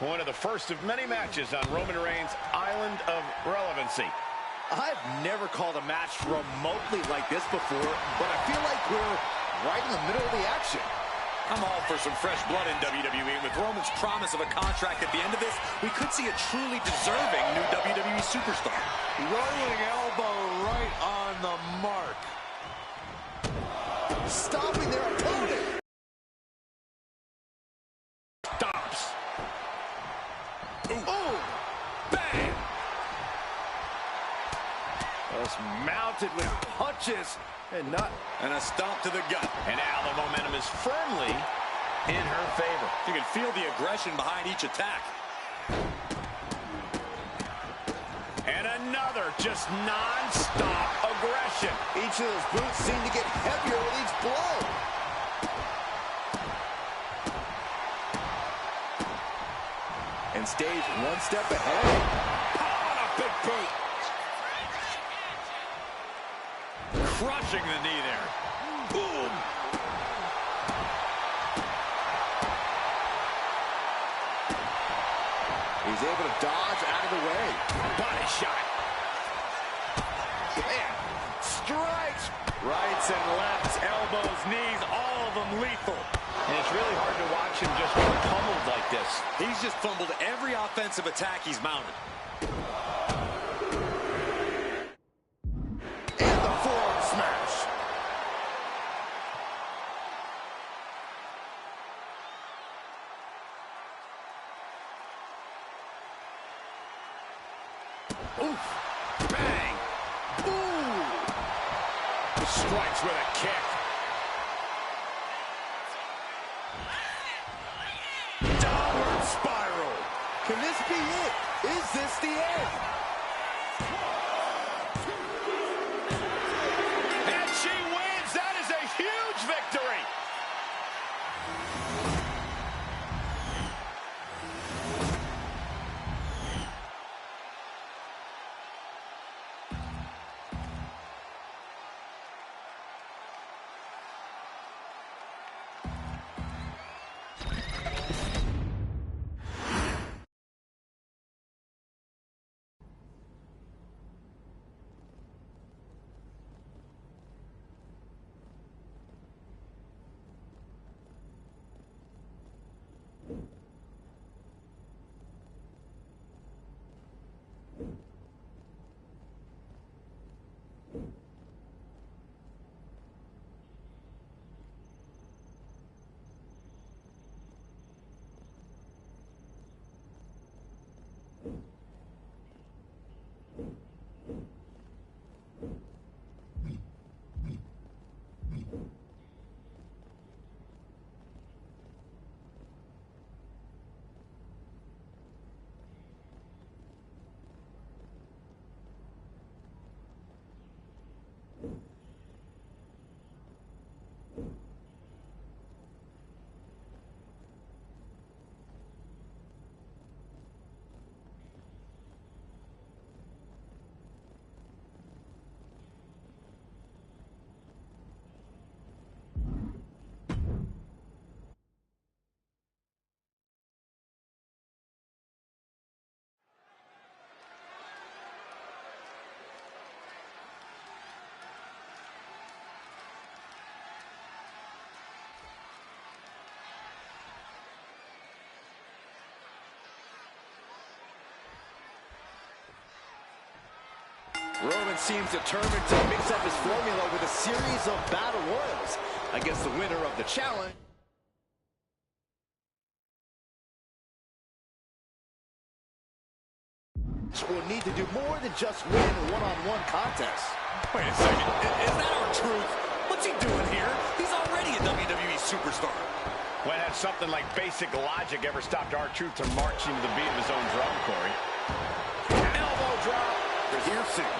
One of the first of many matches on Roman Reigns' Island of Relevancy. I've never called a match remotely like this before, but I feel like we're right in the middle of the action. I'm all for some fresh blood in WWE. With Roman's promise of a contract at the end of this, we could see a truly deserving new WWE superstar. Rolling elbow right on the mark. Stopping their opponent. Stops. Ooh. Bang! Just mounted with punches and a stomp to the gut. And now the momentum is firmly in her favor. You can feel the aggression behind each attack. And another just non-stop aggression. Each of those boots seem to get heavier with each blow. And stays one step ahead. Oh, and a big boot. Crushing the knee there. Boom. He's able to dodge out of the way. Body shot. Man, strikes. Rights and lefts, elbows, knees, all of them lethal. And it's really hard to watch him just get pummeled like this. He's just fumbled every offensive attack he's mounted. And the forearm smash. Oof. Bang. Ooh. Strikes with a kick. Downward spiral. Can this be it? Is this the end? And she wins. That is a huge victory. Roman seems determined to mix up his formula with a series of battle royals against the winner of the challenge. Will need to do more than just win a one-on-one contest. Wait a second. Is that our truth? What's he doing here? He's already a WWE superstar. When had something like basic logic ever stopped R-Truth from marching to the beat of his own drum, Corey? Elbow drop. They're here soon.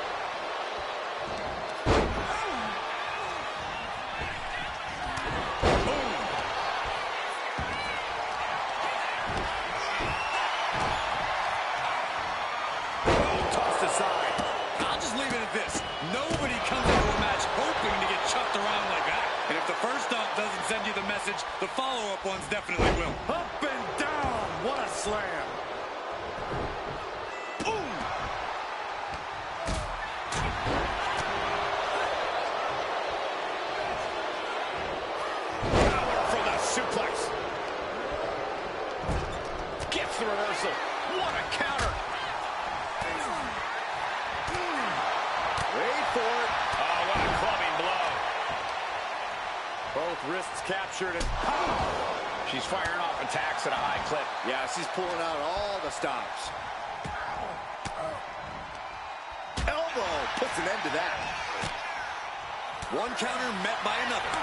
First up doesn't send you the message, the follow-up ones definitely will. Up and down. what a slam. Boom. Power from the suplex. Gets the reversal. What a counter. Wait for it. Oh, what a clubbing blow. Both wrists captured and She's firing off attacks at a high clip. yeah, she's pulling out all the stops. Elbow puts an end to that. One counter met by another.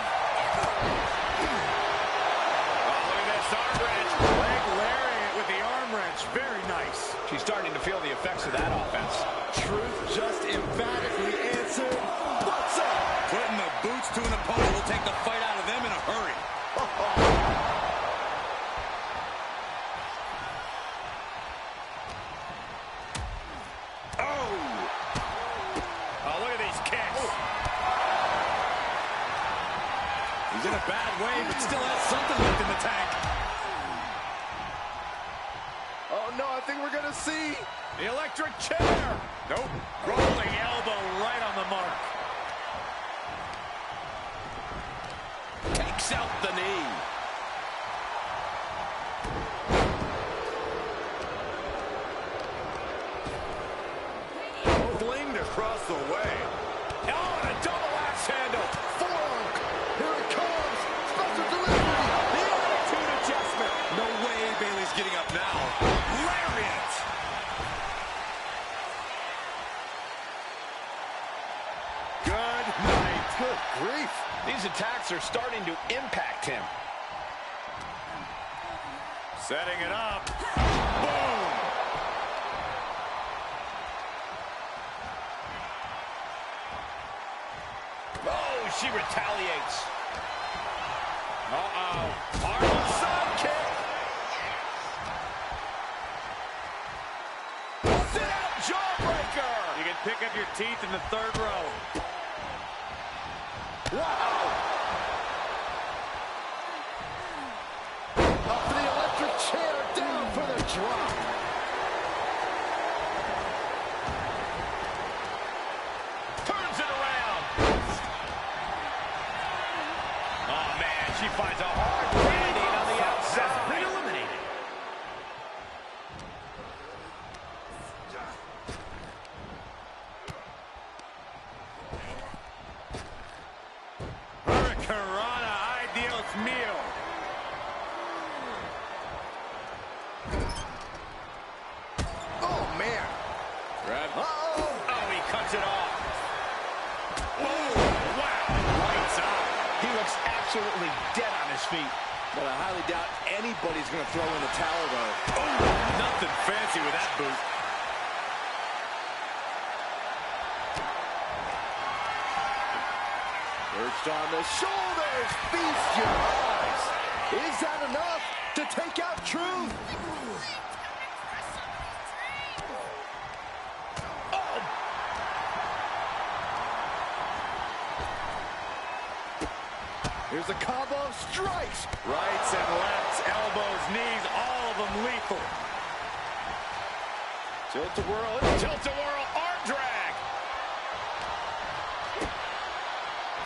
Oh, look at this arm wrench. Leg lariat with the arm wrench. Very nice. She's starting to feel the effects of that offense. Truth just emphatically answered, what's up? Putting the boots to an opponent will take the fight out of them in a hurry. Oh, look at these kicks. He's in a bad way, but still has something left in the tank. Oh no, I think we're gonna see. The electric chair. Nope. Rolling elbow right on the mark. Takes out the knee. Flinged across the way. Oh, and a double axe handle. Fork. Here it comes. Special delivery. The attitude adjustment. No way Bayley's getting up now. Lariat. Good night. Good grief. These attacks are starting to impact him. Setting it up. Boom. Oh, she retaliates. Uh-oh. Arnold sidekick. Sit out jawbreaker. You can pick up your teeth in the third row. Wow. Up for the electric chair, down for the drop. Turns it around. Oh, man, she finds a hard landing on the outside. Been eliminated. Hurricanrana, ideals meal. Oh man. Grab. Uh-oh. Oh, he cuts it off. Oh, wow. Lights out. He looks absolutely dead on his feet. But I highly doubt anybody's going to throw in the towel, though. Oh, nothing fancy with that boot. Perched on the shoulders, feast your eyes. Is that enough to take out Truth? Oh, Here's a combo of strikes. Rights and lefts, elbows, knees, all of them lethal. tilt-a-whirl, tilt-a-whirl, arm drag.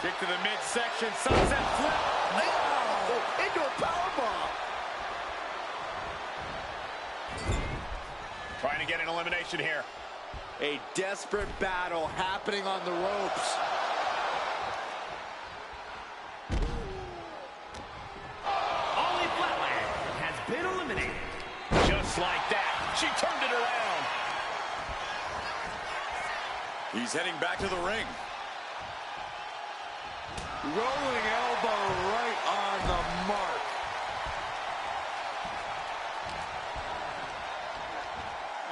Kick to the midsection, sunset flip. Oh, into a powerbomb. Trying to get an elimination here. A desperate battle happening on the ropes. Ollie Flatland has been eliminated. Just like that, she turned it around. He's heading back to the ring. Rolling elbow right on the mark.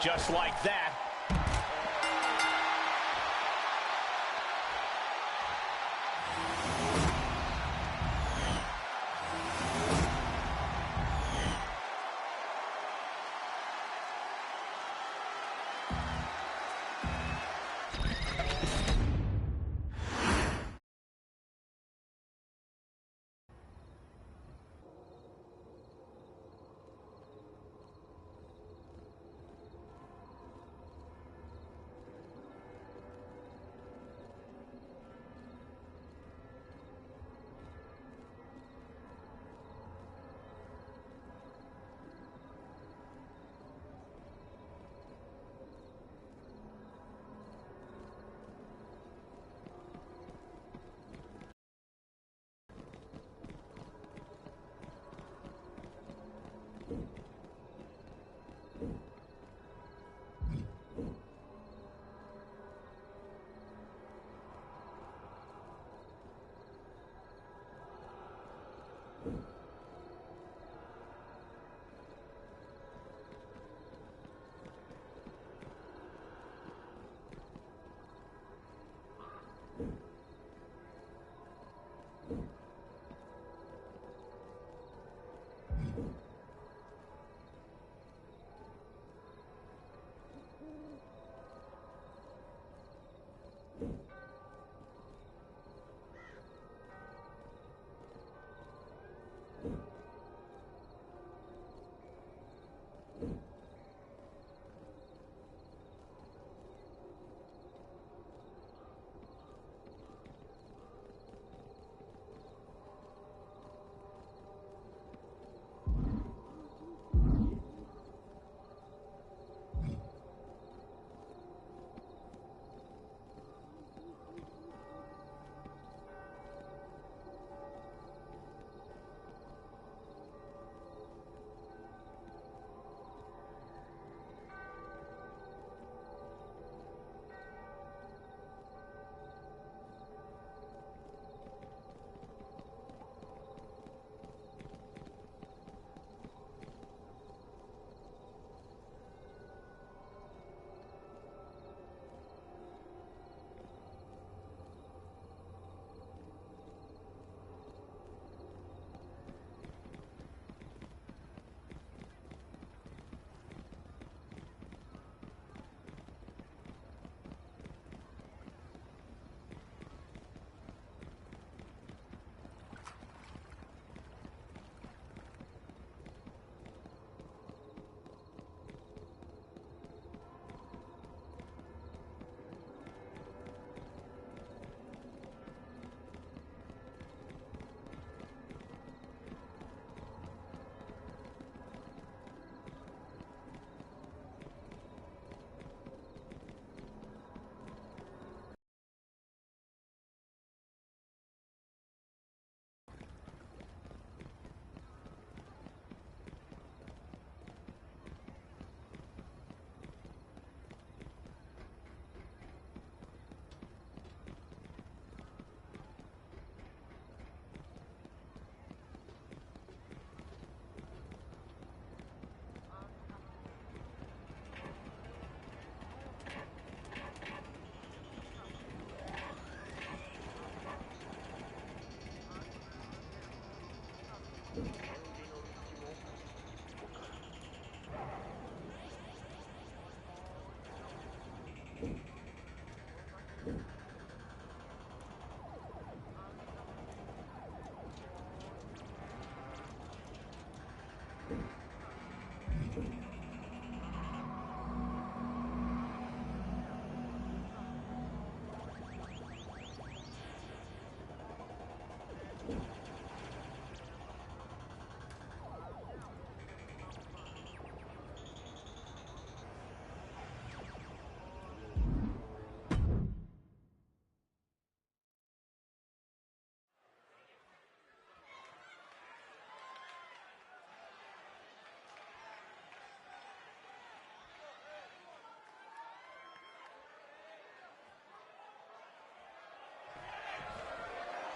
Just like that.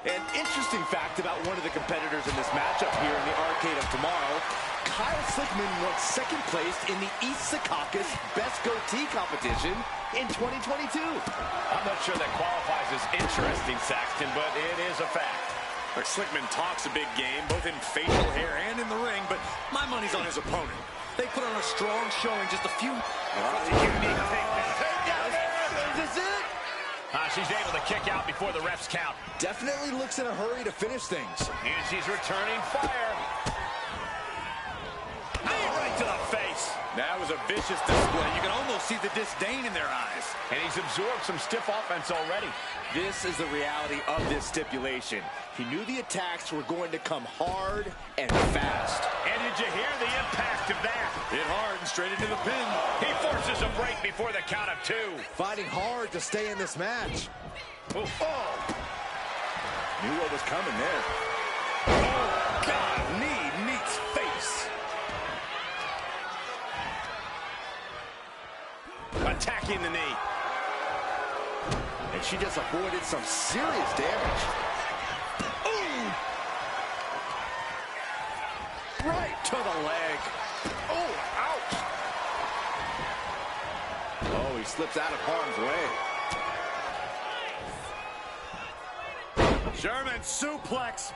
An interesting fact about one of the competitors in this matchup here in the Arcade of Tomorrow, Kyle Slickman won second place in the East Secaucus Best Goatee competition in 2022. I'm not sure that qualifies as interesting, Saxton, but it is a fact. Slickman talks a big game, both in facial hair and in the ring, but my money's on his opponent. They put on a strong showing, just a few... Unique takedown. Is this it? She's able to kick out before the refs count. Definitely looks in a hurry to finish things. And she's returning fire. Knee right to the face. That was a vicious display. You can almost see the disdain in their eyes. And he's absorbed some stiff offense already. This is the reality of this stipulation. He knew the attacks were going to come hard and fast. And did you hear the impact of that? Hit hard and straight into the pin. He forces a break before the count of 2. Fighting hard to stay in this match. Oh. Knew what was coming there. Oh, God. Knee meets face. blocking the knee. And she just avoided some serious damage. Ooh! Right to the leg. Oh, ouch! Oh, he slips out of harm's way. German suplex.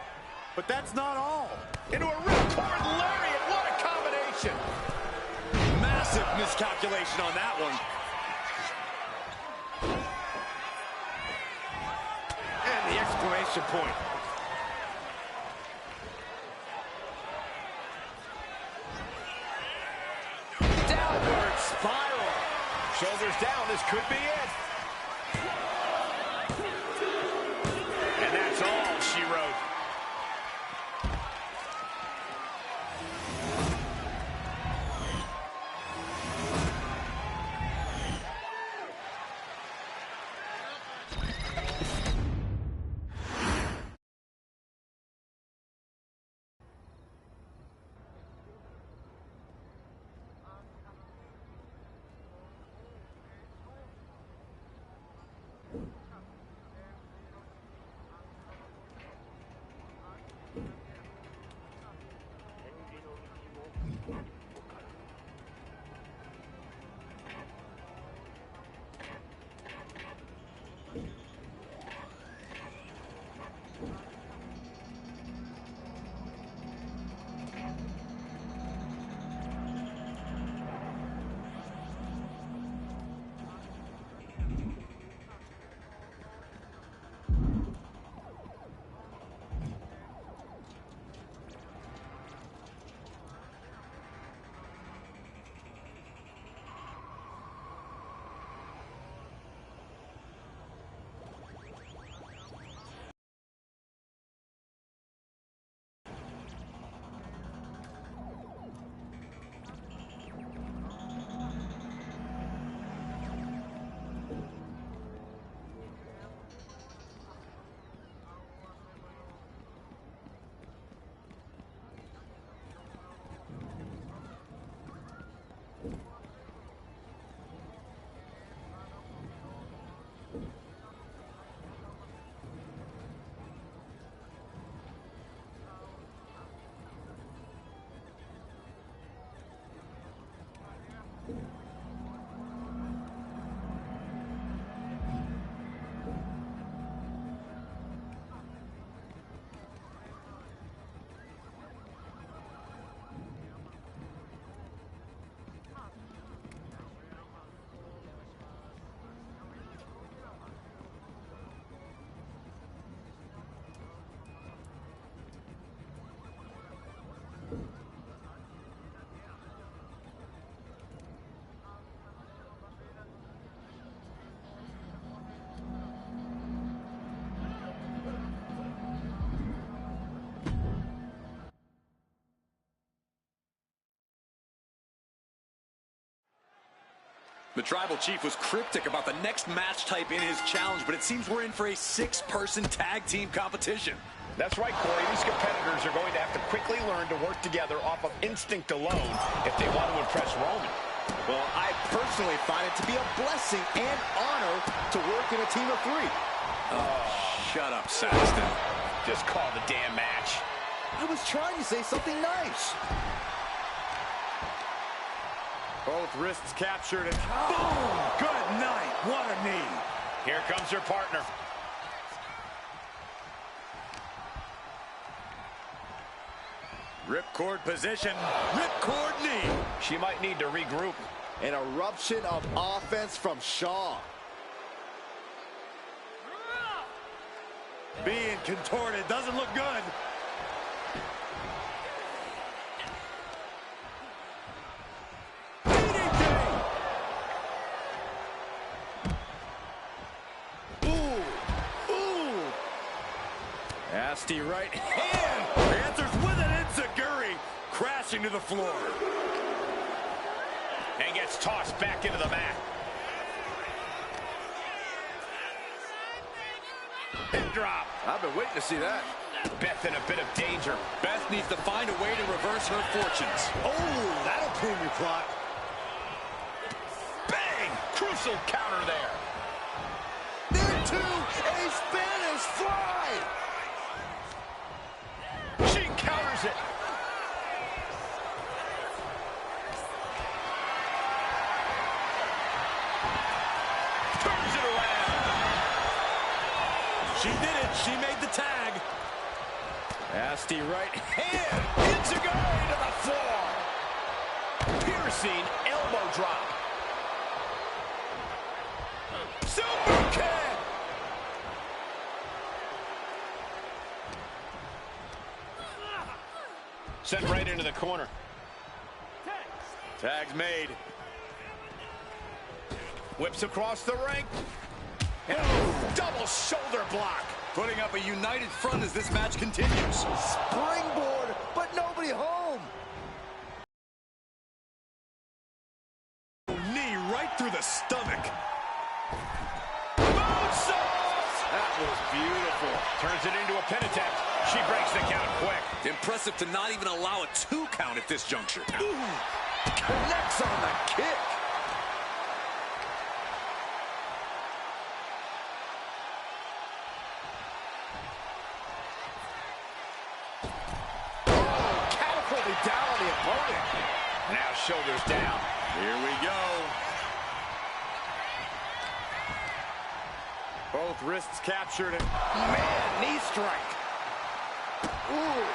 But that's not all. Into a ripcord lariat. What a combination! Massive miscalculation on that one. And the exclamation point. Downward spiral. Shoulders down. This could be it. And that's all she wrote. The Tribal Chief was cryptic about the next match type in his challenge, but it seems we're in for a 6-person tag team competition. That's right, Corey. These competitors are going to have to quickly learn to work together off of instinct alone if they want to impress Roman. Well, I personally find it to be a blessing and honor to work in a team of 3. Oh, shut up, Saxton. Just call the damn match. I was trying to say something nice. Both wrists captured and boom! Good night. What a knee. Here comes her partner. Ripcord position. Ripcord knee. She might need to regroup. An eruption of offense from Shaw. Being contorted doesn't look good. Nasty right hand. Answers with an enziguri. Crashing to the floor. And gets tossed back into the mat. Pin drop. I've been waiting to see that. Beth in a bit of danger. Beth needs to find a way to reverse her fortunes. Oh, that'll clean your clock. Bang! Crucifix. reversal counter there. Into a Spanish fly. She counters it. Turns it around. She did it. She made the tag. Nasty right hand. Enzuigiri to the floor. Piercing elbow drop. Super kick. Sent right into the corner. Tag's made. Whips across the ring. And double shoulder block. Putting up a united front as this match continues. Springboard, but nobody home. Knee right through the stomach. Moonsault! That was beautiful. Turns it into a pin attempt. She breaks the count quick. Impressive to not even allow a 2 count at this juncture. Connects on the kick. Down on the opponent. Now shoulders down. Here we go. Both wrists captured. And Man, knee strike. Ooh.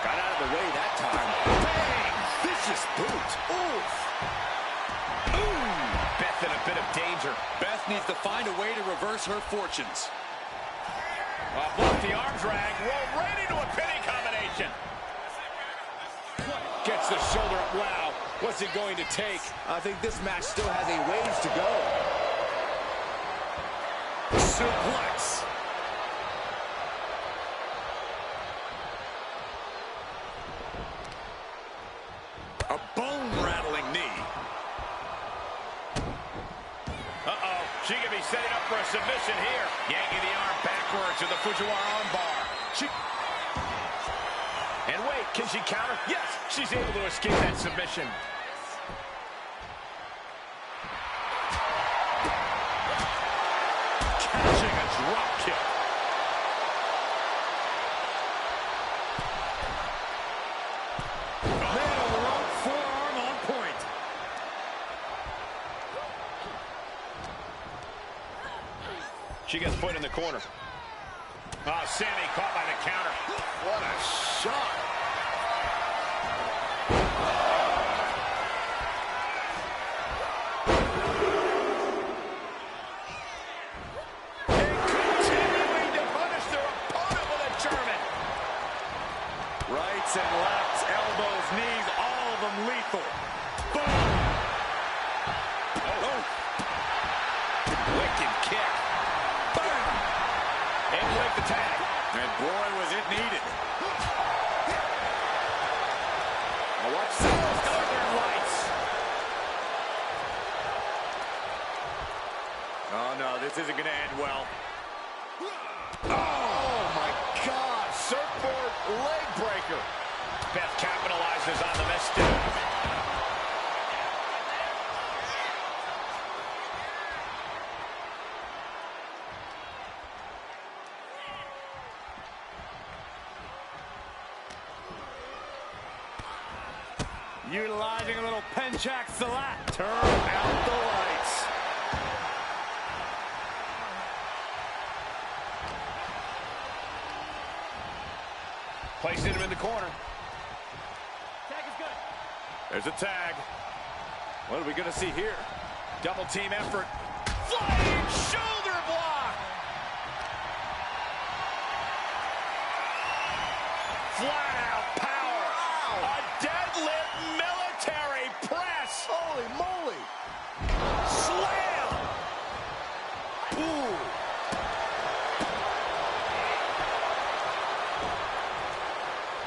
Got out of the way that time. Bang! Vicious boot. Oof. Ooh. Beth in a bit of danger. Beth needs to find a way to reverse her fortunes. Off the arm drag. Rolled right into a pinning combination. Gets the shoulder up. Wow. What's it going to take? I think this match still has a ways to go. Suplex. A bone-rattling knee. Uh-oh. She could be setting up for a submission here. Yanking the arm backwards to the Fujiwara arm bar. And wait, can she counter? Yes, she's able to escape that submission. Catching a drop kick. Middle rope forearm on point. She gets put in the corner. Oh, Sammy caught by the counter. What a shot. And continuing to punish their opponent with a German. rights and lefts, elbows, knees, all of them lethal. Boom! Oh. Wicked kick. Boom! And break the tag. And boy, was it needed. Now watch Northern Lights. Oh, no, this isn't going to end well. Oh, my God. Surfboard leg breaker. Beth capitalizes on the mistake. Utilizing a little Penchak Salat. Turn out the lights. Placing him in the corner. Tag is good. There's a tag. What are we going to see here? Double team effort. Flying shoulder block. Flat out power. A deadlift military press. Holy moly. Slam. Ooh.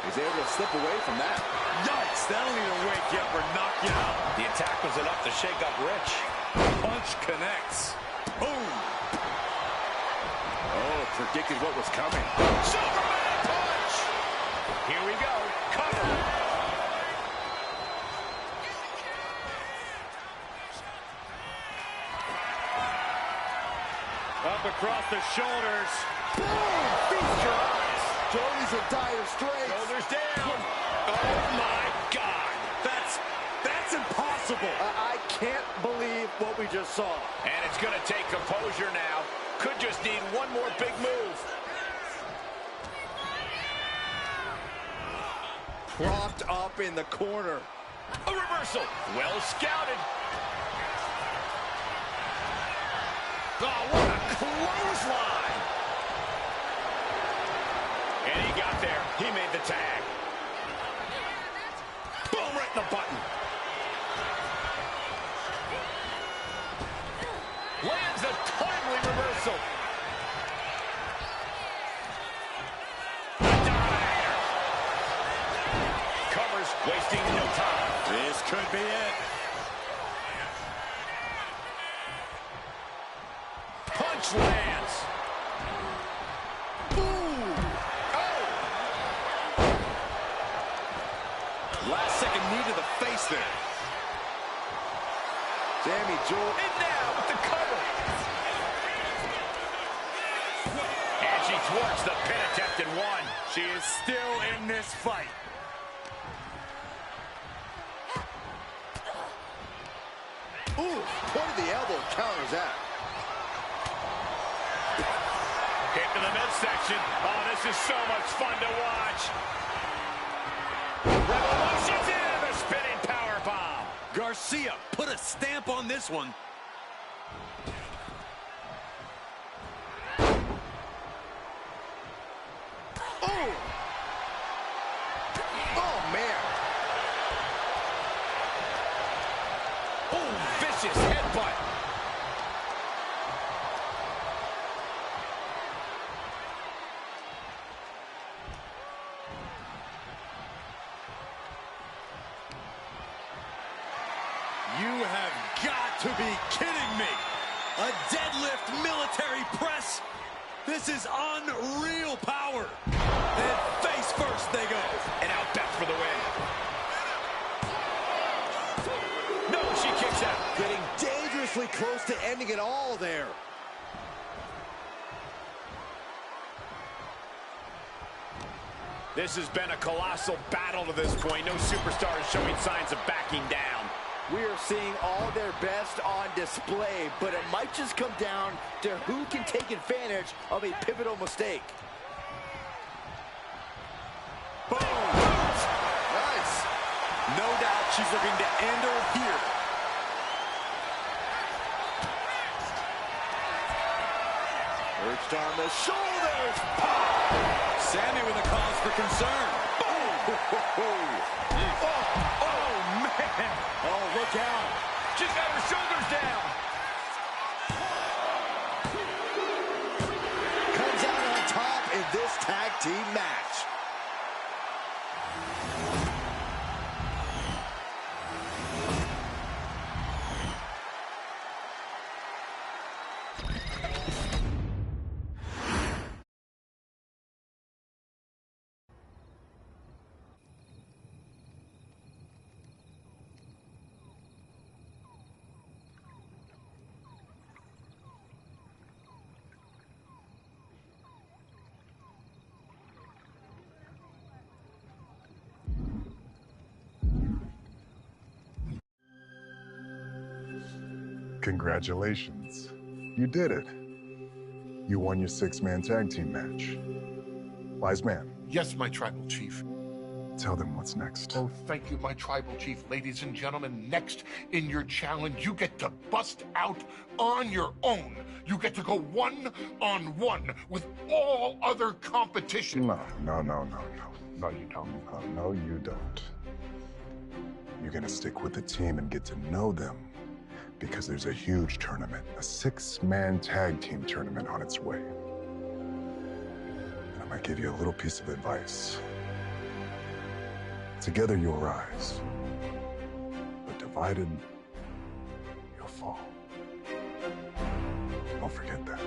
He's able to slip away from that. Yikes, that'll either wake you up or knock you out. The attack was enough to shake up Rich. Punch connects. Boom. Oh, predicted what was coming. Superman punch. Here we go. Cover. up across the shoulders. Boom! Feast your eyes. Joey's in dire straits. Shoulders down. Oh, my God. That's impossible. I can't believe what we just saw. And it's going to take composure now. Could just need one more big move. Propped up in the corner. A reversal. Well scouted. Oh, what a clothesline. And he got there. He made the tag. Boom, right in the button. Lands a timely reversal. Dominator. Covers, wasting no time. This could be it. Punch lands. Boom. Oh. Last second knee to the face there. Sammy Joel. And now with the cover. And she thwarts the pin attempt and won. She is still in this fight. Ooh, point of the elbow counters that. Kick to the midsection. Oh, this is so much fun to watch. Revolution's in the spinning powerbomb. Garcia put a stamp on this one. Oh! Oh, man. Oh, vicious headbutt. You have got to be kidding me. A deadlift military press. This is unreal power. And face first they go. And out Beth for the win. No, she kicks out. Getting dangerously close to ending it all there. This has been a colossal battle to this point. No superstar is showing signs of backing down. We are seeing all their best on display, but it might just come down to who can take advantage of a pivotal mistake. Boom. Nice. No doubt she's looking to end her here. Perched on the shoulders. Sammy with a cause for concern. Oh, man. Oh, look out. She's got her shoulders down. Comes out on top in this tag team match. Congratulations. You did it. You won your six-man tag team match. Wise man, Yes, my tribal chief. tell them what's next. Oh, thank you, my tribal chief. Ladies and gentlemen, next in your challenge, you get to bust out on your own. You get to go one-on-one with all other competition. No, you don't. No, you don't. You're gonna stick with the team and get to know them because there's a huge tournament, a six-man tag team tournament on its way. And I might give you a little piece of advice. Together you'll rise, but divided, you'll fall. Don't forget that.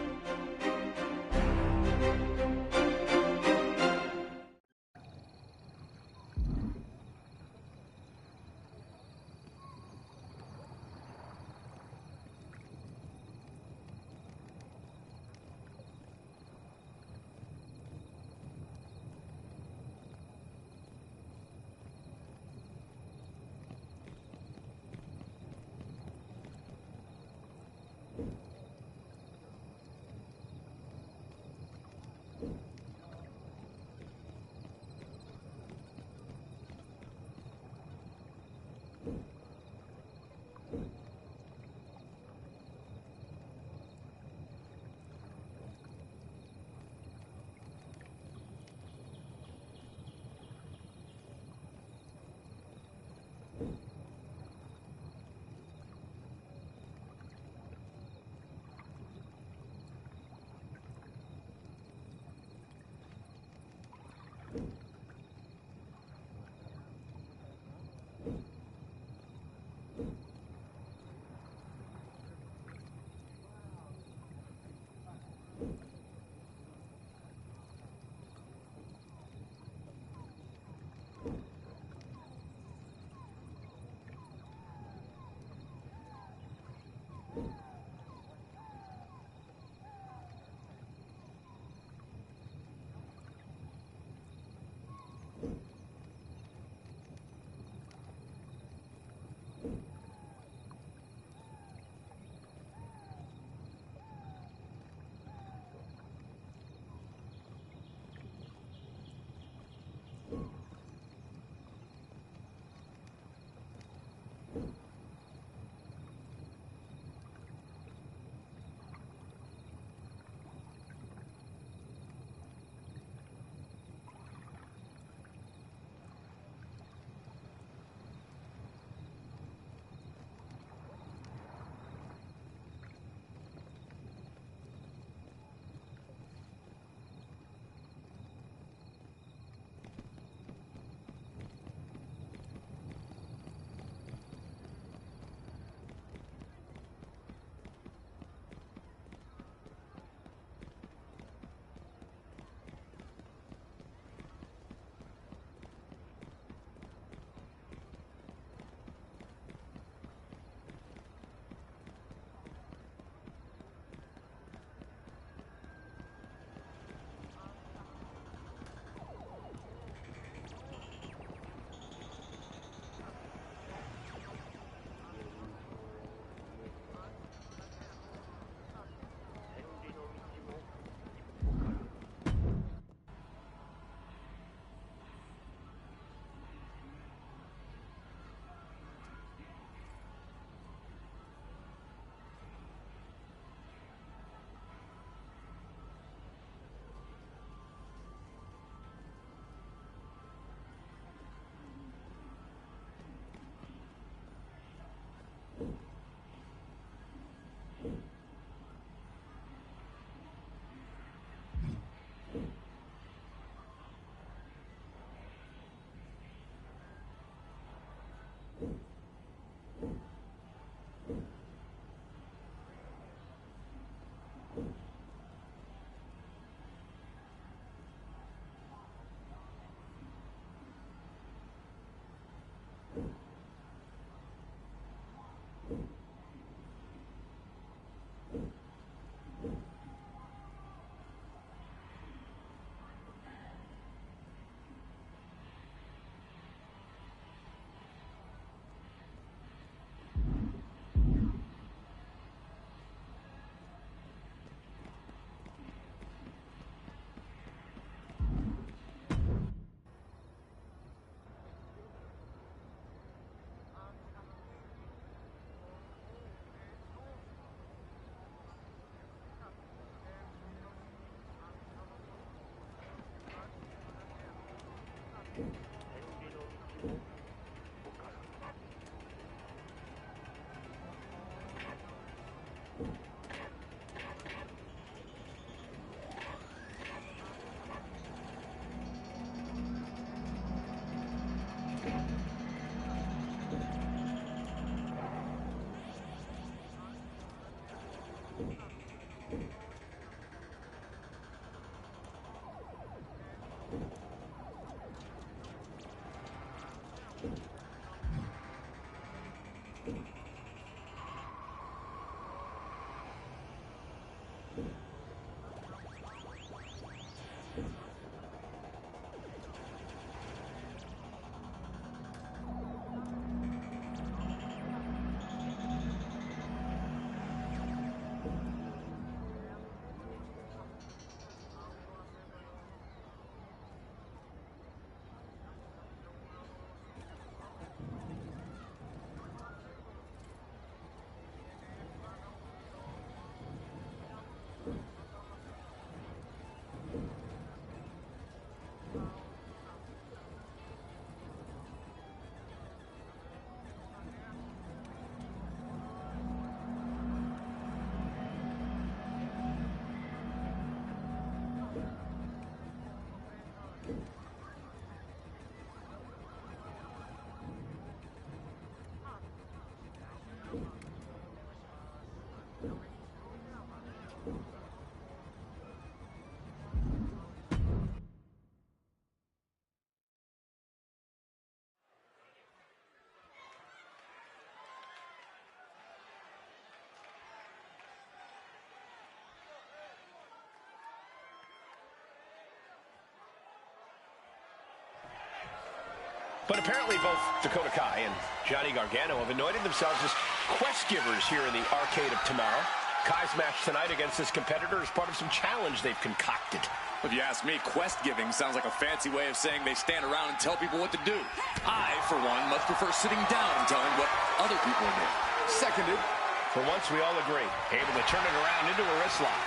But apparently both Dakota Kai and Johnny Gargano have anointed themselves as quest givers here in the Arcade of Tomorrow. Kai's match tonight against this competitor is part of some challenge they've concocted. If you ask me, quest giving sounds like a fancy way of saying they stand around and tell people what to do. I, for one, much prefer sitting down and telling what other people are doing. Seconded. For once, we all agree. Able to turn it around into a wrist lock.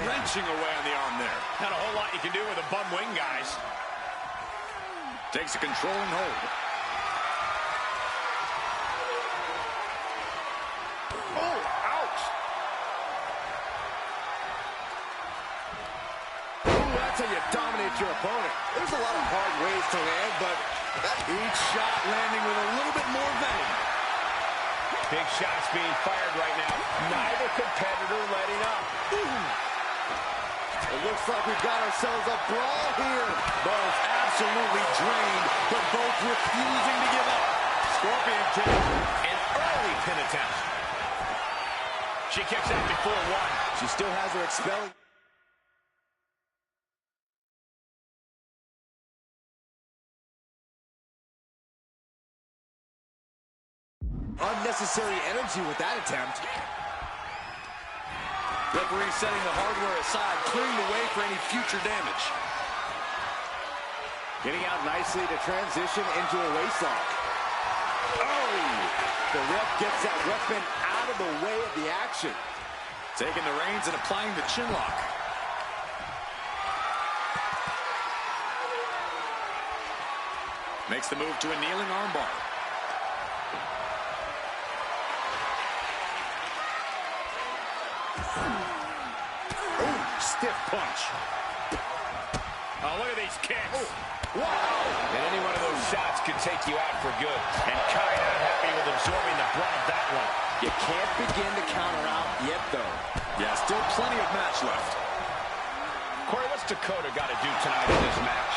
Wrenching away on the arm there. Not a whole lot you can do with a bum wing, guys. Takes a controlling hold. Oh, ouch! Ooh, that's how you dominate your opponent. There's a lot of hard ways to land, but each shot landing with a little bit more venom. Big shots being fired right now. Neither competitor letting up. It looks like we've got ourselves a brawl here. Both absolutely drained, but both refusing to give up. Scorpion kick. An early pin attempt. She kicks out before one. She still has her expelling. Unnecessary energy with that attempt. Referee setting the hardware aside, clearing the way for any future damage. Getting out nicely to transition into a waistlock. Oh! The ref gets that weapon out of the way of the action. Taking the reins and applying the chin lock. Makes the move to a kneeling armbar. Ooh, stiff punch. Oh, look at these kicks. Oh, wow. And any one of those shots could take you out for good. And Kai not happy with absorbing the brunt of that one. You can't begin to counter out yet, though. Yeah, still plenty of match left. Corey, what's Dakota got to do tonight in this match?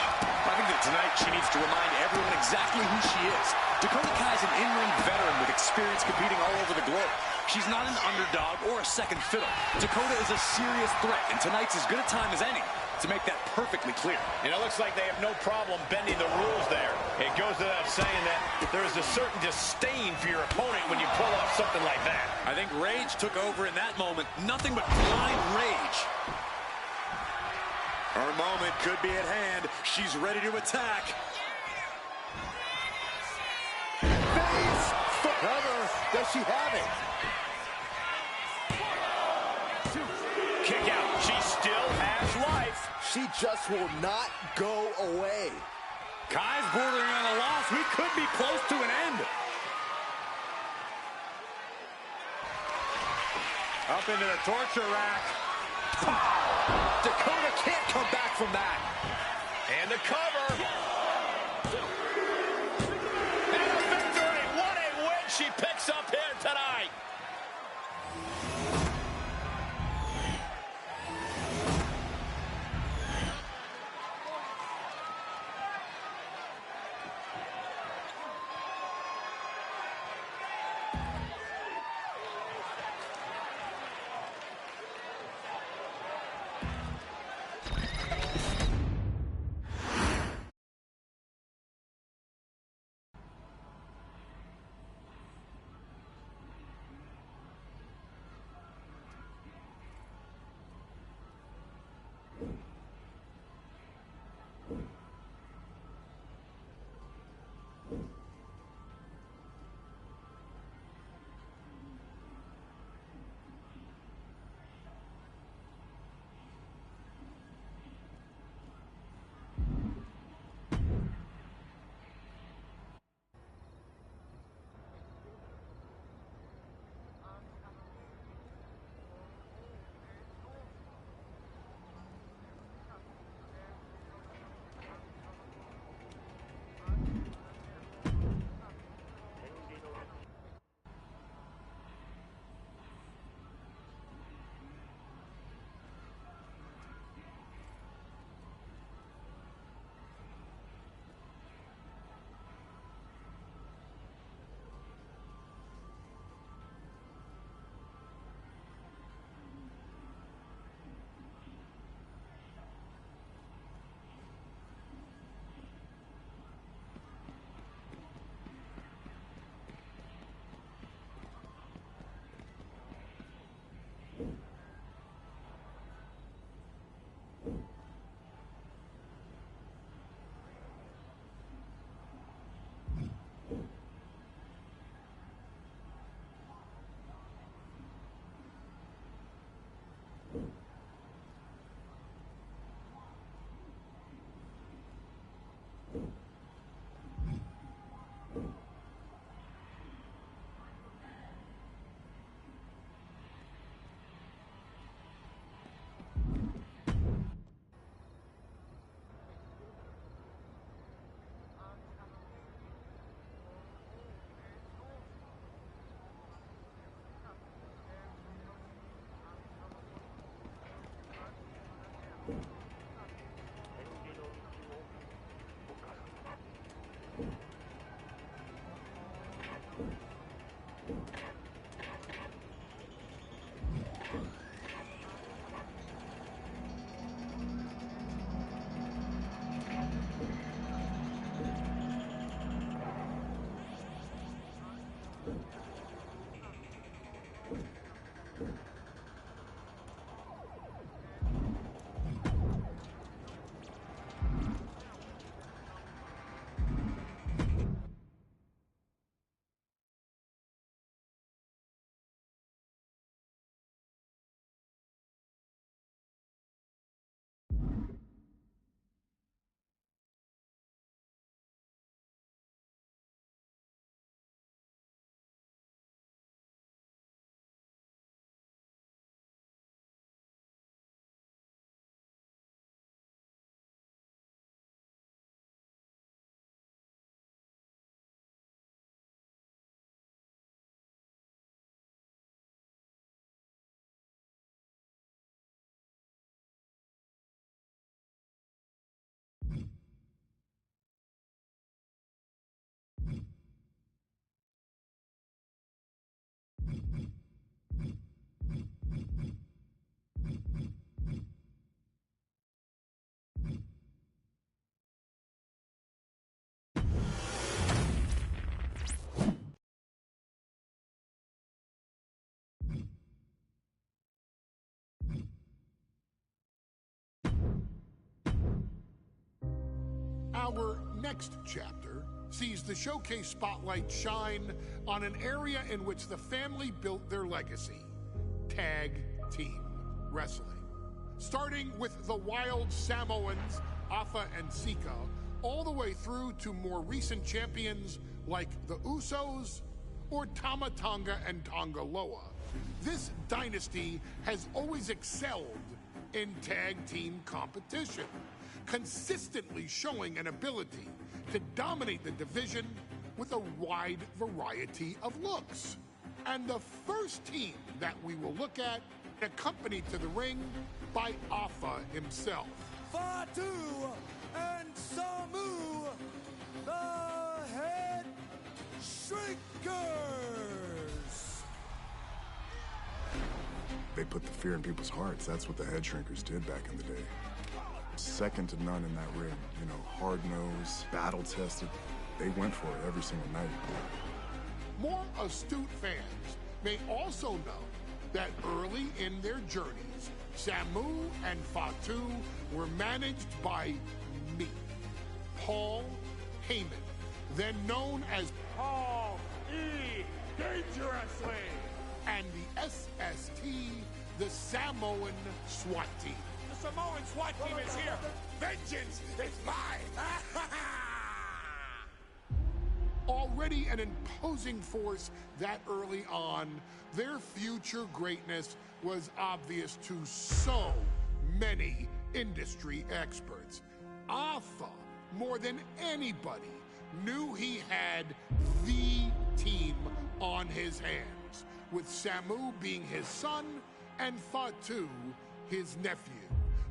I think that tonight she needs to remind everyone exactly who she is. Dakota Kai's an in-ring veteran with experience competing all over the globe. She's not an underdog or a second fiddle. Dakota is a serious threat, and tonight's as good a time as any to make that perfectly clear. And it looks like they have no problem bending the rules there. It goes without saying that there is a certain disdain for your opponent when you pull off something like that. I think rage took over in that moment. Nothing but blind rage. Her moment could be at hand. She's ready to attack. Face for cover. Does she have it? Kick out. She still has life. She just will not go away. Kai's bordering on a loss. We could be close to an end. Up into the torture rack. Dakota can't come back from that. And the cover. And a victory. What a win she picks up here tonight. Our next chapter sees the showcase spotlight shine on an area in which the family built their legacy: tag team wrestling. Starting with the Wild Samoans, Afa and Sika, all the way through to more recent champions like the Usos or Tama Tonga and Tonga Loa. This dynasty has always excelled in tag team competition, consistently showing an ability to dominate the division with a wide variety of looks. And the first team that we will look at, accompanied to the ring by Afa himself. Fatu and Samu, the Head Shrinkers. They put the fear in people's hearts. That's what the Head Shrinkers did back in the day. Second to none in that ring. You know, hard-nosed, battle-tested. They went for it every single night. More astute fans may also know that early in their journeys, Samu and Fatu were managed by me, Paul Heyman, then known as Paul E. Dangerously. and the SST, the Samoan SWAT team. The Samoan SWAT team is here. Vengeance is mine. Already an imposing force that early on, their future greatness was obvious to so many industry experts. Afa, more than anybody, knew he had the team on his hands, with Samu being his son and Fatu his nephew.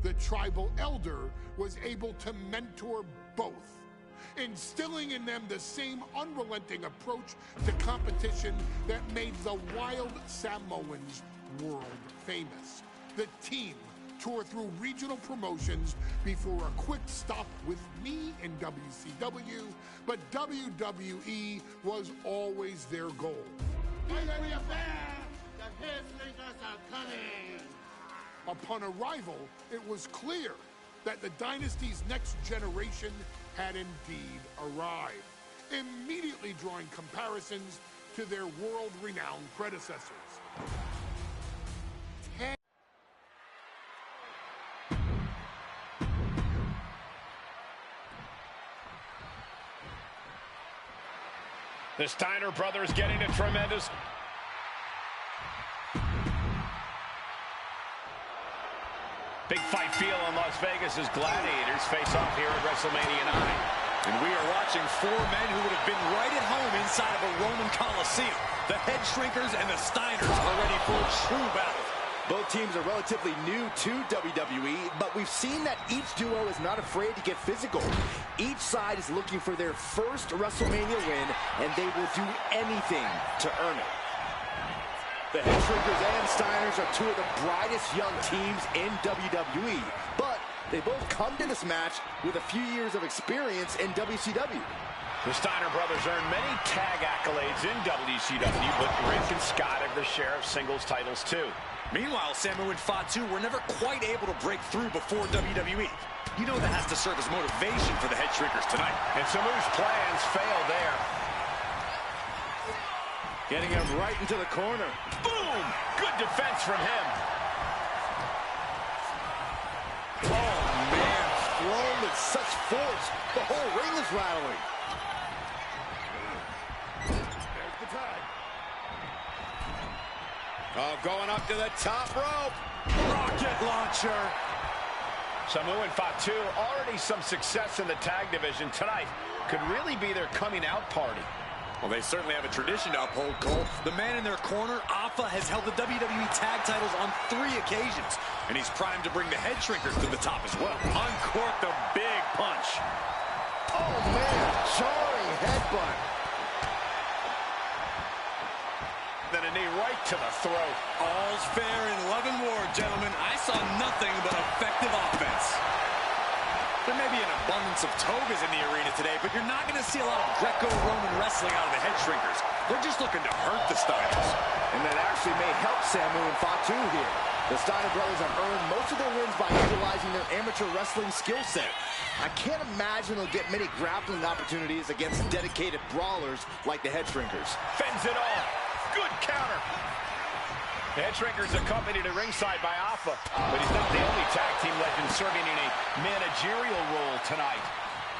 The tribal elder was able to mentor both, instilling in them the same unrelenting approach to competition that made the Wild Samoans world famous. The team toured through regional promotions before a quick stop with me in WCW, but WWE was always their goal. Upon arrival, it was clear that the dynasty's next generation had indeed arrived, immediately drawing comparisons to their world-renowned predecessors. The Steiner brothers getting a tremendous... Big fight feel in Las Vegas as Gladiators face off here at WrestleMania 9. And we are watching four men who would have been right at home inside of a Roman Coliseum. The Head Shrinkers and the Steiners are ready for a true battle. Both teams are relatively new to WWE, but we've seen that each duo is not afraid to get physical. Each side is looking for their first WrestleMania win, and they will do anything to earn it. The Head Shrinkers and Steiners are two of the brightest young teams in WWE, but they both come to this match with a few years of experience in WCW. The Steiner brothers earned many tag accolades in WCW, but Rick and Scott have their share of singles titles too. Meanwhile, Samu and Fatu were never quite able to break through before WWE. You know that has to serve as motivation for the Head Shrinkers tonight. And Samu's plans fail there. Getting him right into the corner. Boom! Good defense from him. Oh, man. Thrown with such force. The whole ring is rattling. There's the tag. Oh, going up to the top rope. Rocket launcher. Samu and Fatu, already some success in the tag division tonight. Could really be their coming out party. Well, they certainly have a tradition to uphold, Cole. The man in their corner, Alpha, has held the WWE Tag titles on 3 occasions, and he's primed to bring the Head Shrinkers to the top as well. Uncorked a big punch. Oh, man, jarring headbutt. Then a knee right to the throat. All's fair in love and war, gentlemen. I saw nothing but effective offense. There may be an abundance of togas in the arena today, but you're not going to see a lot of Greco-Roman wrestling out of the Head Shrinkers. They're just looking to hurt the Steiners. And that actually may help Samu and Fatu here. The Steiner brothers have earned most of their wins by utilizing their amateur wrestling skill set. I can't imagine they'll get many grappling opportunities against dedicated brawlers like the Head Shrinkers. Fends it off. Good counter. The Head Shrinkers accompanied at ringside by Alpha, but he's not the only tag team legend serving in a managerial role tonight.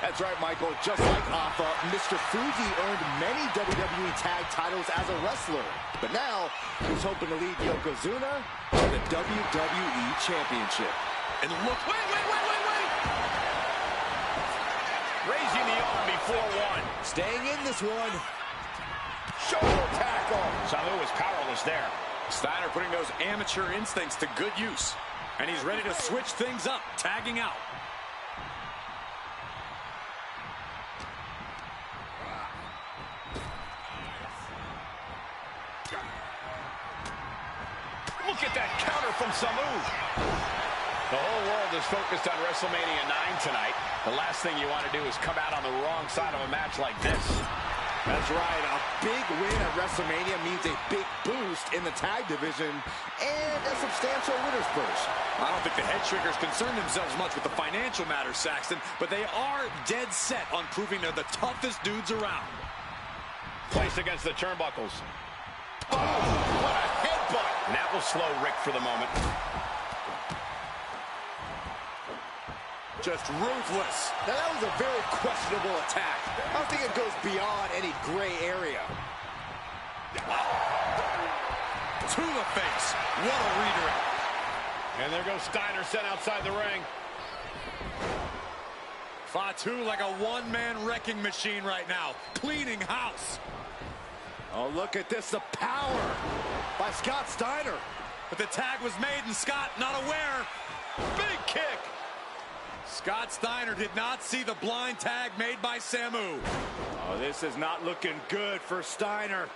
That's right, Michael. Just like Alpha, Mr. Fuji earned many WWE tag titles as a wrestler. But now, he's hoping to lead Yokozuna to the WWE Championship. And look, wait! Raising the arm before one. Staying in this one. Shoulder tackle. Samu was powerless there. Steiner putting those amateur instincts to good use. And he's ready to switch things up, tagging out. Look at that counter from Samu. The whole world is focused on WrestleMania 9 tonight. The last thing you want to do is come out on the wrong side of a match like this. That's right. A big win at WrestleMania means a big boost in the tag division and a substantial winner's purse. I don't think the Head Shrinkers concern themselves much with the financial matters, Saxton, but they are dead set on proving they're the toughest dudes around. Placed against the turnbuckles. Oh, what a headbutt. And that will slow Rick for the moment. Just ruthless. Now, that was a very questionable attack. I don't think it goes beyond any gray area. To the face. What a redirect. And there goes Steiner sent outside the ring. Fatu like a one-man wrecking machine right now. Cleaning house. Oh, look at this. The power by Scott Steiner. But the tag was made and Scott not aware. Big kick. Scott Steiner did not see the blind tag made by Samu. Oh, this is not looking good for Steiner.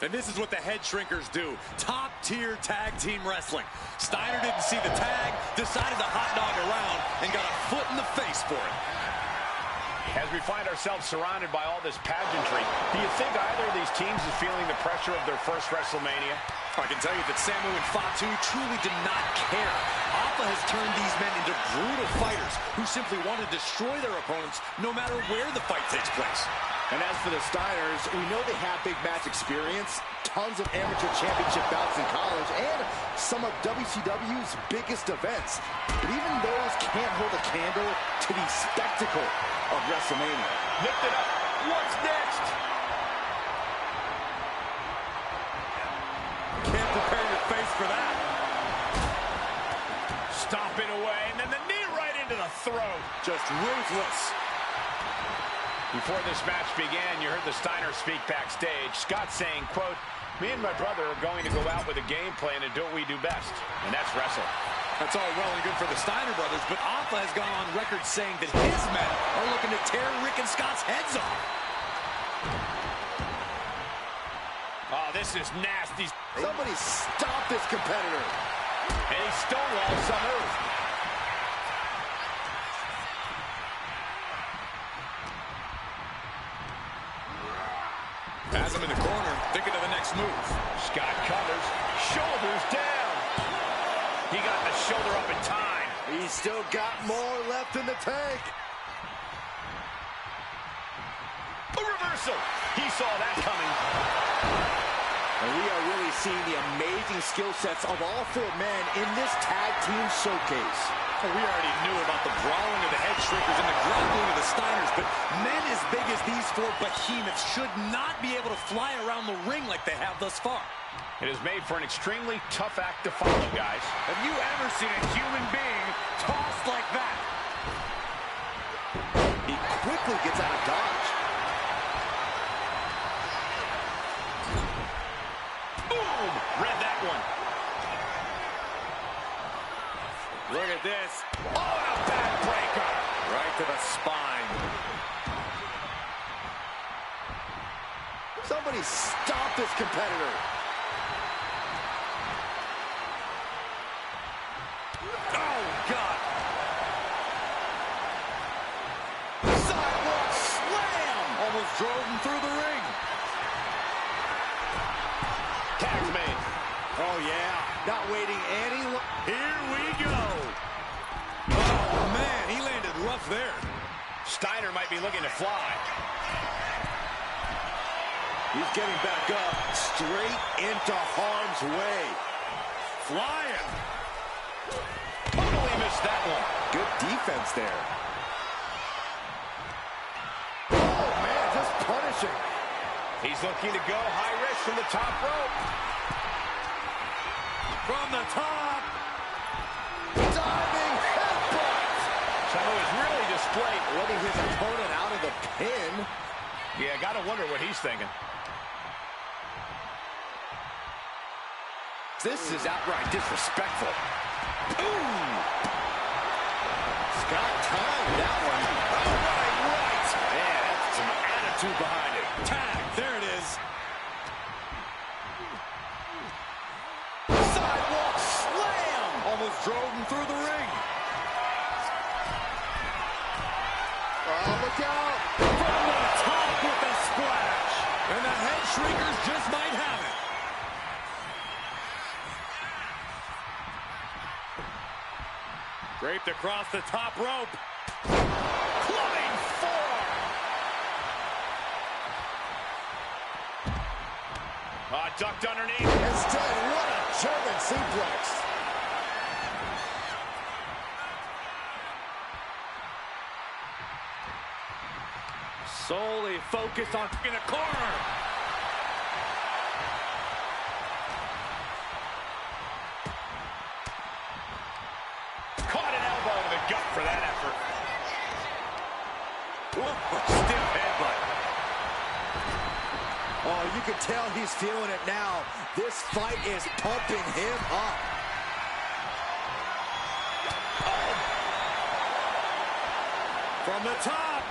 And this is what the Head Shrinkers do. Top-tier tag team wrestling. Steiner didn't see the tag, decided to hot dog around, and got a foot in the face for it. As we find ourselves surrounded by all this pageantry, do you think either of these teams is feeling the pressure of their first WrestleMania? I can tell you that Samu and Fatu truly did not care. Alpha has turned these men into brutal fighters who simply want to destroy their opponents no matter where the fight takes place. And as for the Steiners, we know they have big match experience, tons of amateur championship bouts in college, and some of WCW's biggest events. But even those can't hold a candle to the spectacle of WrestleMania. Lift it up. What's next? Can't prepare your face for that. Stomping away, and then the knee right into the throat. Just ruthless. Before this match began, you heard the Steiners speak backstage. Scott saying, quote, "Me and my brother are going to go out with a game plan and do what we do best, and that's wrestle." That's all well and good for the Steiner brothers, but Alpha has gone on record saying that his men are looking to tear Rick and Scott's heads off. Oh, this is nasty. Somebody stop this competitor. And he stonewalls Samu. Has him in the corner, thinking of the next move. Scott covers, shoulders down. He got the shoulder up in time. He's still got more left in the tank. A reversal. He saw that coming. And we are really seeing the amazing skill sets of all four men in this tag team showcase. We already knew about the brawling of the head shrinkers and the grappling of the Steiners, but men as big as these four behemoths should not be able to fly around the ring like they have thus far. It is made for an extremely tough act to follow, guys. Have you ever seen a human being tossed like that? He quickly gets out of dodge. Boom! Read that one. Look at this. Oh, and a backbreaker. Right to the spine. Somebody stop this competitor. Oh, God. Sidewalk slam. Almost drove him through the ring. Tag's made. Oh, yeah. Not waiting any longer. Here we go. Oh, man, he landed rough there. Steiner might be looking to fly. He's getting back up, straight into harm's way. Flying. Totally missed that one. Good defense there. Oh, man, just punishing. He's looking to go high risk from the top rope. From the top. Diving headbutt. Samu is really displayed. Letting his opponent out of the pin. Yeah, gotta wonder what he's thinking. This is outright disrespectful. Boom! Scott timed that one. Oh, right. Man, that's some attitude behind it. Tag. There it is. Sidewalk slam! Almost drove him through the ring. Oh, look out! From the top with a splash. And the head shrinkers just might have it. Draped across the top rope. Clubbing forearm. Ducked underneath. Instead, what a German suplex. Solely focused on in a corner. Caught an elbow to the gut for that effort. Stiff headbutt. Oh, you can tell he's feeling it now. This fight is pumping him up. From the top.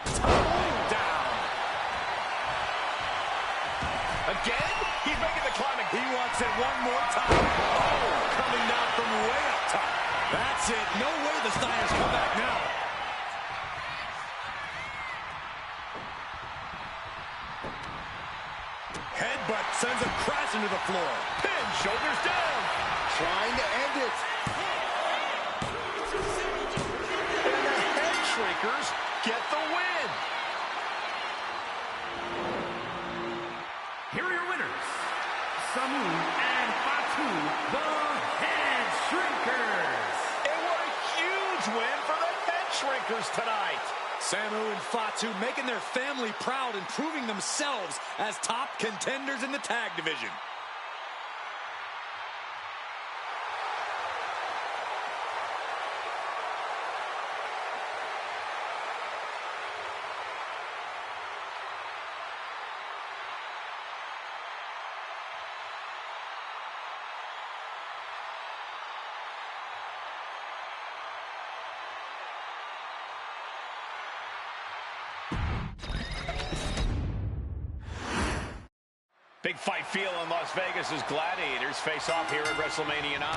Tumbling down. Again? He's making the climb. He wants it one more time. Oh, coming down from way up top. That's it. No way the Steiners come back now. Headbutt sends him crashing to the floor. Pin, shoulders down. Trying to end it. And the Head Shrinkers get the win. Here are your winners, Samu and Fatu, the Head Shrinkers. And what a huge win for the Head Shrinkers tonight. Samu and Fatu making their family proud and proving themselves as top contenders in the tag division. Big fight feel in Las Vegas as Gladiators face off here at WrestleMania 9.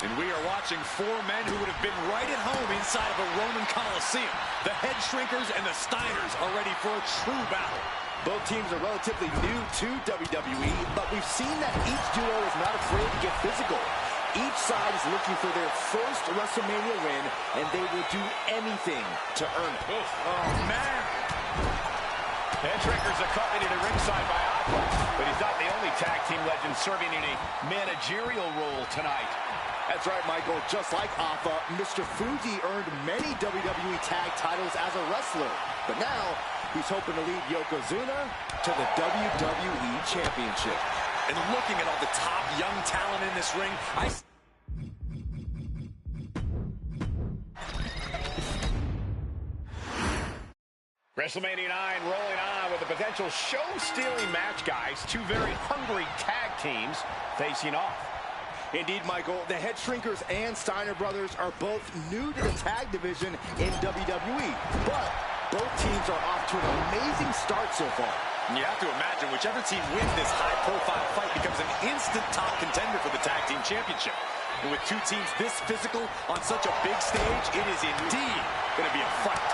And we are watching four men who would have been right at home inside of a Roman Coliseum. The Head Shrinkers and the Steiners are ready for a true battle. Both teams are relatively new to WWE, but we've seen that each duo is not afraid to get physical. Each side is looking for their first WrestleMania win, and they will do anything to earn it. Oh, man. Head Shrinkers accompanied at ringside by Aqua, but he's not the only tag team legend serving in a managerial role tonight. That's right, Michael. Just like Alpha, Mr. Fuji earned many WWE tag titles as a wrestler. But now, he's hoping to lead Yokozuna to the WWE Championship. And looking at all the top young talent in this ring, WrestleMania 9 rolling on with a potential show-stealing match, guys. Two very hungry tag teams facing off. Indeed, Michael, the Head Shrinkers and Steiner brothers are both new to the tag division in WWE. But both teams are off to an amazing start so far. you have to imagine whichever team wins this high-profile fight becomes an instant top contender for the tag team championship. And with two teams this physical on such a big stage, it is indeed going to be a fight.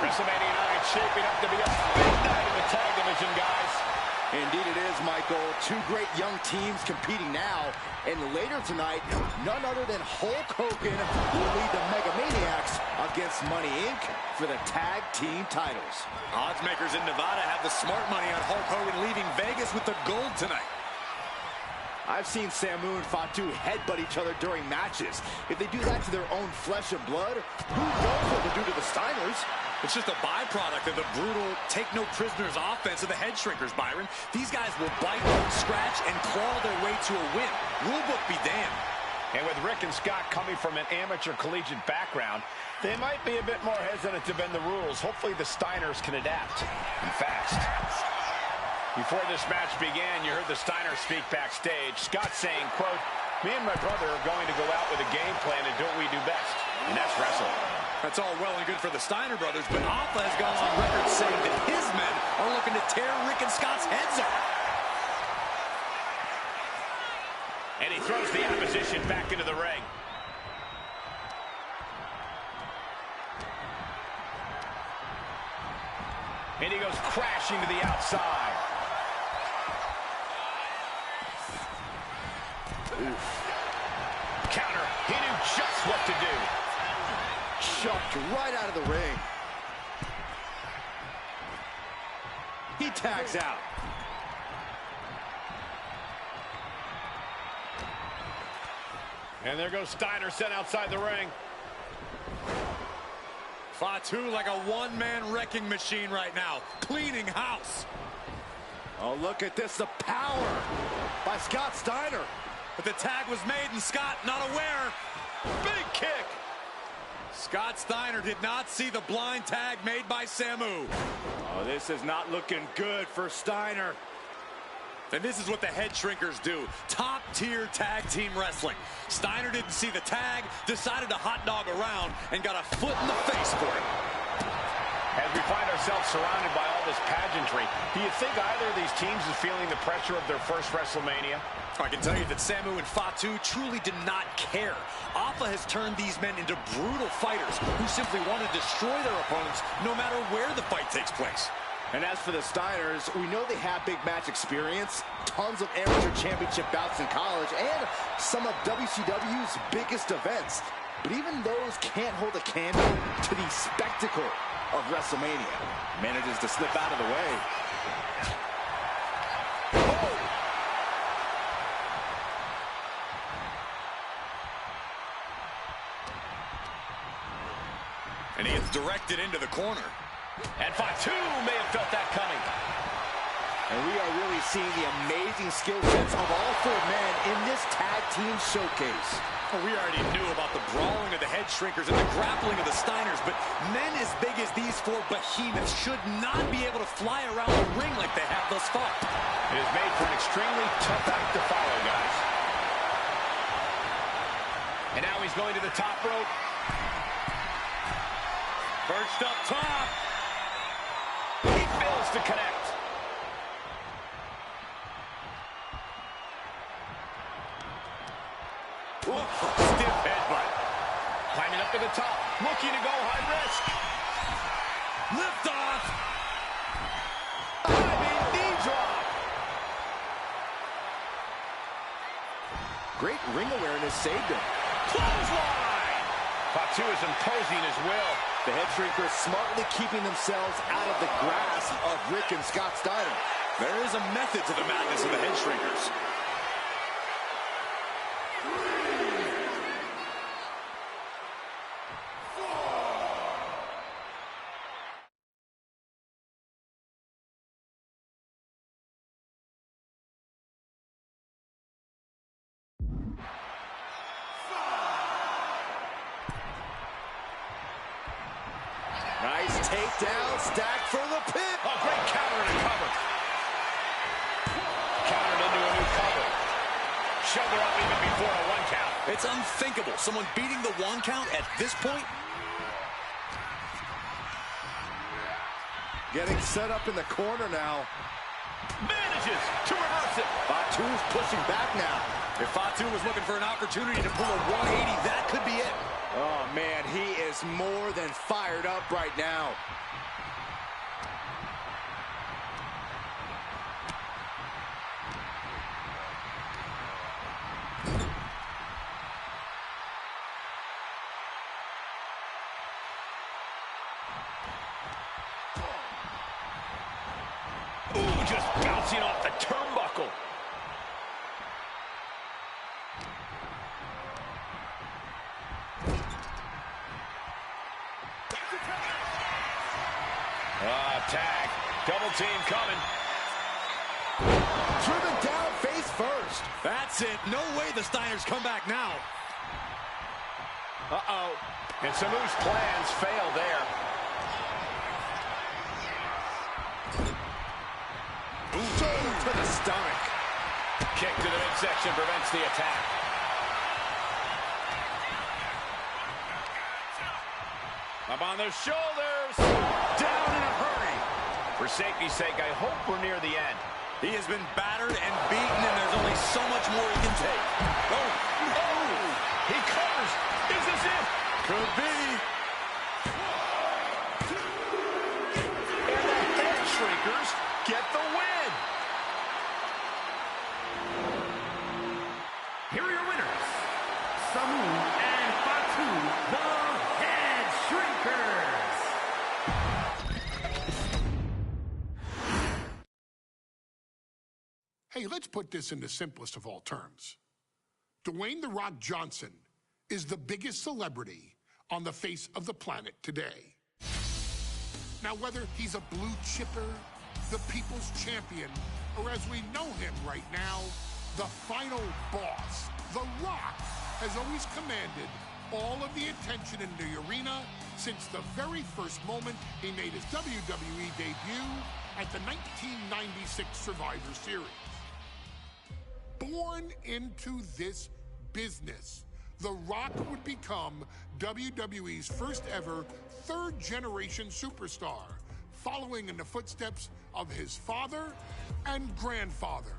WrestleMania 9 shaping up to be a big night in the tag division, guys. Indeed it is, Michael. Two great young teams competing now. And later tonight, none other than Hulk Hogan will lead the Mega Maniacs against Money Inc. for the tag team titles. Odds makers in Nevada have the smart money on Hulk Hogan leaving Vegas with the gold tonight. I've seen Samu and Fatu headbutt each other during matches. If they do that to their own flesh and blood, who knows what they'll do to the Steiners? It's just a byproduct of the brutal take-no-prisoners offense of the Head Shrinkers, Byron. These guys will bite, scratch, and claw their way to a win. Rulebook be damned. And with Rick and Scott coming from an amateur collegiate background, they might be a bit more hesitant to bend the rules. Hopefully the Steiners can adapt, and fast. Before this match began, you heard the Steiners speak backstage. Scott saying, quote, "Me and my brother are going to go out with a game plan and do what we do best, and that's wrestle." That's all well and good for the Steiner brothers, but Alpha has gone on record saying that his men are looking to tear Rick and Scott's heads off. And he throws the opposition back into the ring. And he goes crashing to the outside. Oof. Counter. He knew just what to do. Chucked right out of the ring. He tags out. And there goes Steiner sent outside the ring. Fatu like a one-man wrecking machine right now, cleaning house. Oh, look at this, the power by Scott Steiner. But the tag was made and Scott not aware. Big kick. Scott Steiner did not see the blind tag made by Samu. Oh, this is not looking good for Steiner. And this is what the Head Shrinkers do. Top-tier tag team wrestling. Steiner didn't see the tag, decided to hot dog around, and got a foot in the face for it. As we find ourselves surrounded by all this pageantry, do you think either of these teams is feeling the pressure of their first WrestleMania? I can tell you that Samu and Fatu truly did not care. Alpha has turned these men into brutal fighters who simply want to destroy their opponents no matter where the fight takes place. And as for the Steiners, we know they have big match experience, tons of amateur championship bouts in college, and some of WCW's biggest events. But even those can't hold a candle to the spectacle of WrestleMania. Manages to slip out of the way. Oh! And he gets directed into the corner. And Fatu may have felt that coming. And we are really seeing the amazing skill sets of all four men in this tag team showcase. Well, we already knew about the brawling of the head shrinkers and the grappling of the Steiners, but men as big as these four behemoths should not be able to fly around the ring like they have thus far. It is made for an extremely tough act to follow, guys. And now he's going to the top rope. Perched up top. He fails to connect. Ooh, stiff headbutt. Climbing up to the top, looking to go high risk. Lift off. Diving knee drop. Great ring awareness saved him. Clothesline. Fatu is imposing his will. The head shrinkers smartly keeping themselves out of the grasp of Rick and Scott Steiner. There is a method to the madness of the head shrinkers. Nice takedown, stacked for the pin. Oh, great counter and a cover. Countered into a new cover. Shoulder up even before a 1 count. It's unthinkable. Someone beating the 1 count at this point. Getting set up in the corner now. Manages to reverse it. Fatu's pushing back now. If Fatu was looking for an opportunity to pull a 180, that could be it. Oh, man, he is more than fired up right now. Ooh, just bouncing off the turnbuckle. Tag. Double team coming. Driven down face first. That's it. No way the Steiners come back now. Uh-oh. And Samu's plans fail there. Ooh, to the stomach. Kick to the midsection prevents the attack. Up on the shoulders. Down in a hurry. For safety's sake, I hope we're near the end. He has been battered and beaten, and there's only so much more he can take. Oh, he covers. Is this it? Could be. And the head shrinkers get the win. Here are your winners, Samu and Fatu, the Head Shrinkers. Hey, let's put this in the simplest of all terms. Dwayne "The Rock" Johnson is the biggest celebrity on the face of the planet today. Now, whether he's a blue chipper, the people's champion, or as we know him right now, the final boss, The Rock has always commanded all of the attention in the arena since the very first moment he made his WWE debut at the 1996 Survivor Series. Born into this business, The Rock would become WWE's first ever third-generation superstar, following in the footsteps of his father and grandfather.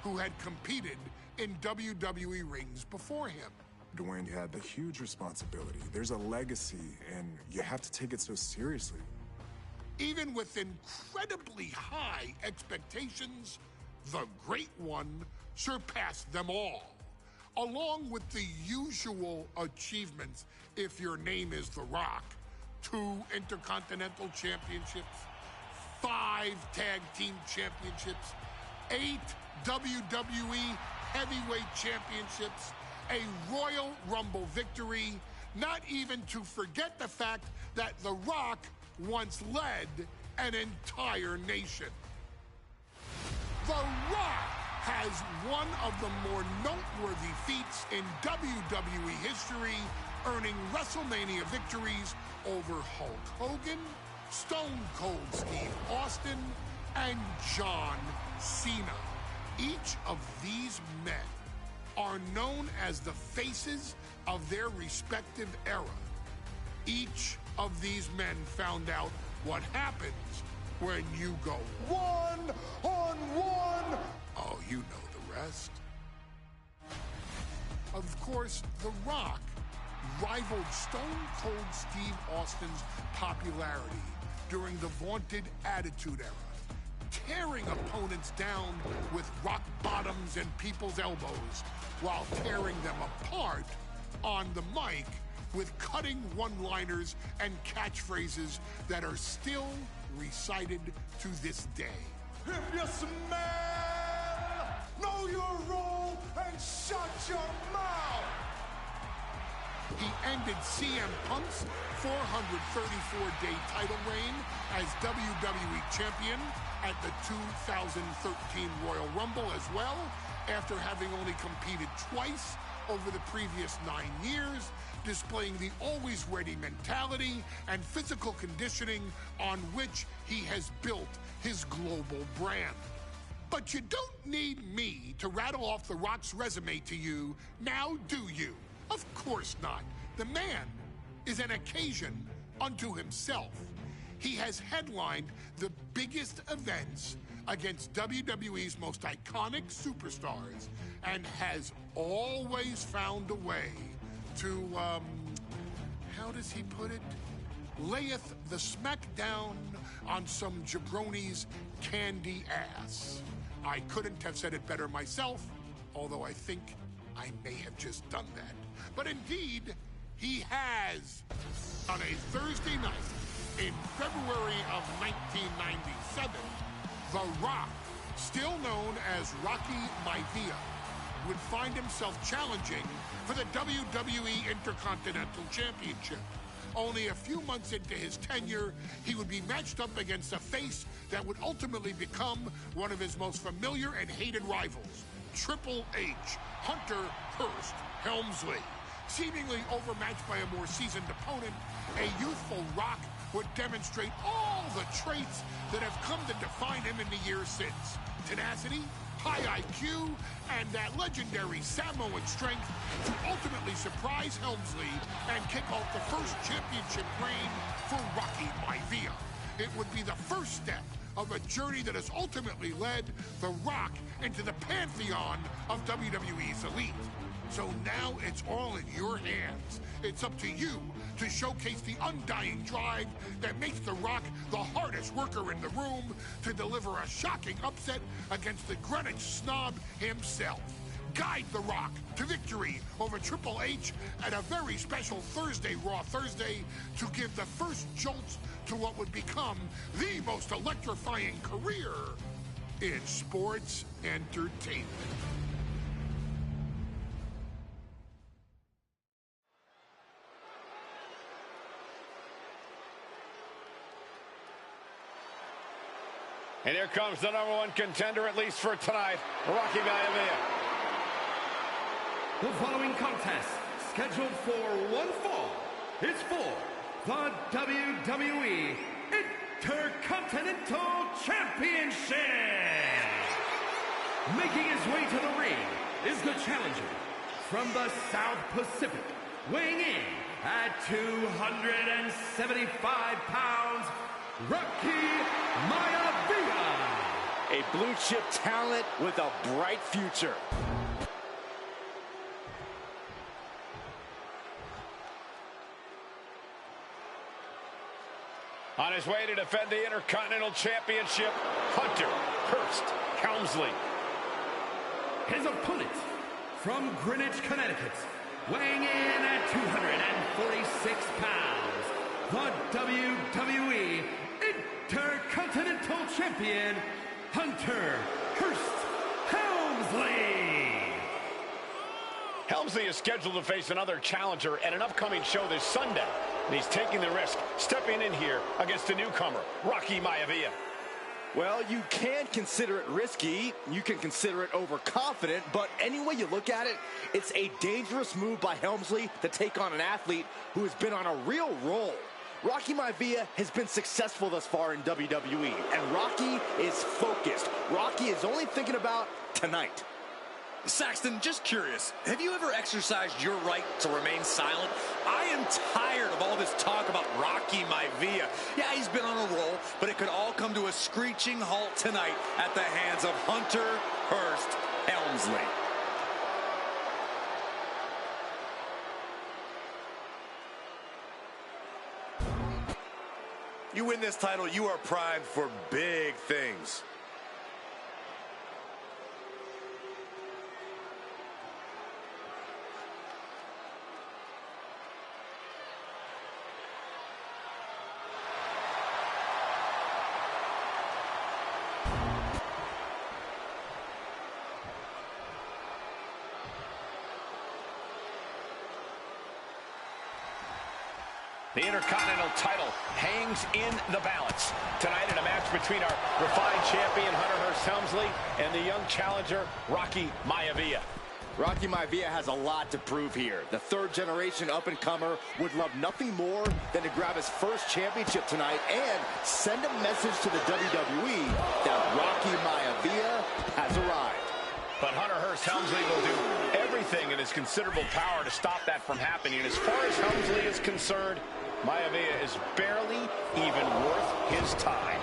Who had competed in WWE rings before him. Dwayne, you had the huge responsibility. There's a legacy, and you have to take it so seriously. Even with incredibly high expectations, the Great One surpassed them all. Along with the usual achievements, if your name is The Rock: 2 Intercontinental Championships, 5 Tag Team Championships, 8 WWE Heavyweight Championships, a Royal Rumble victory, not even to forget the fact that The Rock once led an entire nation. The Rock has one of the more noteworthy feats in WWE history, earning WrestleMania victories over Hulk Hogan, Stone Cold Steve Austin, and John Cena. Each of these men are known as the faces of their respective era. Each of these men found out what happens when you go one-on-one. Oh, you know the rest. Of course, The Rock rivaled Stone Cold Steve Austin's popularity during the vaunted Attitude Era, tearing opponents down with rock bottoms and people's elbows while tearing them apart on the mic with cutting one-liners and catchphrases that are still recited to this day. If you smell, know your role and shut your mouth. He ended CM Punk's 434-day title reign as WWE Champion at the 2013 Royal Rumble as well, after having only competed twice over the previous 9 years, displaying the always ready mentality and physical conditioning on which he has built his global brand. But you don't need me to rattle off The Rock's resume to you, now do you? Of course not. The man is an occasion unto himself. He has headlined the biggest events against WWE's most iconic superstars and has always found a way to, how does he put it? Layeth the smackdown on some jabroni's candy ass. I couldn't have said it better myself, although I think I may have just done that. But indeed, he has. On a Thursday night in February of 1997, The Rock, still known as Rocky Maivia, would find himself challenging for the WWE Intercontinental Championship. Only a few months into his tenure, he would be matched up against a face that would ultimately become one of his most familiar and hated rivals, Triple H, Hunter Hearst Helmsley. Seemingly overmatched by a more seasoned opponent, a youthful Rock would demonstrate all the traits that have come to define him in the years since. Tenacity, high IQ, and that legendary Samoan strength to ultimately surprise Helmsley and kick off the first championship reign for Rocky Maivia. It would be the first step of a journey that has ultimately led The Rock into the pantheon of WWE's elite. So now it's all in your hands. It's up to you to showcase the undying drive that makes The Rock the hardest worker in the room to deliver a shocking upset against the Greenwich snob himself. Guide The Rock to victory over Triple H at a very special Thursday, Raw Thursday, to give the first jolts to what would become the most electrifying career in sports entertainment. And here comes the #1 contender, at least for tonight, Rocky Maivia. The following contest, scheduled for one fall, is for the WWE Intercontinental Championship. Making his way to the ring is the challenger from the South Pacific, weighing in at 275 pounds, Rocky Maivia. A blue chip talent with a bright future. On his way to defend the Intercontinental Championship, Hunter Hearst Helmsley. His opponent from Greenwich, Connecticut, weighing in at 246 pounds, the WWE Intercontinental Champion, Hunter Hearst Helmsley. Helmsley is scheduled to face another challenger at an upcoming show this Sunday. And he's taking the risk, stepping in here against a newcomer, Rocky Maivia. Well, you can consider it risky, you can consider it overconfident, but any way you look at it, it's a dangerous move by Helmsley to take on an athlete who has been on a real roll. Rocky Maivia has been successful thus far in WWE, and Rocky is focused. Rocky is only thinking about tonight. Saxton, just curious, have you ever exercised your right to remain silent? I am tired of all this talk about Rocky Maivia. Yeah, he's been on a roll, but it could all come to a screeching halt tonight at the hands of Hunter Hearst Helmsley. You win this title, you are primed for big things. The Intercontinental title hangs in the balance. Tonight in a match between our refined champion, Hunter Hearst Helmsley, and the young challenger, Rocky Maivia. Rocky Maivia has a lot to prove here. The third-generation up-and-comer would love nothing more than to grab his first championship tonight and send a message to the WWE that Rocky Maivia has arrived. But Hunter Hearst Helmsley will do everything in his considerable power to stop that from happening. And as far as Helmsley is concerned, Maivia is barely even worth his time.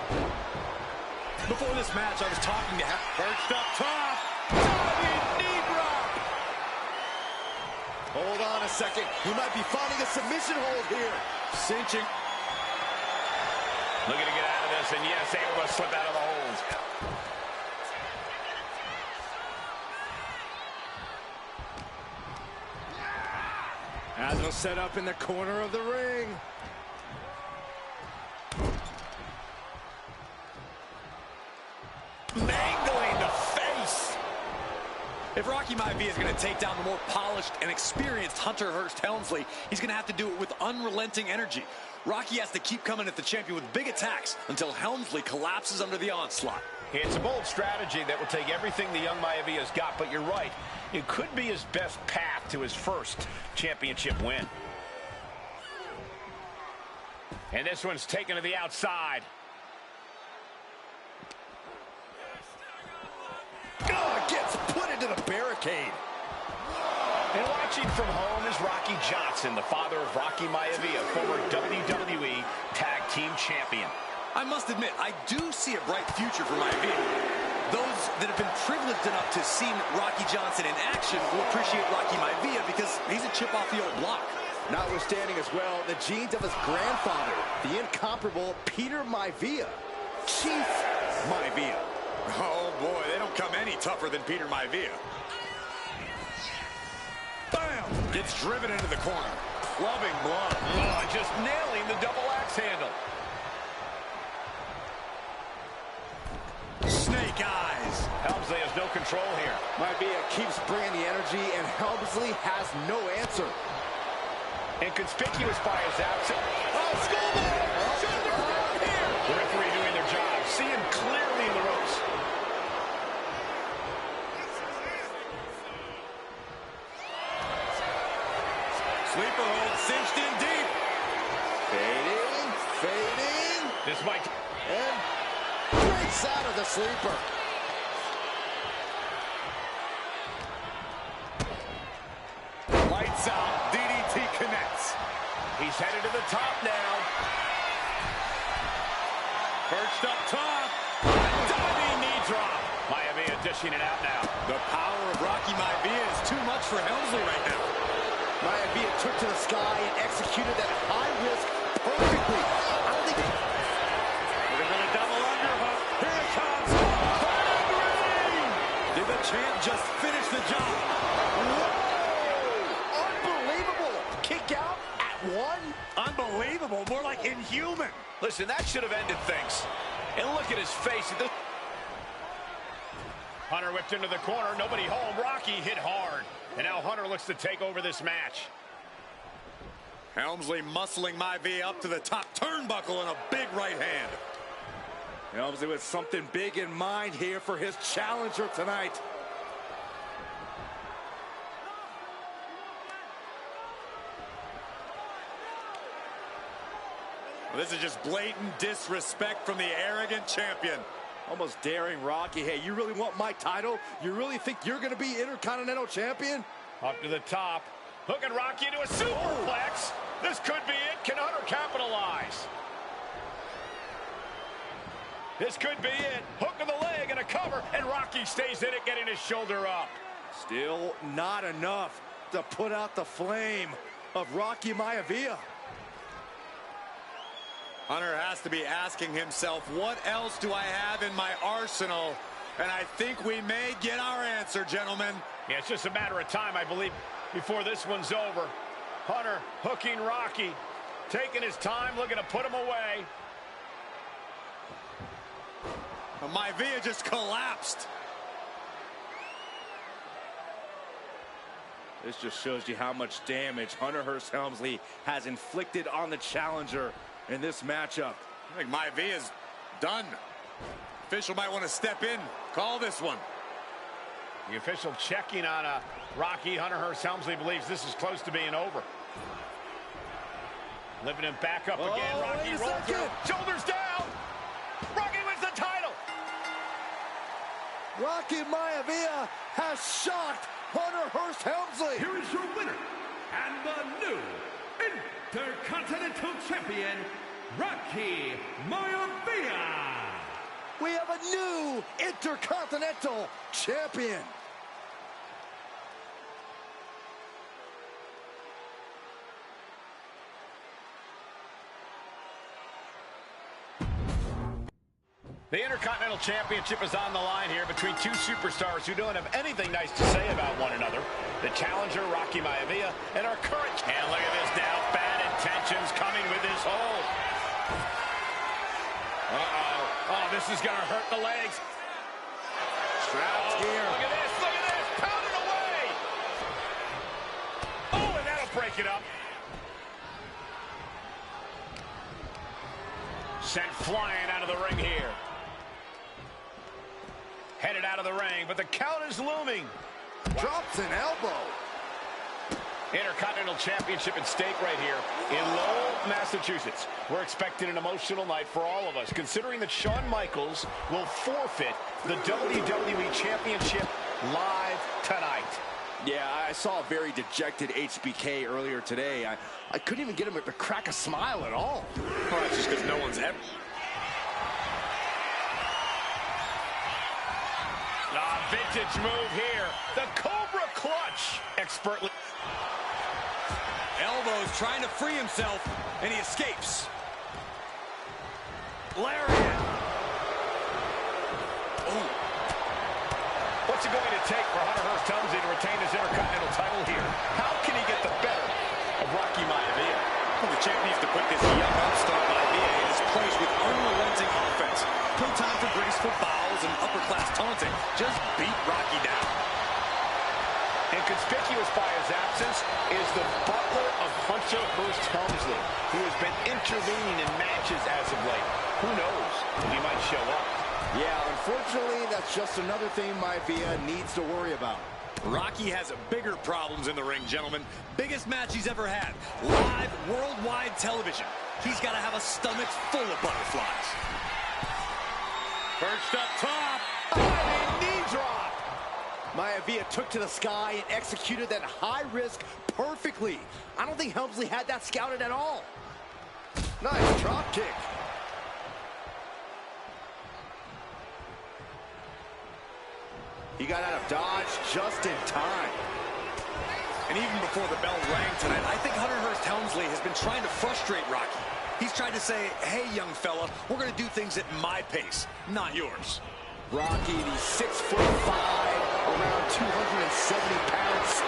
Before this match, I was talking to perched up top. Diving knee drop. Hold on a second. He might be finding a submission hold here. Cinching. Looking to get out of this, and yes, able to slip out of the hold. Asno set up in the corner of the ring. Mangling the face. If Rocky Maivia is going to take down the more polished and experienced Hunter Hearst Helmsley, he's going to have to do it with unrelenting energy. Rocky has to keep coming at the champion with big attacks until Helmsley collapses under the onslaught. It's a bold strategy that will take everything the young Maivia's got, but you're right. It could be his best path to his first championship win. And this one's taken to the outside. Oh, gets put into the barricade. And watching from home is Rocky Johnson, the father of Rocky Maivia, former WWE Tag Team Champion. I must admit, I do see a bright future for Maivia. Those that have been privileged enough to see Rocky Johnson in action will appreciate Rocky Maivia because he's a chip off the old block. Notwithstanding as well, the genes of his grandfather, the incomparable Peter Maivia. Chief Maivia. Oh boy, they don't come any tougher than Peter Maivia. Bam! Gets driven into the corner. Clubbing blow. Oh, just nailing the double axe handle. Snake eyes. Helmsley has no control here. Maivia keeps bringing the energy, and Helmsley has no answer. Inconspicuous by his absence. Oh, schoolboy! Shoulder down here! The referee doing their job. See him clearly in the ropes. Sleeper hold cinched in deep. Fading, fading. This might... And breaks out of the sleeper. Lights out. DDT connects. He's headed to the top now. Perched up top. Diving knee drop. Maivia dishing it out now. The power of Rocky Maivia is too much for Helmsley right now. Maivia took to the sky and executed that high risk perfectly. I don't think Looking for the double underhook. Here it comes. Did the champ just finish the job? Whoa! Unbelievable. Kick out at one. Unbelievable. More like inhuman. Listen, that should have ended things. And look at his face. Hunter whipped into the corner. Nobody home. Rocky hit hard. And now Hunter looks to take over this match. Helmsley muscling Maivia up to the top turnbuckle in a big right hand. Helmsley with something big in mind here for his challenger tonight. Well, this is just blatant disrespect from the arrogant champion. Almost daring Rocky, hey, you really want my title? You really think you're going to be Intercontinental Champion? Up to the top. Hooking Rocky into a superplex. This could be it. Can Hunter capitalize? This could be it. Hook of the leg and a cover, and Rocky stays in it, getting his shoulder up. Still not enough to put out the flame of Rocky Maivia. Hunter has to be asking himself, what else do I have in my arsenal? And I think we may get our answer, gentlemen. Yeah, it's just a matter of time, I believe, before this one's over. Hunter hooking Rocky, taking his time, looking to put him away. Maivia just collapsed. This just shows you how much damage Hunter Hearst Helmsley has inflicted on the challenger in this matchup. I think Maivia's done. Official might want to step in, call this one. The official checking on Rocky. Hunter Hearst Helmsley believes this is close to being over. Lifting him back up again. Rocky rolls through. Shoulders down. Rocky wins the title. Rocky Maivia has shocked Hunter Hearst Helmsley. Here is your winner and the new Intercontinental Champion, Rocky Maivia. We have a new Intercontinental Champion. The Intercontinental Championship is on the line here between two superstars who don't have anything nice to say about one another. The challenger, Rocky Maivia, and our current... And look at this now. Bad intentions coming with his hold. Uh-oh. Oh, this is going to hurt the legs. Strapped here. Look at this. Look at this. Pounded away. Oh, and that'll break it up. Sent flying out of the ring here. Headed out of the ring, but the count is looming. Drops an elbow. Intercontinental Championship at stake right here in Lowell, Massachusetts. We're expecting an emotional night for all of us, considering that Shawn Michaels will forfeit the WWE Championship live tonight. Yeah, I saw a very dejected HBK earlier today. I couldn't even get him to crack a smile at all. Well, that's just because no one's ever... Vintage move here. The Cobra Clutch. Expertly. Elbows trying to free himself, and he escapes. Lariat. Oh. What's it going to take for Hunter Hearst Helmsley to retain his Intercontinental title here? How can he get the better of Rocky Maivia? Well, the champ needs to put this young upstart Maivia in his place with unrelenting offense. No time for graceful bows and upper-class taunting. Just beat Rocky down. And conspicuous by his absence is the butler of Hunter Hearst Helmsley, who has been intervening in matches as of late. Who knows if he might show up? Yeah, unfortunately, that's just another thing Maivia needs to worry about. Rocky has bigger problems in the ring, gentlemen. Biggest match he's ever had. Live, worldwide television. He's got to have a stomach full of butterflies. Perched up top. Knee drop. Maivia took to the sky and executed that high risk perfectly. I don't think Helmsley had that scouted at all. Nice drop kick. He got out of dodge just in time. And even before the bell rang tonight, I think Hunter Hearst Helmsley has been trying to frustrate Rocky. He's trying to say, hey, young fella, we're going to do things at my pace, not yours. Rocky, the 6'5", around 270 pounds.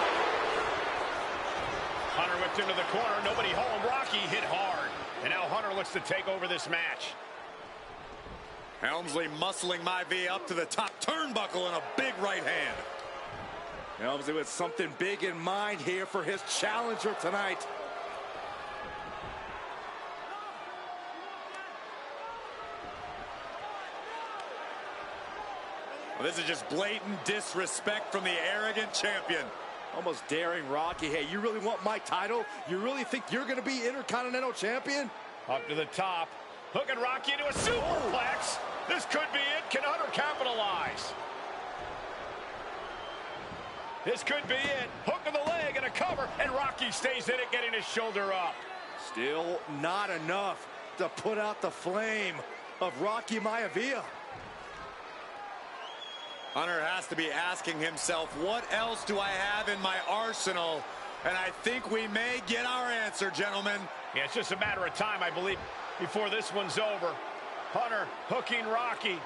Hunter whipped into the corner, nobody home. Rocky hit hard. And now Hunter looks to take over this match. Helmsley muscling Maivia up to the top turnbuckle and a big right hand. Helmsley with something big in mind here for his challenger tonight. Well, this is just blatant disrespect from the arrogant champion. Almost daring Rocky, hey, you really want my title? You really think you're going to be Intercontinental Champion? Up to the top, hooking Rocky into a superplex. This could be it. Can Hunter capitalize? This could be it. Hook of the leg and a cover, and Rocky stays in it, getting his shoulder up. Still not enough to put out the flame of Rocky Maivia. Hunter has to be asking himself, what else do I have in my arsenal? And I think we may get our answer, gentlemen. Yeah, it's just a matter of time, I believe, before this one's over. Hunter hooking Rocky,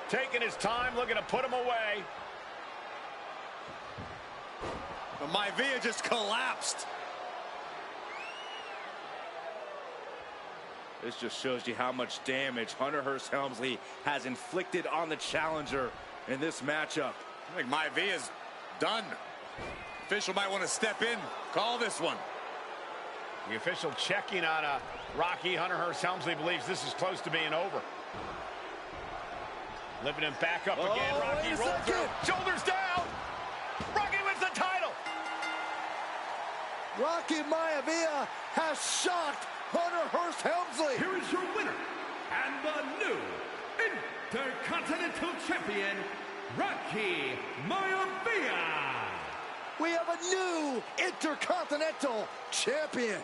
taking his time, looking to put him away. But Maivia just collapsed. This just shows you how much damage Hunter Hearst Helmsley has inflicted on the challenger in this matchup. I think Maivia's done. Official might want to step in, call this one. The official checking on Rocky. Hunter Hearst Helmsley believes this is close to being over. Lifting him back up again. Rocky rolls through. Shoulders down. Rocky wins the title. Rocky Maivia has shocked Hunter Hearst Helmsley. Here is your winner and the new Intercontinental Champion, Rocky Maivia. We have a new Intercontinental Champion.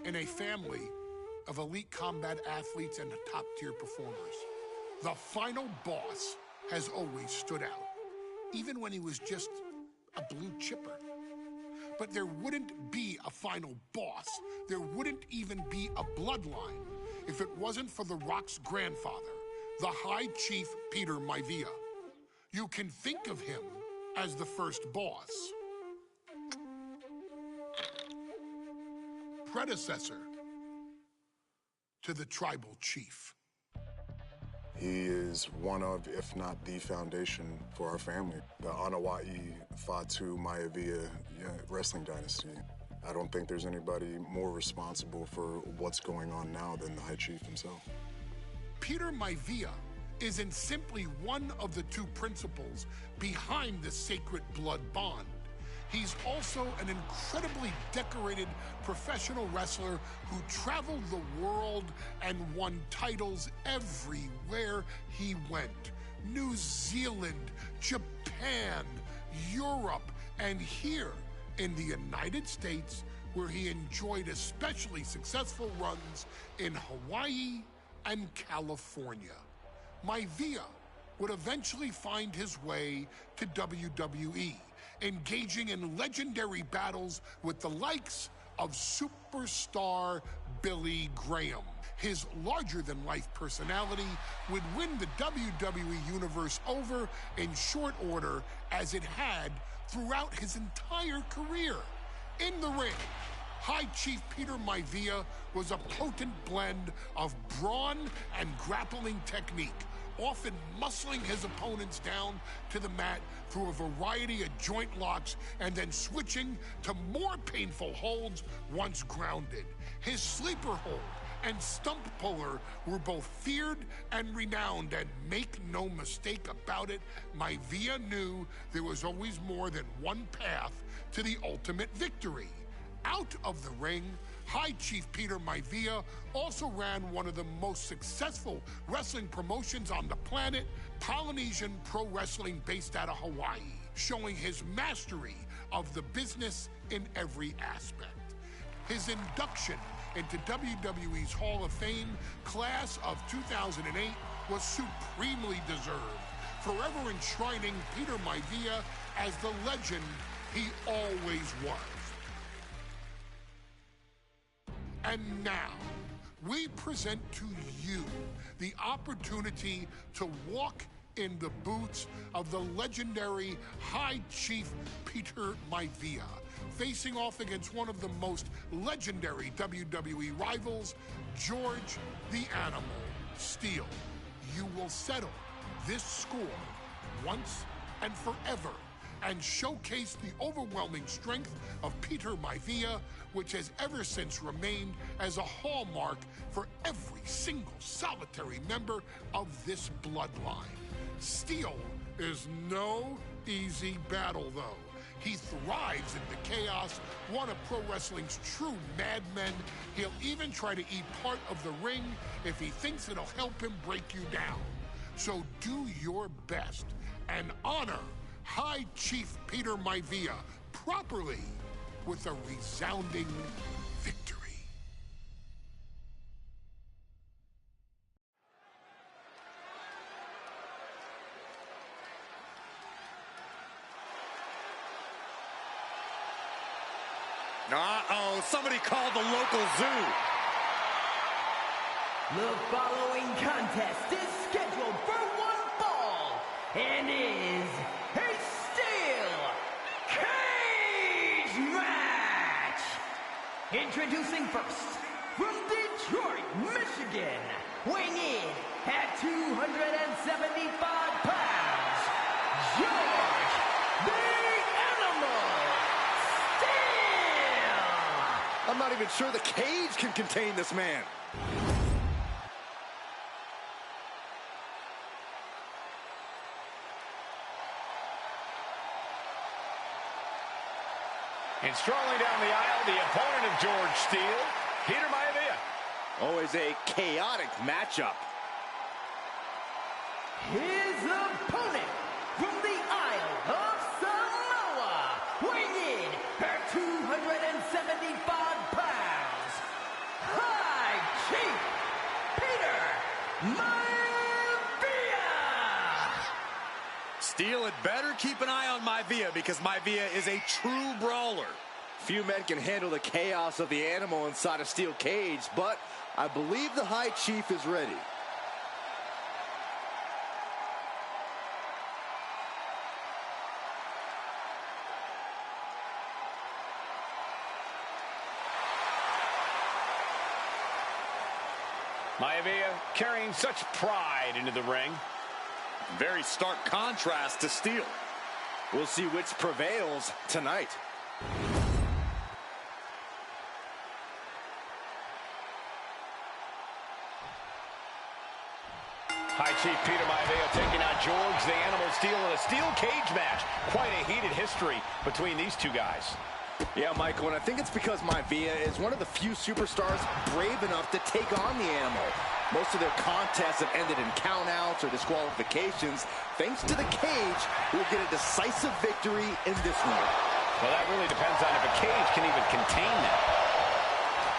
In a family of elite combat athletes and top-tier performers, the final boss has always stood out, even when he was just a blue chipper. But there wouldn't be a final boss. There wouldn't even be a bloodline if it wasn't for The Rock's grandfather, the High Chief Peter Maivia. You can think of him as the first boss. Predecessor to the tribal chief. He is one of, if not the foundation for our family. The Anoa'i Fatu Maivia wrestling dynasty. I don't think there's anybody more responsible for what's going on now than the High Chief himself. Peter Maivia isn't simply one of the two principals behind the Sacred Blood Bond. He's also an incredibly decorated professional wrestler who traveled the world and won titles everywhere he went. New Zealand, Japan, Europe, and here in the United States, where he enjoyed especially successful runs in Hawaii and California. Maivia would eventually find his way to WWE, engaging in legendary battles with the likes of superstar Billy Graham. His larger-than-life personality would win the WWE Universe over in short order, as it had throughout his entire career. In the ring, High Chief Peter Maivia was a potent blend of brawn and grappling technique, often muscling his opponents down to the mat through a variety of joint locks and then switching to more painful holds once grounded. His sleeper hold and stump puller were both feared and renowned, and make no mistake about it, Maivia knew there was always more than one path to the ultimate victory. Out of the ring, High Chief Peter Maivia also ran one of the most successful wrestling promotions on the planet, Polynesian Pro Wrestling, based out of Hawaii, showing his mastery of the business in every aspect. His induction into WWE's Hall of Fame class of 2008 was supremely deserved, forever enshrining Peter Maivia as the legend he always was. And now, we present to you the opportunity to walk in the boots of the legendary High Chief Peter Maivia, facing off against one of the most legendary WWE rivals, George the Animal Steele. You will settle this score once and forever and showcase the overwhelming strength of Peter Maivia, which has ever since remained as a hallmark for every single solitary member of this bloodline. Steele is no easy battle, though. He thrives in the chaos, one of pro wrestling's true madmen. He'll even try to eat part of the ring if he thinks it'll help him break you down. So do your best and honor High Chief Peter Maivia properly with a resounding victory. Uh-oh, somebody called the local zoo. The following contest is scheduled for one fall and is a steel cage match. Introducing first, from Detroit, Michigan, weighing in at 275 pounds, George the Animal Steele. I'm not even sure the cage can contain this man. And strolling down the aisle, the opponent of George Steele, Peter Maivia. Always a chaotic matchup. His opponent from the Isle of Samoa, weighing in at 275 pounds, High Chief Peter Maivia. Steele had better keep an eye on Maivia because Maivia is a true brawler. Few men can handle the chaos of the animal inside a steel cage, but I believe the High Chief is ready. Maivia carrying such pride into the ring. Very stark contrast to Steele. We'll see which prevails tonight. High Chief Peter Maivia taking on George the Animal Steele in a steel cage match. Quite a heated history between these two guys. Yeah, Michael, and I think it's because Maivia is one of the few superstars brave enough to take on the animal. Most of their contests have ended in countouts or disqualifications. Thanks to the cage, we'll get a decisive victory in this one. Well, that really depends on if a cage can even contain them.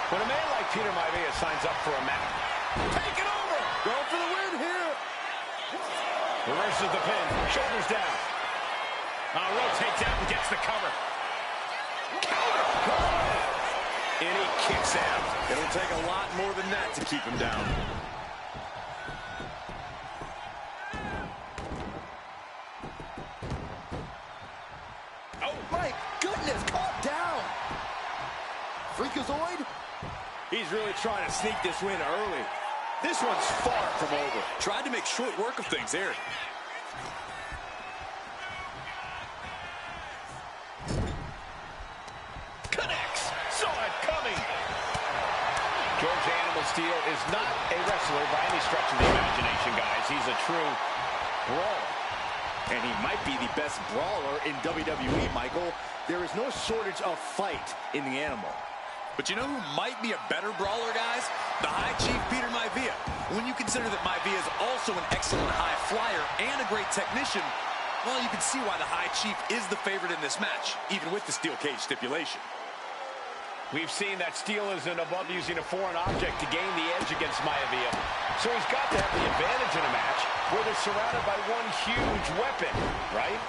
When a man like Peter Maivia signs up for a match, take it over! Go for the win here! Reverses the pin, shoulders down. Rotates out and gets the cover. Counter! And he kicks out. It'll take a lot more than that to keep him down. Oh, my goodness, caught down! Freakazoid? He's really trying to sneak this win early. This one's far from over. Tried to make short work of things there. Connects. Saw it coming. George the Animal Steele is not a wrestler by any stretch of the imagination, guys. He's a true brawler. And he might be the best brawler in WWE, Michael. There is no shortage of fight in the animal. But you know who might be a better brawler, guys? The High Chief, Peter Maivia. When you consider that Maivia is also an excellent high flyer and a great technician, well, you can see why the High Chief is the favorite in this match, even with the steel cage stipulation. We've seen that Steel isn't above using a foreign object to gain the edge against Maivia. So he's got to have the advantage in a match where they're surrounded by one huge weapon, right?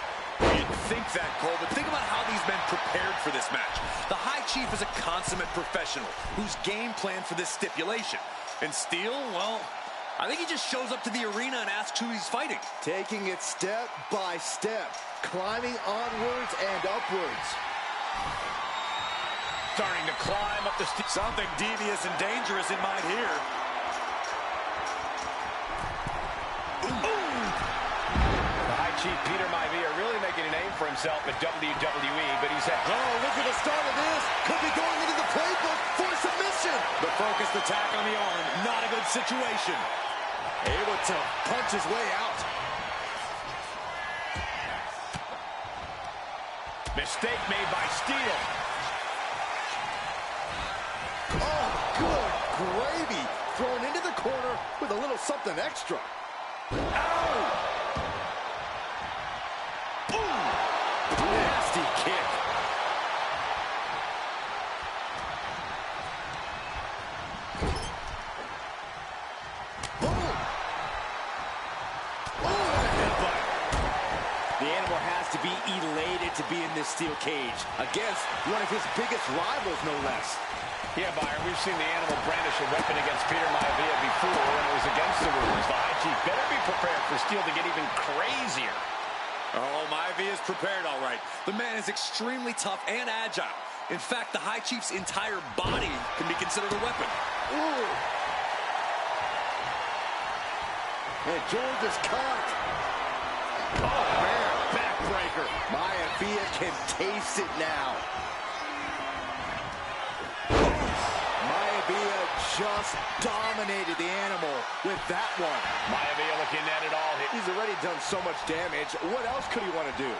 You'd think that, Cole, but think about how these men prepared for this match. The High Chief is a consummate professional who's game planned for this stipulation. And Steel, well, I think he just shows up to the arena and asks who he's fighting. Taking it step by step, climbing onwards and upwards. Starting to climb up the steel. Something devious and dangerous in mind here. The High Chief, Peter Maivia, really making a name for himself at WWE, but he's had... Oh, look at the start of this. Could be going into the playbook for submission. The focused attack on the arm, not a good situation. Able to punch his way out. Mistake made by Steel. Oh, good gravy. Thrown into the corner with a little something extra. Ow! Ooh! Nasty kick. Boom! Oh, headbutt. The animal has to be elated to be in this steel cage against one of his biggest rivals, no less. Yeah, Byron, we've seen the animal brandish a weapon against Peter Maivia before when it was against the rules. The High Chief better be prepared for Steel to get even crazier. Oh, Maivia is prepared, all right. The man is extremely tough and agile. In fact, the High Chief's entire body can be considered a weapon. Ooh. And George is caught. Oh, man, backbreaker. Maivia can taste it now. Maivia just dominated the animal with that one. Maivia looking at it all. He's already done so much damage. What else could he want to do?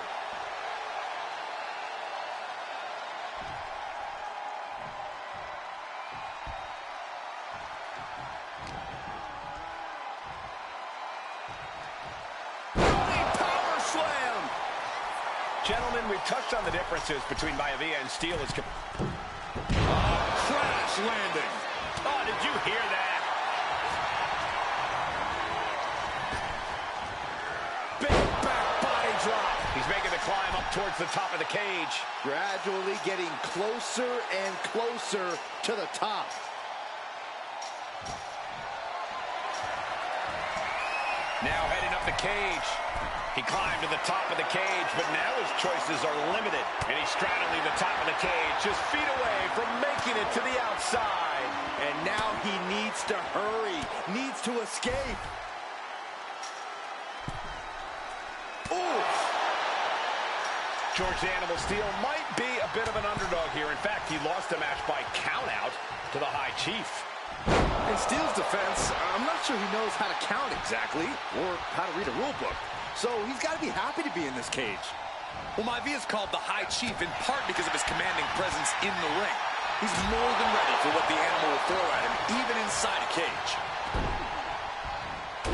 Power slam! Gentlemen, we've touched on the differences between Maivia and Steel. Crash landing. Oh, did you hear that? Big back body drop. He's making the climb up towards the top of the cage. Gradually getting closer and closer to the top. Now heading up the cage. He climbed to the top of the cage, but now his choices are limited. And he's straddling the top of the cage, just feet away from making it to the outside. And now he needs to hurry, needs to escape. Ooh! George the Animal Steel might be a bit of an underdog here. In fact, he lost the match by countout to the High Chief. In Steel's defense, I'm not sure he knows how to count exactly, or how to read a rule book. So he's got to be happy to be in this cage. Well, Maivia is called the High Chief in part because of his commanding presence in the ring. He's more than ready for what the animal will throw at him, even inside a cage.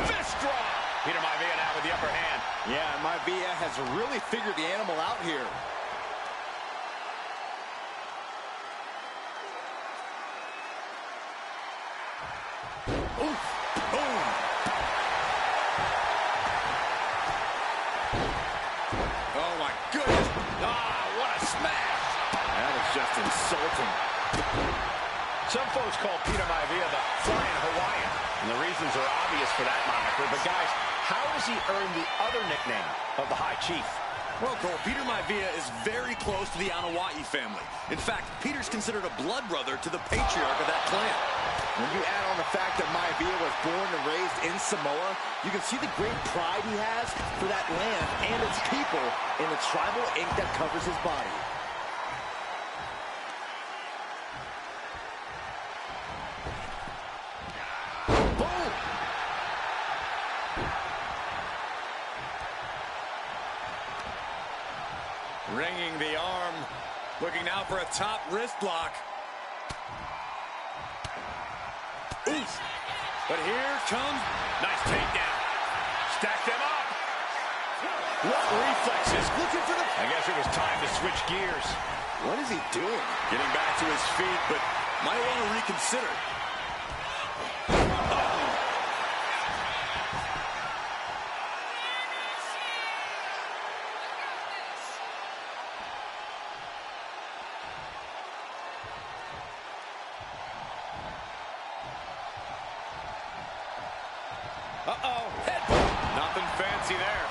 Fist drop! Peter Maivia now with the upper hand. Yeah, Maivia has really figured the animal out here. Oof! Boom! Oh, my goodness. Ah, what a smash. That is just insulting. Some folks call Peter Maivia the Flying Hawaiian, and the reasons are obvious for that moniker. But guys, how has he earned the other nickname of the High Chief? Well, Cole, Peter Maivia is very close to the Anoa'i family. In fact, Peter's considered a blood brother to the patriarch of that clan. When you add on the fact that Maivia was born and raised in Samoa, you can see the great pride he has for that land and its people in the tribal ink that covers his body. Boom! Ringing the arm, looking now for a top wrist lock. But here comes... Nice takedown. Stack them up. What reflexes. Looking for the... I guess it was time to switch gears. What is he doing? Getting back to his feet, but might want to reconsider. Uh-oh. Nothing fancy there.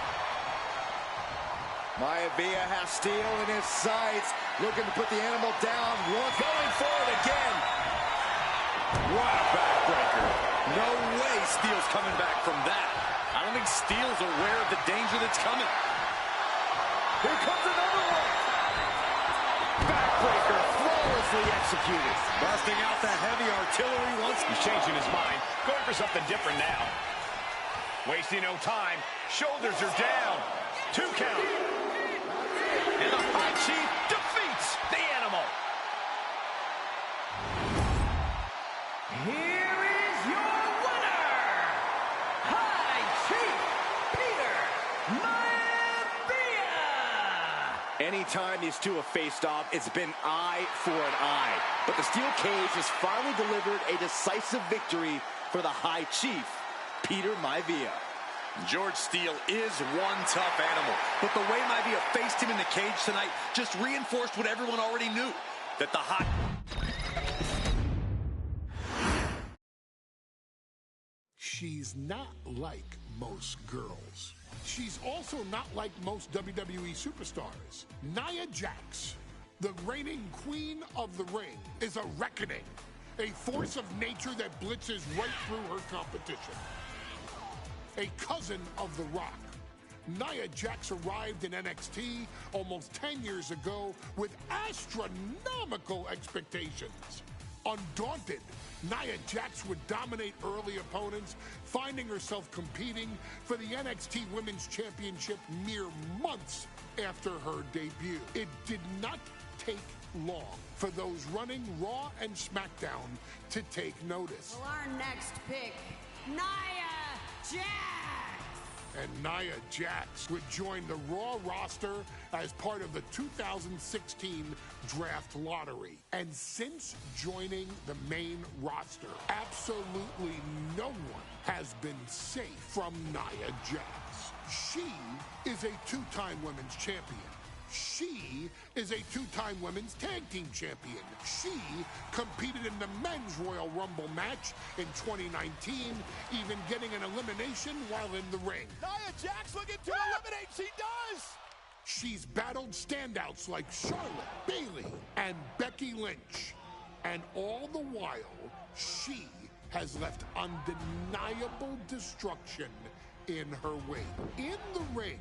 Maivia has steel in his sights, looking to put the animal down. Going for it again. What a backbreaker. No way Steele's coming back from that. I don't think Steele's aware of the danger that's coming. Here comes another one. Backbreaker flawlessly executed. Busting out the heavy artillery once. He's changing his mind. Going for something different now. Wasting no time. Shoulders are down. 2 count. And the High Chief defeats the animal. Here is your winner, High Chief Peter Maivia. Anytime these two have faced off, it's been eye for an eye. But the steel cage has finally delivered a decisive victory for the High Chief, Peter Maivia. George Steele is one tough animal, but the way Maivia faced him in the cage tonight just reinforced what everyone already knew, that the hot... She's not like most girls. She's also not like most WWE superstars. Nia Jax, the reigning queen of the ring, is a reckoning, a force of nature that blitzes right through her competition. A cousin of The Rock, Nia Jax arrived in NXT almost 10 years ago with astronomical expectations. Undaunted, Nia Jax would dominate early opponents, finding herself competing for the NXT Women's Championship mere months after her debut. It did not take long for those running Raw and SmackDown to take notice. Well, our next pick, Nia Jax. And Nia Jax would join the Raw roster as part of the 2016 draft lottery. And since joining the main roster, absolutely no one has been safe from Nia Jax. She is a 2-time women's champion. She is a 2-time women's tag team champion. She competed in the men's Royal Rumble match in 2019, even getting an elimination while in the ring. Nia Jax looking to eliminate. She does. She's battled standouts like Charlotte, Bayley, and Becky Lynch. And all the while, she has left undeniable destruction in her wake. In the ring,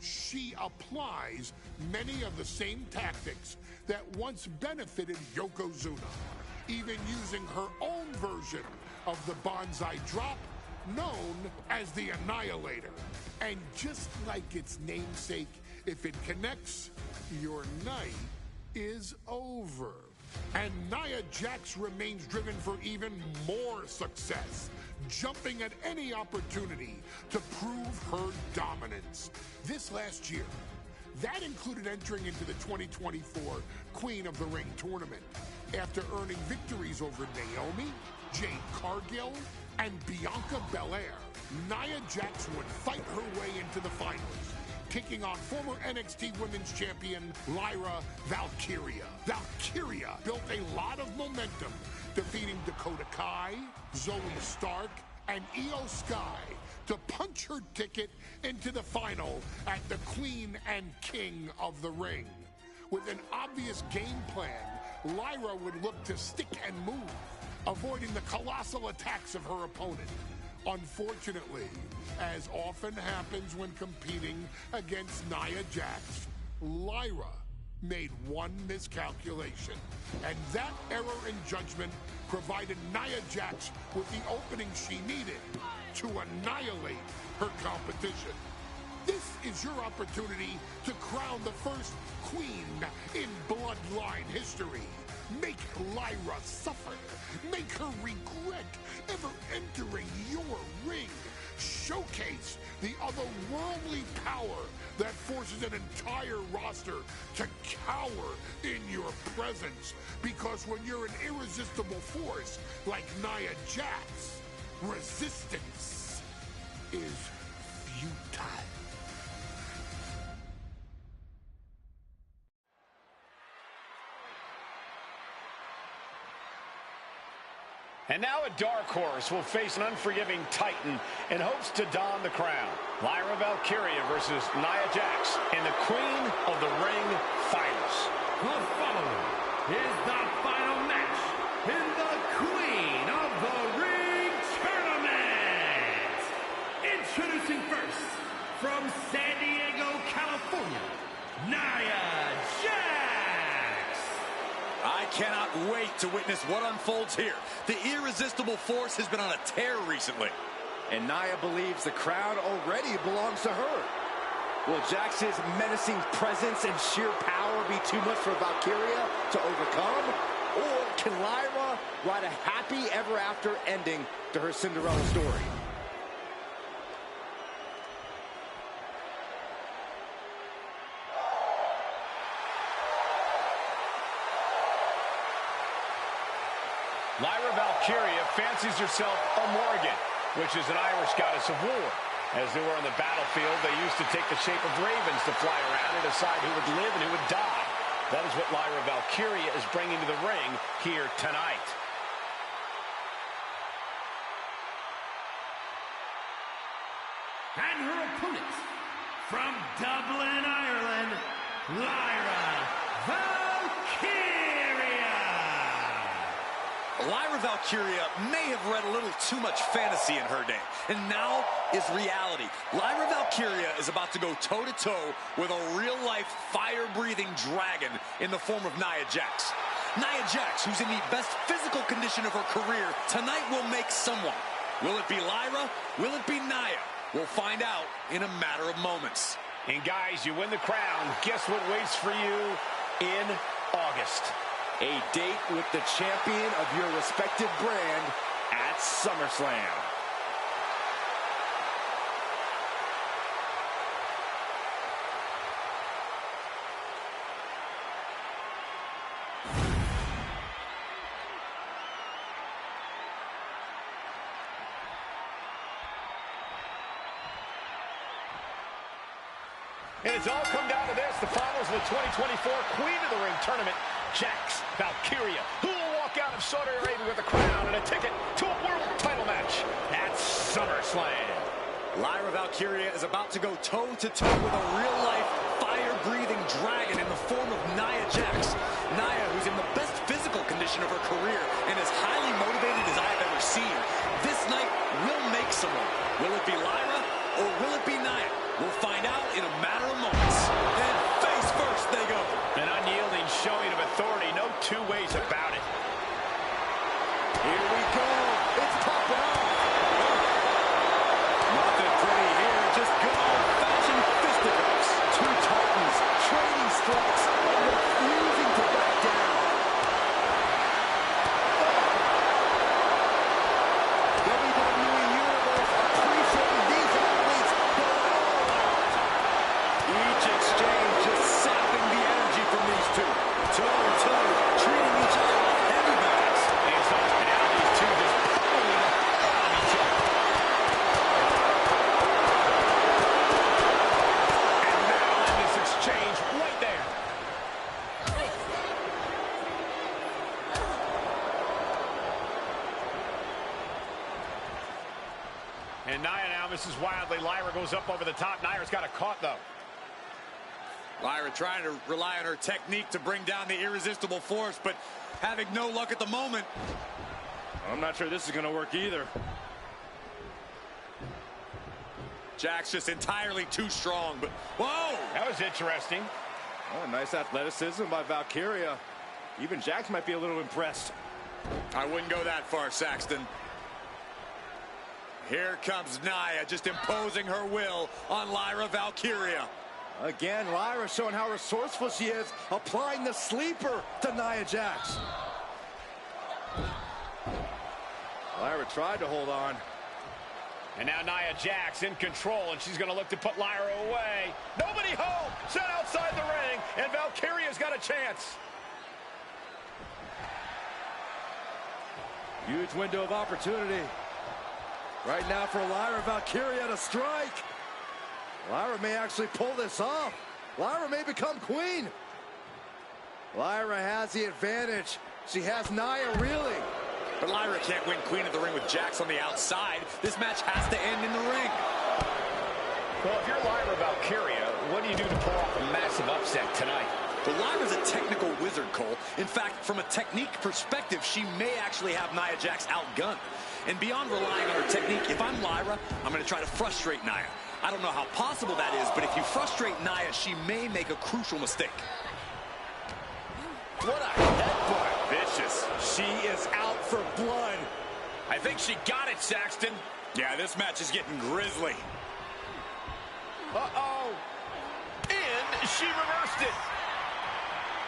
she applies many of the same tactics that once benefited Yokozuna, even using her own version of the Banzai drop, known as the Annihilator. And just like its namesake, if it connects, your night is over. And Nia Jax remains driven for even more success, jumping at any opportunity to prove her dominance. This last year, that included entering into the 2024 Queen of the Ring tournament after earning victories over Naomi, Jade Cargill, and Bianca Belair. Nia Jax would fight her way into the finals, taking on former NXT Women's Champion Lyra Valkyria. Valkyria built a lot of momentum, defeating Dakota Kai, Zoe Stark, and Io Sky to punch her ticket into the final at the Queen and King of the Ring. With an obvious game plan, Lyra would look to stick and move, avoiding the colossal attacks of her opponent. Unfortunately, as often happens when competing against Nia Jax, Lyra made one miscalculation, and that error in judgment provided Nia Jax with the opening she needed to annihilate her competition. This is your opportunity to crown the first queen in Bloodline history. Make Lyra suffer. Make her regret ever entering your ring. Showcase the otherworldly power that forces an entire roster to cower in your presence. Because when you're an irresistible force like Nia Jax, resistance is futile. And now a dark horse will face an unforgiving titan in hopes to don the crown. Lyra Valkyria versus Nia Jax in the Queen of the Ring Finals. The following is the final match in the Queen of the Ring Tournament. Introducing first, from San Diego, California, Nia Jax. I cannot wait to witness what unfolds here. The irresistible force has been on a tear recently. And Nia believes the crowd already belongs to her. Will Jax's menacing presence and sheer power be too much for Valkyria to overcome? Or can Lyra write a happy ever after ending to her Cinderella story? Lyra Valkyria fancies herself a Morgan, which is an Irish goddess of war. As they were on the battlefield, they used to take the shape of ravens to fly around and decide who would live and who would die. That is what Lyra Valkyria is bringing to the ring here tonight. And her opponent, from Dublin, Ireland, Lyra Valkyria. Lyra Valkyria may have read a little too much fantasy in her day, and now is reality. Lyra Valkyria is about to go toe-to-toe with a real-life, fire-breathing dragon in the form of Nia Jax. Nia Jax, who's in the best physical condition of her career, tonight will make someone. Will it be Lyra? Will it be Nia? We'll find out in a matter of moments. And guys, you win the crown. Guess what waits for you in August? A date with the champion of your respective brand at SummerSlam. And it's all come down to this, the finals of the 2024 Queen of the Ring Tournament. Jax Valkyria, who will walk out of Saudi Arabia with a crown and a ticket to a world title match at SummerSlam. Lyra Valkyria is about to go toe-to-toe with a real-life, fire-breathing dragon in the form of Nia Jax. Nia, who's in the best physical condition of her career and as highly motivated as I've ever seen. This night will make someone. Will it be Lyra or will it be Nia? We'll find out in a matter of moments. And face first they go. An unyielding showing of authority, no two ways about it. Here we go. It's popping off. Nothing pretty here, just good old-fashioned fisticuffs. Two titans trading strikes and refusing to back down. WWE Universe appreciating these athletes going all out. Each exchange just sapping the energy from these two. Toe-to-toe, treating each other like heavy bags. And now these two just pulling on each other. And now in this exchange right there. And Nia now misses wildly. Lyra goes up over the top. Nia's got a caught, though. Lyra trying to rely on her technique to bring down the irresistible force, but having no luck at the moment. I'm not sure this is going to work either. Jax just entirely too strong, but whoa! That was interesting. Oh, nice athleticism by Valkyria. Even Jax might be a little impressed. I wouldn't go that far, Saxton. Here comes Nia, just imposing her will on Lyra Valkyria. Again, Lyra showing how resourceful she is, applying the sleeper to Nia Jax. Lyra tried to hold on. And now Nia Jax in control, and she's going to look to put Lyra away. Nobody home! Set outside the ring, and Valkyria's got a chance. Huge window of opportunity. Right now for Lyra Valkyria to strike. Lyra may actually pull this off. Lyra may become queen. Lyra has the advantage. She has Nia reeling. But Lyra can't win Queen of the Ring with Jax on the outside. This match has to end in the ring. Well, if you're Lyra Valkyria, what do you do to pull off a massive upset tonight? Well, Lyra's a technical wizard, Cole. In fact, from a technique perspective, she may actually have Nia Jax outgunned. And beyond relying on her technique, if I'm Lyra, I'm going to try to frustrate Nia. I don't know how possible that is, but if you frustrate Nia, she may make a crucial mistake. What a headbutt. Vicious. She is out for blood. I think she got it, Saxton. Yeah, this match is getting grisly. Uh-oh. And she reversed it.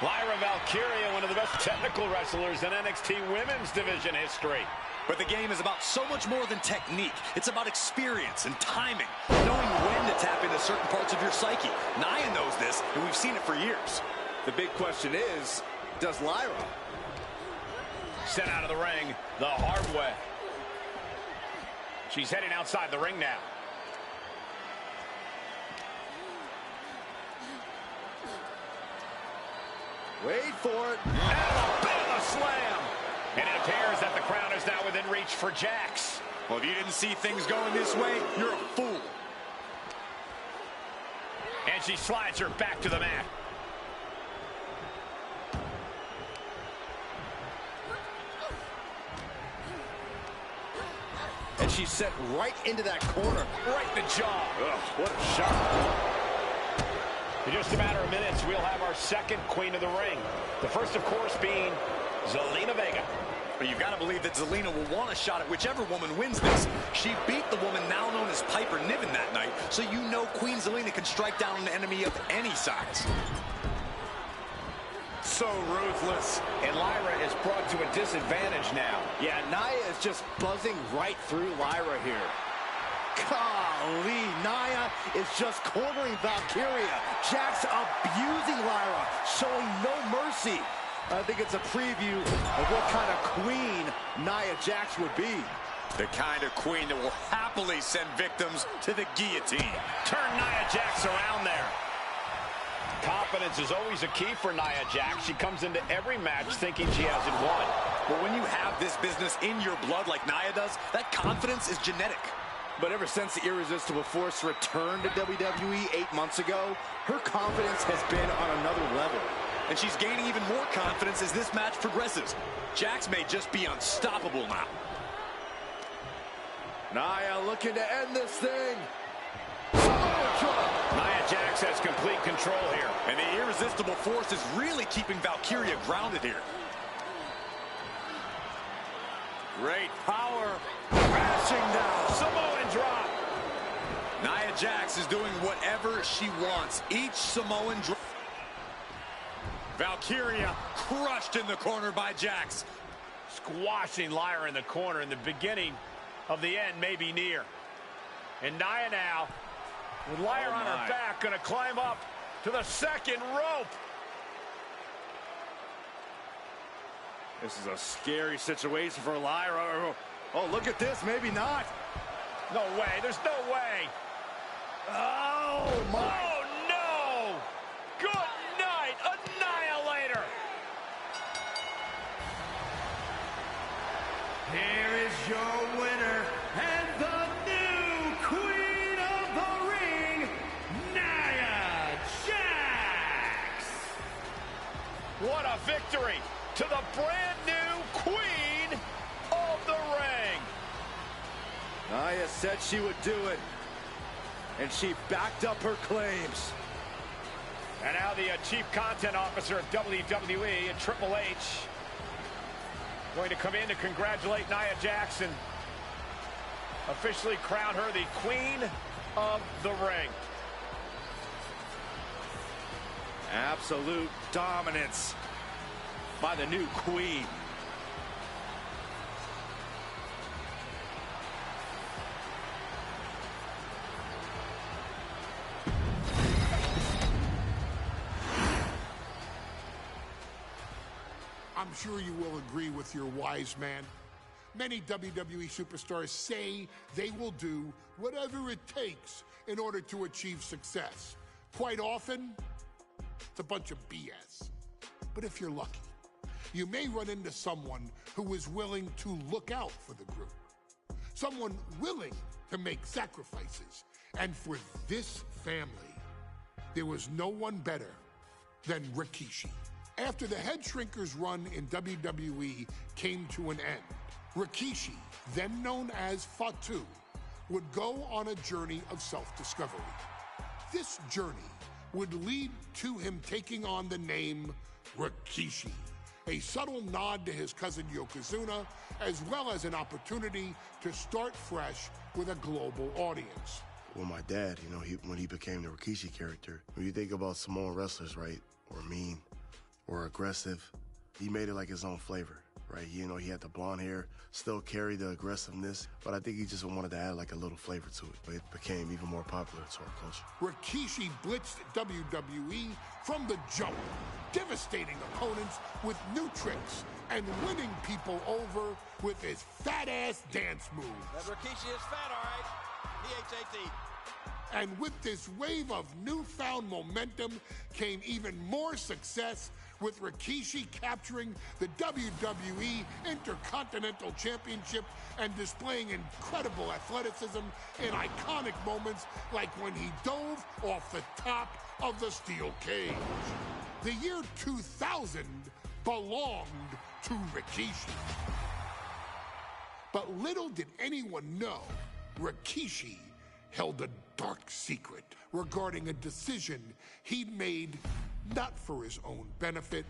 Lyra Valkyria, one of the best technical wrestlers in NXT Women's Division history. But the game is about so much more than technique. It's about experience and timing, knowing when to tap into certain parts of your psyche. Nia knows this, and we've seen it for years. The big question is, does Lyra? Sent out of the ring the hard way. She's heading outside the ring now. Wait for it. Alabama slam. And it appears that the crown is now within reach for Jax. Well, if you didn't see things going this way, you're a fool. And she slides her back to the mat. And she's sent right into that corner. Right in the jaw. Ugh, what a shot. In just a matter of minutes, we'll have our second Queen of the Ring. The first, of course, being Zelina Vega. But you've got to believe that Zelina will want a shot at whichever woman wins this. She beat the woman now known as Piper Niven that night, so you know Queen Zelina can strike down an enemy of any size. So ruthless. And Lyra is brought to a disadvantage now. Yeah, Nia is just buzzing right through Lyra here. Golly, Nia is just cornering Valkyria. Jax abusing Lyra, showing no mercy. I think it's a preview of what kind of queen Nia Jax would be. The kind of queen that will happily send victims to the guillotine. Turn Nia Jax around there. Confidence is always a key for Nia Jax. She comes into every match thinking she hasn't won. But when you have this business in your blood like Nia does, that confidence is genetic. But ever since the Irresistible Force returned to WWE 8 months ago, her confidence has been on another level. And she's gaining even more confidence as this match progresses. Jax may just be unstoppable now. Nia looking to end this thing. Nia Jax has complete control here. And the Irresistible Force is really keeping Valkyria grounded here. Great power. Crashing down. Samoan drop. Nia Jax is doing whatever she wants. Each Samoan drop. Valkyria crushed in the corner by Jax. Squashing Lyra in the corner, and the beginning of the end may be near. And Nia now, with Lyra on her back, going to climb up to the second rope. This is a scary situation for Lyra. Oh, look at this. Maybe not. No way. There's no way. Oh, my. Oh, no. Good night, Annihilator. Here is your winner and the new Queen of the Ring, Nia Jax. What a victory to the brand new Queen of the Ring. Nia said she would do it, and she backed up her claims. And now the Chief Content Officer of WWE and Triple H going to come in to congratulate Nia Jax. officially crown her the Queen of the Ring. Absolute dominance by the new queen. I'm sure you will agree with your wise man. Many WWE superstars say they will do whatever it takes in order to achieve success. Quite often, it's a bunch of BS. But if you're lucky, you may run into someone who is willing to look out for the group. Someone willing to make sacrifices. And for this family, there was no one better than Rikishi. After the Head Shrinkers run in WWE came to an end, Rikishi, then known as Fatu, would go on a journey of self-discovery. This journey would lead to him taking on the name Rikishi, a subtle nod to his cousin Yokozuna, as well as an opportunity to start fresh with a global audience. Well, my dad, when he became the Rikishi character, when you think about Samoan wrestlers, right, or mean, or aggressive, he made it like his own flavor, right? He had the blonde hair, still carried the aggressiveness, but I think he just wanted to add like a little flavor to it. But it became even more popular to our culture. Rikishi blitzed WWE from the jump, devastating opponents with new tricks and winning people over with his fat-ass dance moves. That Rikishi is fat, all right. P-H-A-T. And with this wave of newfound momentum came even more success, with Rikishi capturing the WWE Intercontinental Championship and displaying incredible athleticism in iconic moments like when he dove off the top of the steel cage. The year 2000 belonged to Rikishi. But little did anyone know, Rikishi held a dark secret regarding a decision he'd made not for his own benefit,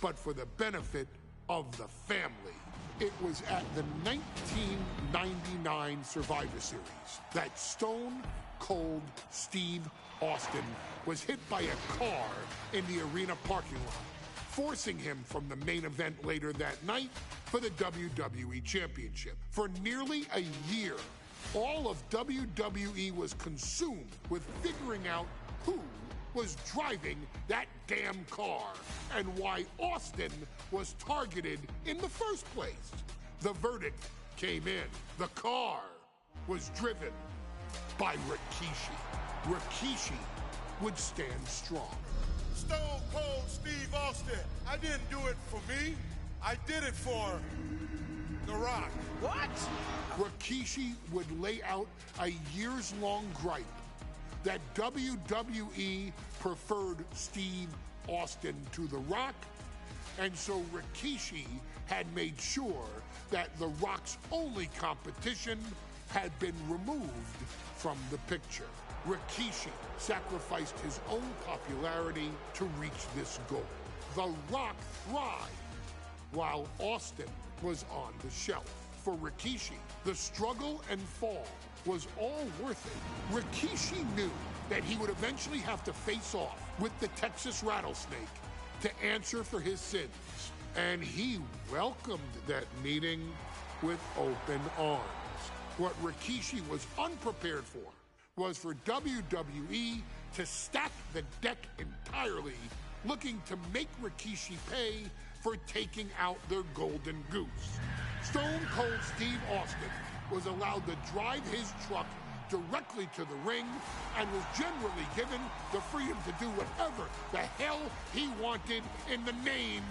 but for the benefit of the family. It was at the 1999 Survivor Series that Stone Cold Steve Austin was hit by a car in the arena parking lot, forcing him from the main event later that night for the WWE Championship. For nearly a year, all of WWE was consumed with figuring out who was driving that damn car and why Austin was targeted in the first place. The verdict came in. The car was driven by Rikishi. Rikishi would stand strong. Stone Cold Steve Austin. I didn't do it for me. I did it for The Rock. What? Rikishi would lay out a years-long gripe that WWE preferred Steve Austin to The Rock, and so Rikishi had made sure that The Rock's only competition had been removed from the picture. Rikishi sacrificed his own popularity to reach this goal. The Rock thrived while Austin was on the shelf. For Rikishi, the struggle and fall was all worth it. Rikishi knew that he would eventually have to face off with the Texas Rattlesnake to answer for his sins. And he welcomed that meeting with open arms. What Rikishi was unprepared for was for WWE to stack the deck entirely, looking to make Rikishi pay for taking out their golden goose. Stone Cold Steve Austin was allowed to drive his truck directly to the ring and was generally given the freedom to do whatever the hell he wanted in the name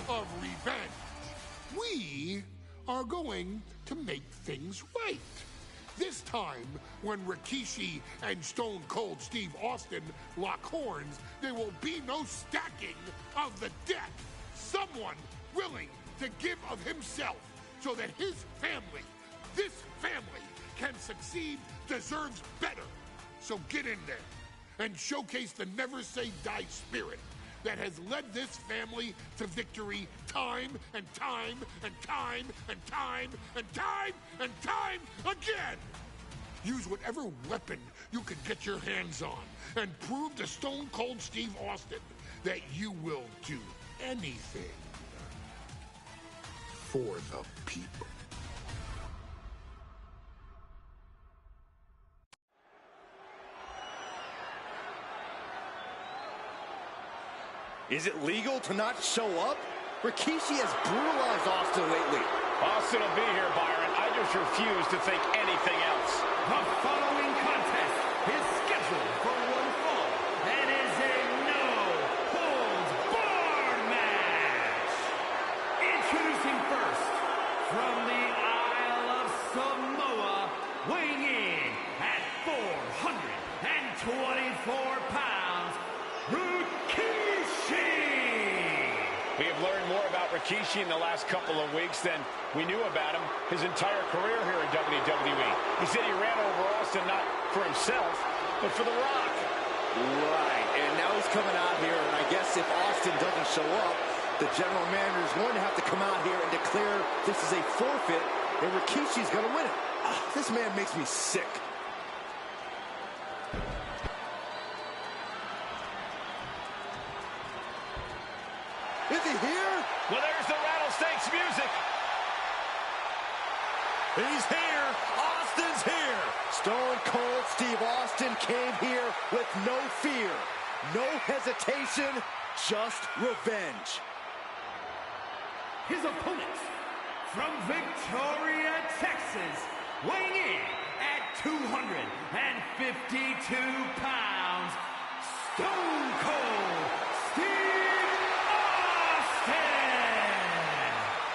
of revenge. We are going to make things right. This time, when Rikishi and Stone Cold Steve Austin lock horns, there will be no stacking of the deck. Someone willing to give of himself so that his family, this family, can succeed, deserves better. So get in there and showcase the never say die spirit that has led this family to victory time and time and time and time and time and time again. Use whatever weapon you can get your hands on and prove to Stone Cold Steve Austin that you will do anything for the people. Is it legal to not show up? Rikishi has brutalized Austin lately. Austin will be here, Byron. I just refuse to think anything else. The following contest is scheduled for one fall and is a no-holds-barred match. Introducing first, from the Isle of Samoa, weighing in at 424 pounds, Rikishi! We have learned more about Rikishi in the last couple of weeks than we knew about him his entire career here in WWE. He said he ran over Austin not for himself, but for The Rock. Right, and now he's coming out here, and I guess if Austin doesn't show up, the general manager is going to have to come out here and declare this is a forfeit, and Rikishi's going to win it. This man makes me sick. Is he here? Well, there's the Rattlesnakes music. He's here. Austin's here. Stone Cold Steve Austin came here with no fear, no hesitation, just revenge. His opponent, from Victoria, Texas, weighing in at 252 pounds, Stone Cold Steve Austin!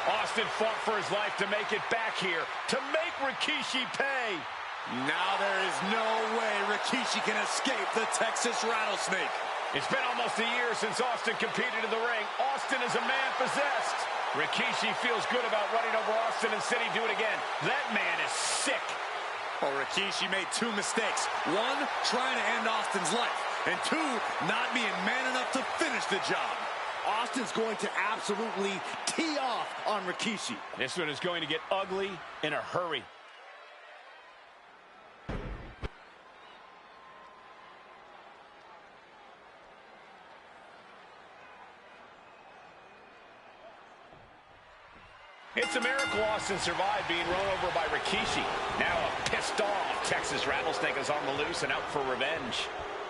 Austin fought for his life to make it back here, to make Rikishi pay. Now there is no way Rikishi can escape the Texas Rattlesnake. It's been almost a year since Austin competed in the ring. Austin is a man possessed. Rikishi feels good about running over Austin and said he'd do it again. That man is sick. Well, Rikishi made two mistakes. One, trying to end Austin's life. And two, not being man enough to finish the job. Austin's going to absolutely tee off on Rikishi. This one is going to get ugly in a hurry. It's a miracle Austin survived being run over by Rikishi. Now a pissed off Texas Rattlesnake is on the loose and out for revenge.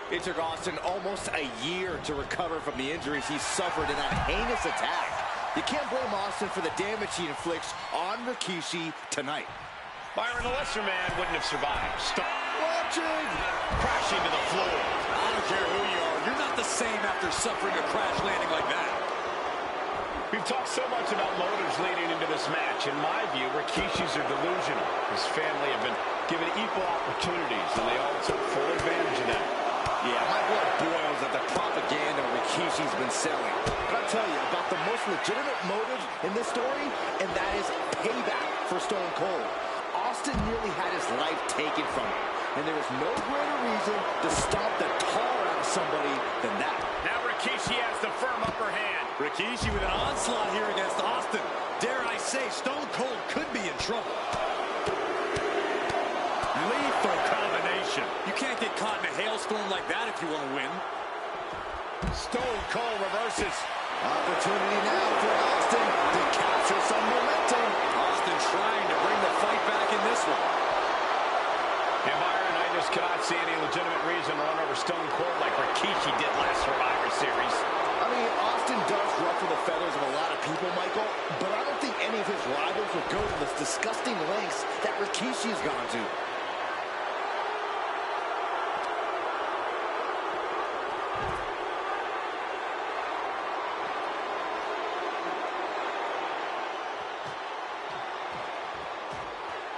It took Austin almost a year to recover from the injuries he suffered in that heinous attack. You can't blame Austin for the damage he inflicts on Rikishi tonight. Byron, a lesser man wouldn't have survived. Stop. Watching! Crashing to the floor. I don't care who you are. You're not the same after suffering a crash landing like that. We've talked so much about motives leading into this match. In my view, Rikishi's are delusional. His family have been given equal opportunities, and they all took full advantage of them. Yeah, my blood boils at the propaganda Rikishi's been selling. But I'll tell you about the most legitimate motive in this story, and that is payback for Stone Cold. Austin nearly had his life taken from him, and there is no greater reason to stomp the tar out of somebody than that. Now Rikishi has the firm upper hand. Rikishi with an onslaught here against Austin. Dare I say, Stone Cold could be in trouble. Lethal combination. You can't get caught in a hailstorm like that if you want to win. Stone Cold reverses. Opportunity now for Austin to capture some momentum. Austin trying to bring the fight back in this one. And Byron, I just cannot see any legitimate reason to run over Stone Cold like Rikishi did last Survivor Series. I mean, Austin does ruffle the feathers of a lot of people, Michael, but I don't think any of his rivals would go to the disgusting lengths that Rikishi has gone to.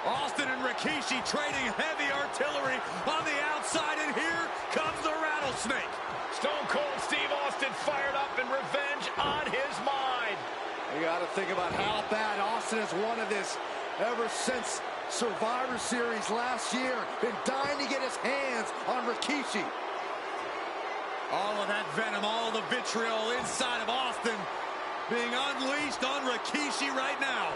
Austin and Rikishi trading heavy artillery on the outside, and here comes the Rattlesnake. Stone Cold Steve Austin fired up and revenge on his mind. You got to think about how bad Austin has wanted this ever since Survivor Series last year. Been dying to get his hands on Rikishi. All of that venom, all of the vitriol inside of Austin being unleashed on Rikishi right now.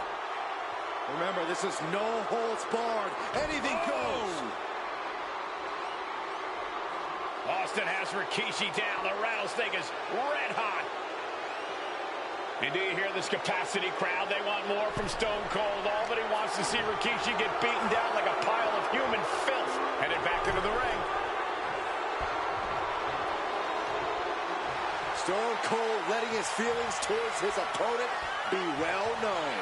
Remember, this is no holds barred. Anything goes. Austin has Rikishi down. The rattlesnake is red hot. And do you hear this capacity crowd? They want more from Stone Cold. All he wants to see Rikishi get beaten down like a pile of human filth. Headed back into the ring. Stone Cold letting his feelings towards his opponent be well known.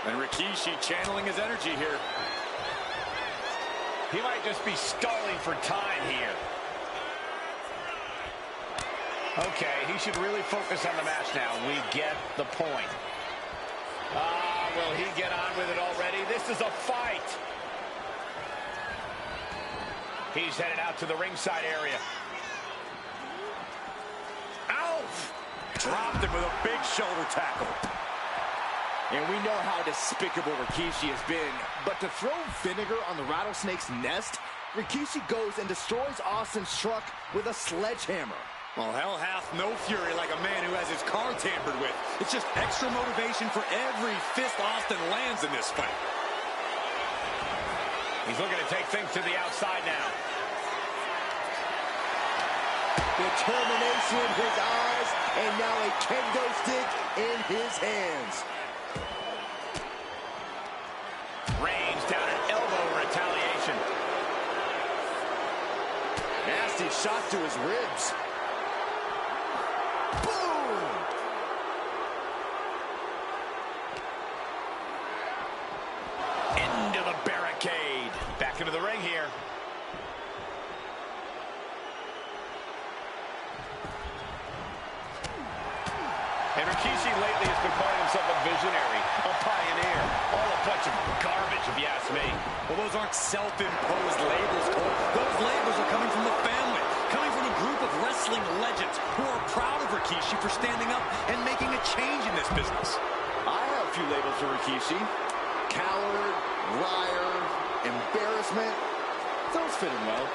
And Rikishi channeling his energy here. He might just be stalling for time here. Okay, he should really focus on the match now. We get the point. Will he get on with it already? This is a fight. He's headed out to the ringside area. Ow! Dropped him with a big shoulder tackle. And we know how despicable Rikishi has been. But to throw vinegar on the rattlesnake's nest, Rikishi goes and destroys Austin's truck with a sledgehammer. Well, hell hath no fury like a man who has his car tampered with. It's just extra motivation for every fist Austin lands in this fight. He's looking to take things to the outside now. Determination in his eyes, and now a kendo stick in his hands. Reigns down an elbow retaliation. Nasty shot to his ribs. Boom! Into the barricade. Back into the ring here. And Rikishi lately has been calling himself a visionary, a pioneer. All a bunch of garbage, if you ask me. Well, those aren't self-imposed labels, Cole. Those labels are coming from the family, coming from a group of wrestling legends who are proud of Rikishi for standing up and making a change in this business. I have a few labels for Rikishi. Coward, liar, embarrassment. Those fit him well.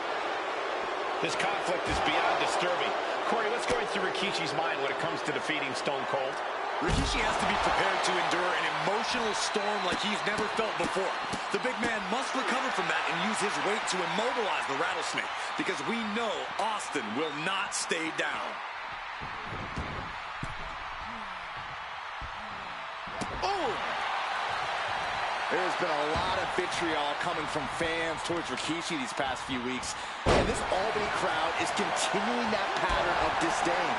This conflict is beyond disturbing. Corey, what's going through Rikishi's mind when it comes to defeating Stone Cold? Rikishi has to be prepared to endure an emotional storm like he's never felt before. The big man must recover from that and use his weight to immobilize the rattlesnake, because we know Austin will not stay down. Oh! There's been a lot of vitriol coming from fans towards Rikishi these past few weeks, and this Albany crowd is continuing that pattern of disdain.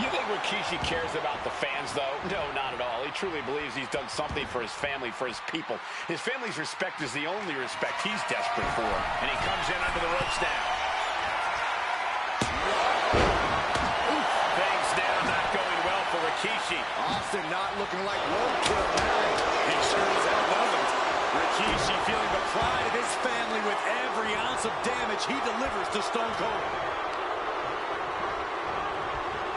You think Rikishi cares about the fans, though? No, not at all. He truly believes he's done something for his family, for his people. His family's respect is the only respect he's desperate for. And he comes in under the ropes now. Things now not going well for Rikishi. Austin not looking like roadkill now. He sure as hell doesn't. Rikishi feeling the pride of his family with every ounce of damage he delivers to Stone Cold.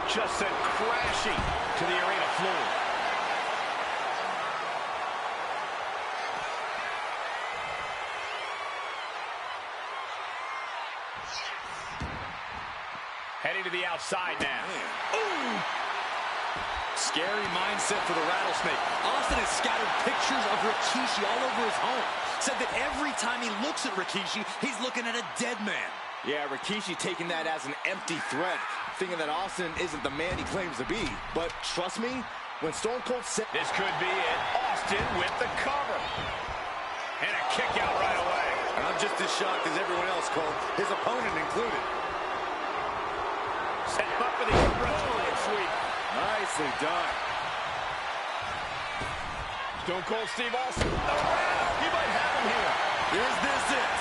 Just sent crashing to the arena floor. Heading to the outside now. Ooh! Scary mindset for the rattlesnake. Austin has scattered pictures of Rikishi all over his home. Said that every time he looks at Rikishi, he's looking at a dead man. Yeah, Rikishi taking that as an empty threat, thinking that Austin isn't the man he claims to be. But trust me, when Stone Cold said... This could be it. Austin with the cover. And a kick out right away. And I'm just as shocked as everyone else, Cole, his opponent included. Set him up with a Brazilian sweep. Nicely done. Stone Cold Steve Austin. He might have him here. Is this it?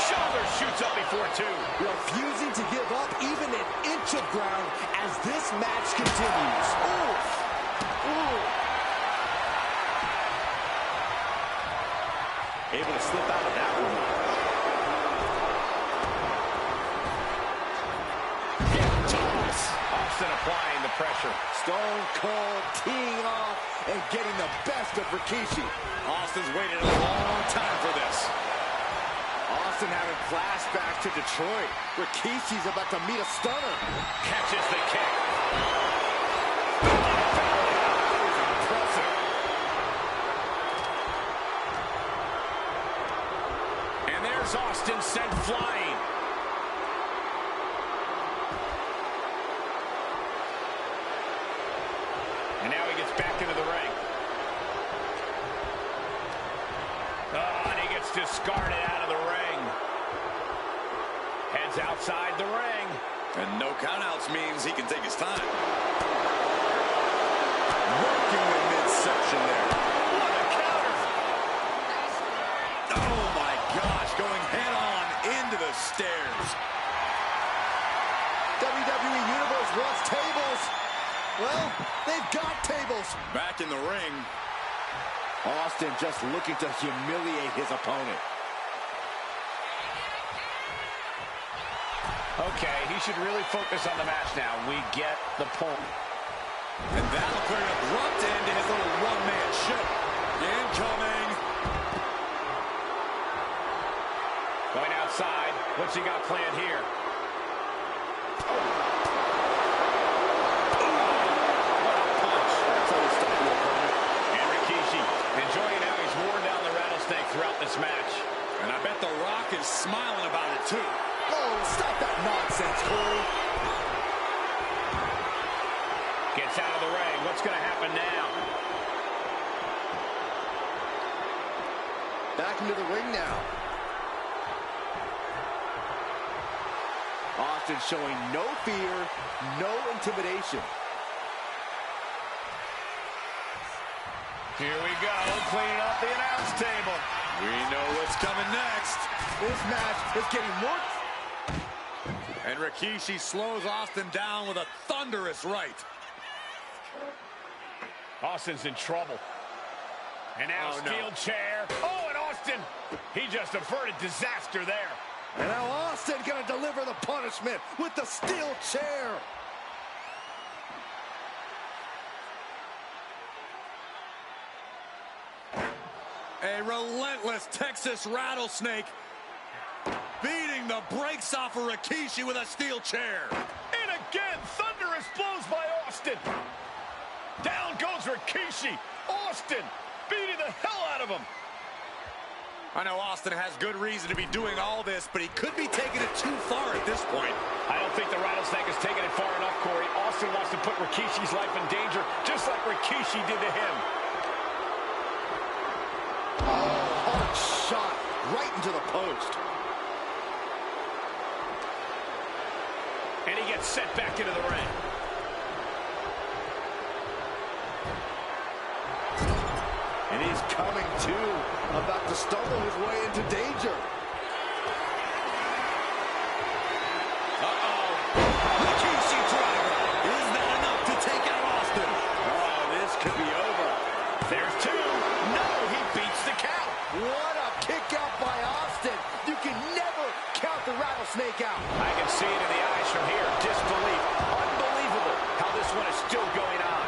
Shoulder shoots up before two. Refusing to give up even an inch of ground as this match continues. Ooh. Ooh. Able to slip out of that one. Austin applying the pressure. Stone Cold teeing off and getting the best of Rikishi. Austin's waited a long time for this. Austin having flashbacks to Detroit. Rikishi's about to meet a stunner. Catches the kick. Impressive. And there's Austin sent flying. And now he gets back into the ring. Oh, and he gets discarded out of the ring. Heads outside the ring. And no countouts means he can take his time. Working the midsection there. What a counter. Oh my gosh, going head on into the stairs. WWE Universe wants tables. Well, they've got tables. Back in the ring. Austin just looking to humiliate his opponent. Okay, he should really focus on the match now. We get the point. And that'll put an abrupt end to his little one-man show. Incoming. Going outside. What's he got planned here? Enjoying how he's worn down the rattlesnake throughout this match. And I bet The Rock is smiling about it, too. Oh, stop that nonsense, Corey. Gets out of the ring. What's going to happen now? Back into the ring now. Austin showing no fear, no intimidation. Here we go, cleaning up the announce table. We know what's coming next. This match is getting more. And Rikishi slows Austin down with a thunderous right. Austin's in trouble. And now steel chair. Oh, and Austin, he just averted disaster there. And now Austin gonna deliver the punishment with the steel chair. A relentless Texas rattlesnake beating the brakes off of Rikishi with a steel chair. And again, thunderous blows by Austin. Down goes Rikishi. Austin beating the hell out of him. I know Austin has good reason to be doing all this, but he could be taking it too far at this point. I don't think the rattlesnake has taken it far enough, Corey. Austin wants to put Rikishi's life in danger, just like Rikishi did to him. Hard shot right into the post. And he gets set back into the ring. And he's coming to, about to stumble his way into danger. Uh-oh. Rikishi driver. Is that enough to take out Austin? Oh, this could be over. There's two. No, he beats the count. What a kick out by Austin. You can never count the rattlesnake out. I can see it in the eyes from here. Disbelief. Unbelievable how this one is still going on.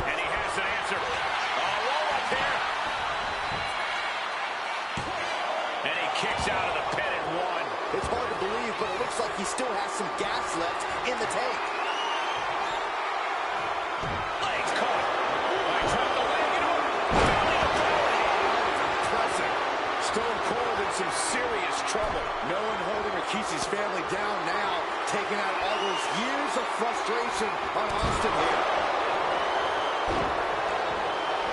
And he has an answer. Oh, roll up here. And he kicks out of the pin at one. It's hard to believe, but it looks like he still has some gas left in the tank. Legs caught. I dropped the leg into him. Belly to belly. Impressive. Stone Cold in some serious trouble. No one holding Rikishi's family down now, taking out all those years of frustration on Austin here.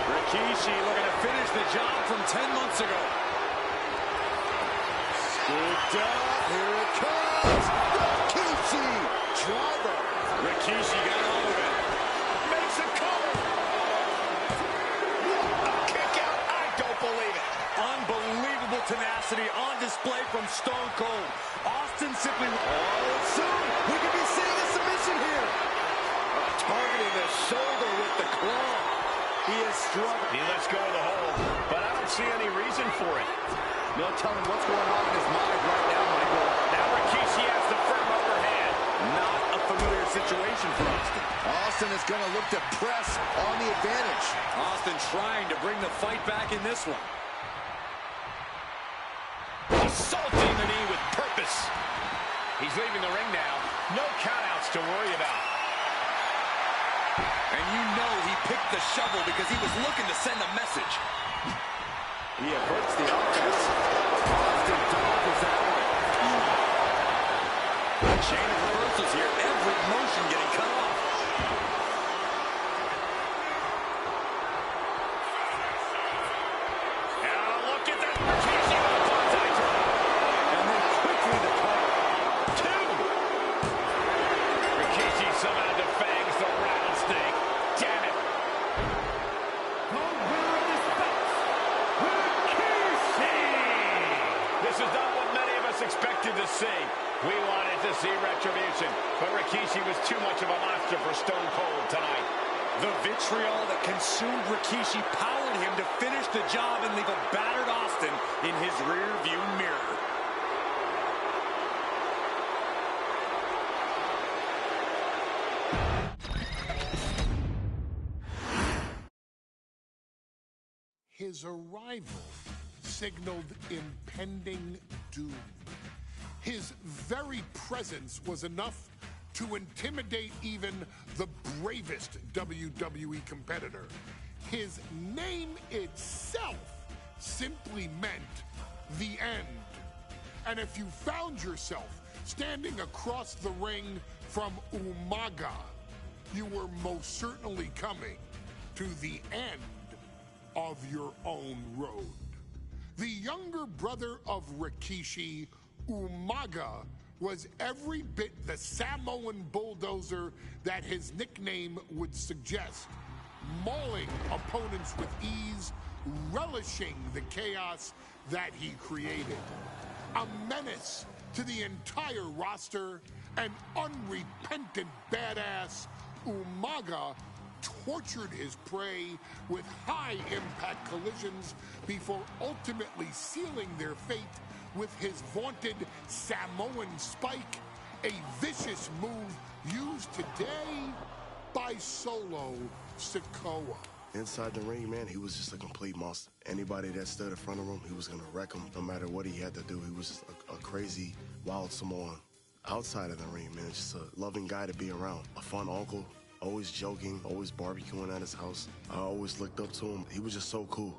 Rikishi looking to finish the job from 10 months ago. Scooped up. Here it comes. Rikishi. Driver. Rikishi got all of it. Makes a cover. What a kick out. I don't believe it. Unbelievable tenacity on display from Stone Cold. Austin simply... Oh, soon we could be seeing a submission here. Targeting the shoulder with the claw. He is struggling. He lets go of the hold, but I don't see any reason for it. No telling what's going on in his mind right now, Michael. Now Rikishi has the firm upper hand. Not a unfamiliar situation for Austin. Austin is going to look to press on the advantage. Austin trying to bring the fight back in this one. Assaulting the knee with purpose. He's leaving the ring now. No countouts to worry about. And you know he picked the shovel because he was looking to send a message. He averts the offense. Austin dodges that one. A chain of reversals here. Every motion getting cut off. Now look at that. Rikishi with a Banzai drop. And then quickly the cover. 2. Rikishi somehow defangs the rattlesnake. Damn it. This is not what many of us expected to see. We wanted to see retribution, but Rikishi was too much of a monster for Stone Cold tonight. The vitriol that consumed Rikishi powered him to finish the job and leave a battered Austin in his rear-view mirror. His arrival signaled impending doom. His very presence was enough to intimidate even the bravest WWE competitor. His name itself simply meant the end. And if you found yourself standing across the ring from Umaga, you were most certainly coming to the end of your own road. The younger brother of Rikishi, Umaga, was every bit the Samoan bulldozer that his nickname would suggest, mauling opponents with ease, relishing the chaos that he created. A menace to the entire roster, an unrepentant badass, Umaga tortured his prey with high-impact collisions before ultimately sealing their fate with his vaunted Samoan spike, a vicious move used today by Solo Sikoa. Inside the ring, man, he was just a complete monster. Anybody that stood in front of him, he was going to wreck him no matter what he had to do. He was just a crazy, wild Samoan. Outside of the ring, man, just a loving guy to be around. A fun uncle, always joking, always barbecuing at his house. I always looked up to him. He was just so cool.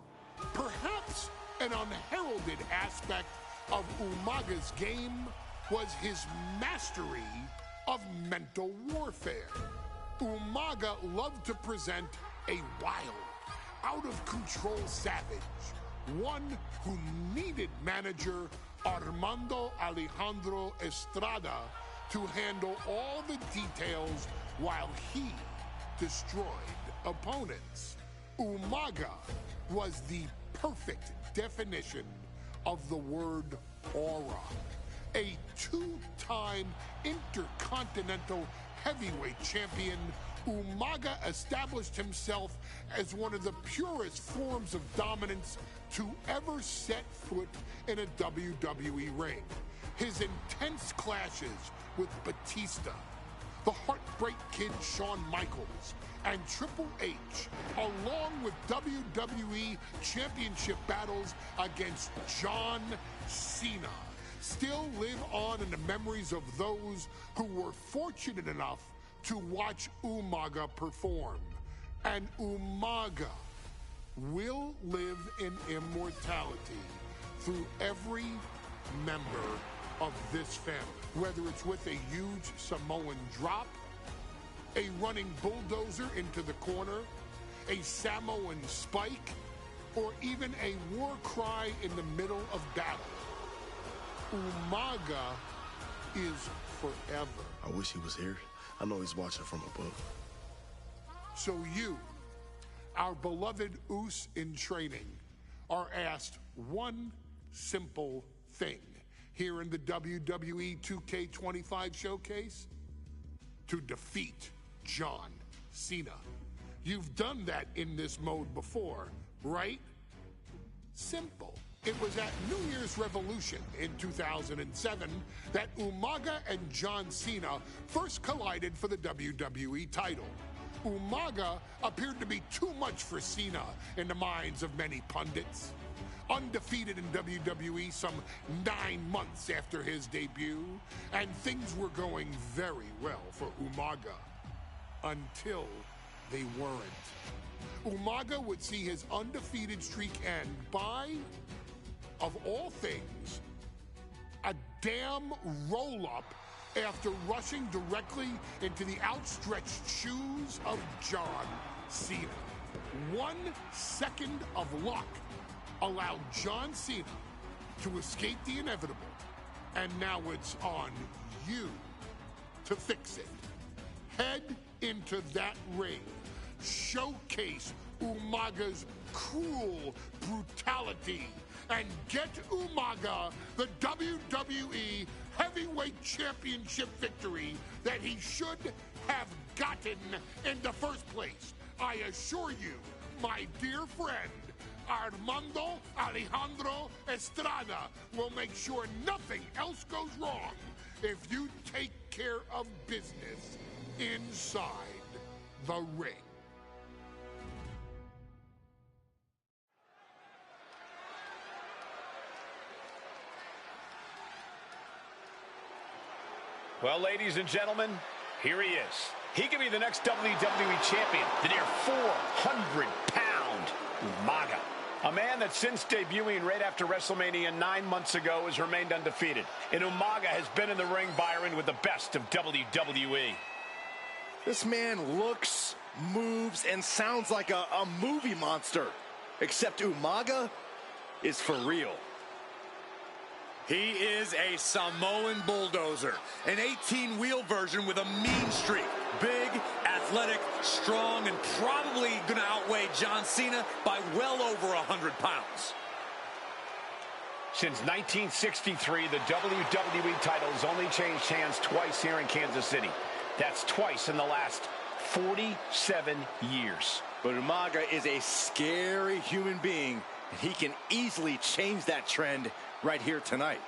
Perhaps an unheralded aspect of Umaga's game was his mastery of mental warfare. Umaga loved to present a wild, out-of-control savage, one who needed manager Armando Alejandro Estrada to handle all the details while he destroyed opponents. Umaga was the perfect definition of the word aura. A two-time intercontinental heavyweight champion, Umaga established himself as one of the purest forms of dominance to ever set foot in a WWE ring. His intense clashes with Batista, the Heartbreak Kid Shawn Michaels, and Triple H, along with WWE Championship battles against John Cena, still live on in the memories of those who were fortunate enough to watch Umaga perform. And Umaga will live in immortality through every member of this family, whether it's with a huge Samoan drop, a running bulldozer into the corner, a Samoan spike, or even a war cry in the middle of battle. Umaga is forever. I wish he was here. I know he's watching from above. So you, our beloved Us in training, are asked one simple thing here in the WWE 2K25 showcase: to defeat John Cena. You've done that in this mode before, right? Simple. It was at New Year's Revolution in 2007 that Umaga and John Cena first collided for the WWE title. Umaga appeared to be too much for Cena in the minds of many pundits. Undefeated in WWE some 9 months after his debut, and things were going very well for Umaga. Until they weren't. Umaga would see his undefeated streak end by, of all things, a damn roll-up after rushing directly into the outstretched shoes of John Cena. 1 second of luck allowed John Cena to escape the inevitable, and now it's on you to fix it. Head into that ring. Showcase Umaga's cruel brutality and get Umaga the WWE Heavyweight Championship victory that he should have gotten in the first place. I assure you, my dear friend, Armando Alejandro Estrada will make sure nothing else goes wrong if you take care of business inside the ring. Well, ladies and gentlemen, here he is. He could be the next WWE champion, the near 400-pound Umaga. A man that since debuting right after WrestleMania 9 months ago has remained undefeated. And Umaga has been in the ring, Byron, with the best of WWE. This man looks, moves, and sounds like a movie monster. Except Umaga is for real. He is a Samoan bulldozer, an 18-wheel version with a mean streak. Big, athletic, strong, and probably going to outweigh John Cena by well over 100 pounds. Since 1963, the WWE title has only changed hands twice here in Kansas City. That's twice in the last 47 years. But Umaga is a scary human being, and he can easily change that trend right here tonight.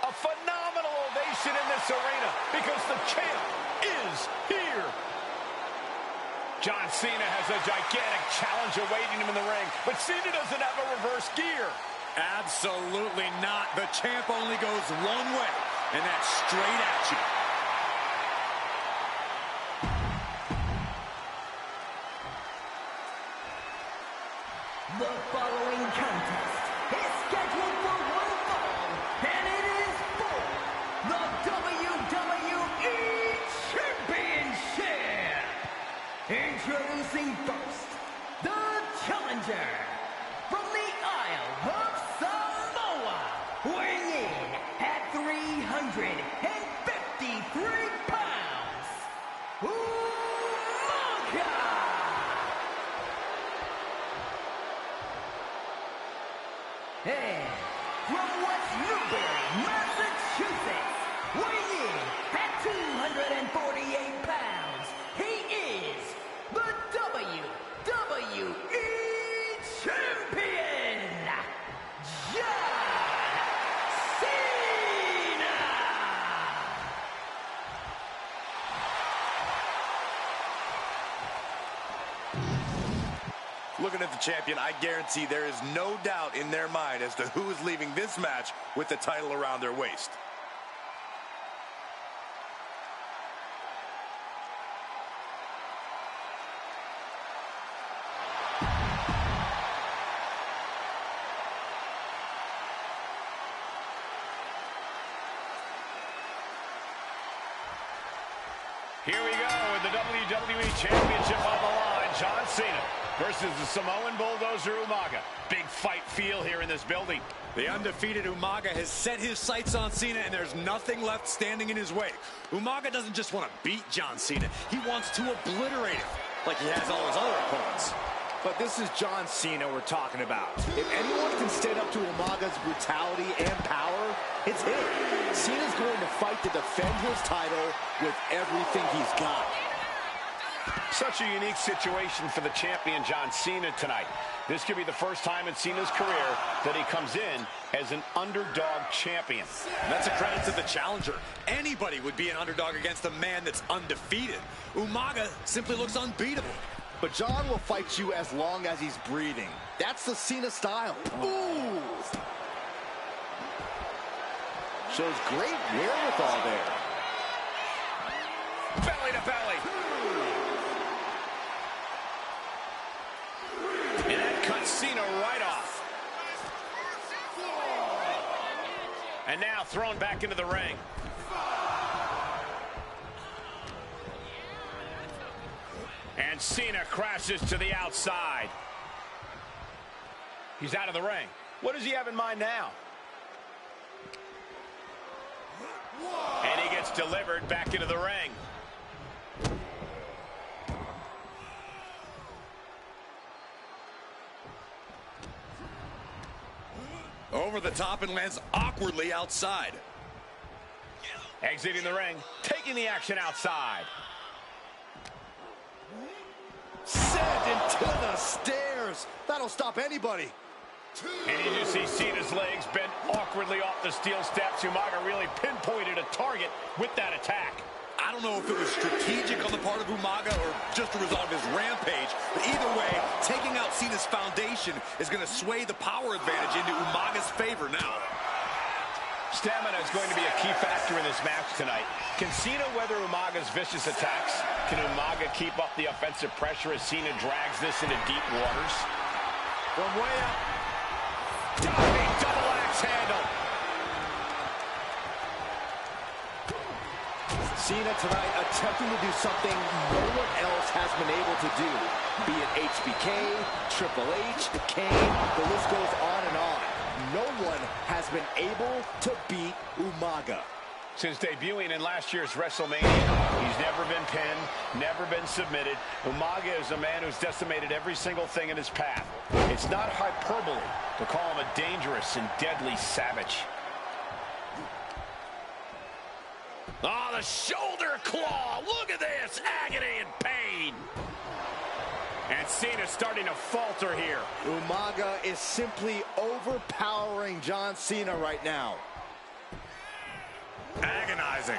A phenomenal ovation in this arena because the champ is here. John Cena has a gigantic challenge awaiting him in the ring, but Cena doesn't have a reverse gear. Absolutely not. The champ only goes one way, and that's straight at you. The following contest is scheduled for one fall, and it is for the WWE Championship. Introducing first, the challenger from the Isle of Samoa, weighing in at 353 pounds, Umaga. And from West Newbury, Massachusetts, weighing in at 248 pounds, he is the WWE Champion, John Cena! Looking at the champion, I guarantee there is no doubt in their mind as to who is leaving this match with the title around their waist. Here we go with the WWE Championship on the line. John Cena versus the Samoan Bulldozer Umaga. Big fight feel here in this building. The undefeated Umaga has set his sights on Cena, and there's nothing left standing in his way. Umaga doesn't just want to beat John Cena. He wants to obliterate him like he has all his other opponents. But this is John Cena we're talking about. If anyone can stand up to Umaga's brutality and power, it's him. Cena's going to fight to defend his title with everything he's got. Such a unique situation for the champion John Cena tonight. This could be the first time in Cena's career that he comes in as an underdog champion. And that's a credit to the challenger. Anybody would be an underdog against a man that's undefeated. Umaga simply looks unbeatable. But John will fight you as long as he's breathing. That's the Cena style. Ooh! Shows great wherewithal there. Belly to belly. And that cuts Cena right off. And now thrown back into the ring. And Cena crashes to the outside. He's out of the ring. What does he have in mind now? And he gets delivered back into the ring. Over the top and lands awkwardly outside. Exiting the ring, taking the action outside. Sent into the stairs. That'll stop anybody. And you just see Cena's legs bent awkwardly off the steel steps. Umaga really pinpointed a target with that attack. I don't know if it was strategic on the part of Umaga or just a result of his rampage, but either way, taking out Cena's foundation is going to sway the power advantage into Umaga's favor now. Stamina is going to be a key factor in this match tonight. Can Cena weather Umaga's vicious attacks? Can Umaga keep up the offensive pressure as Cena drags this into deep waters? From way up. Diving double axe handle. Cena tonight attempting to do something no one else has been able to do. Be it HBK, Triple H, Kane, the list goes on and on. No one has been able to beat Umaga. Since debuting in last year's WrestleMania, he's never been pinned, never been submitted. Umaga is a man who's decimated every single thing in his path. It's not hyperbole to call him a dangerous and deadly savage. Oh, the shoulder claw. Look at this. Agony and pain. And Cena's starting to falter here. Umaga is simply overpowering John Cena right now. Agonizing.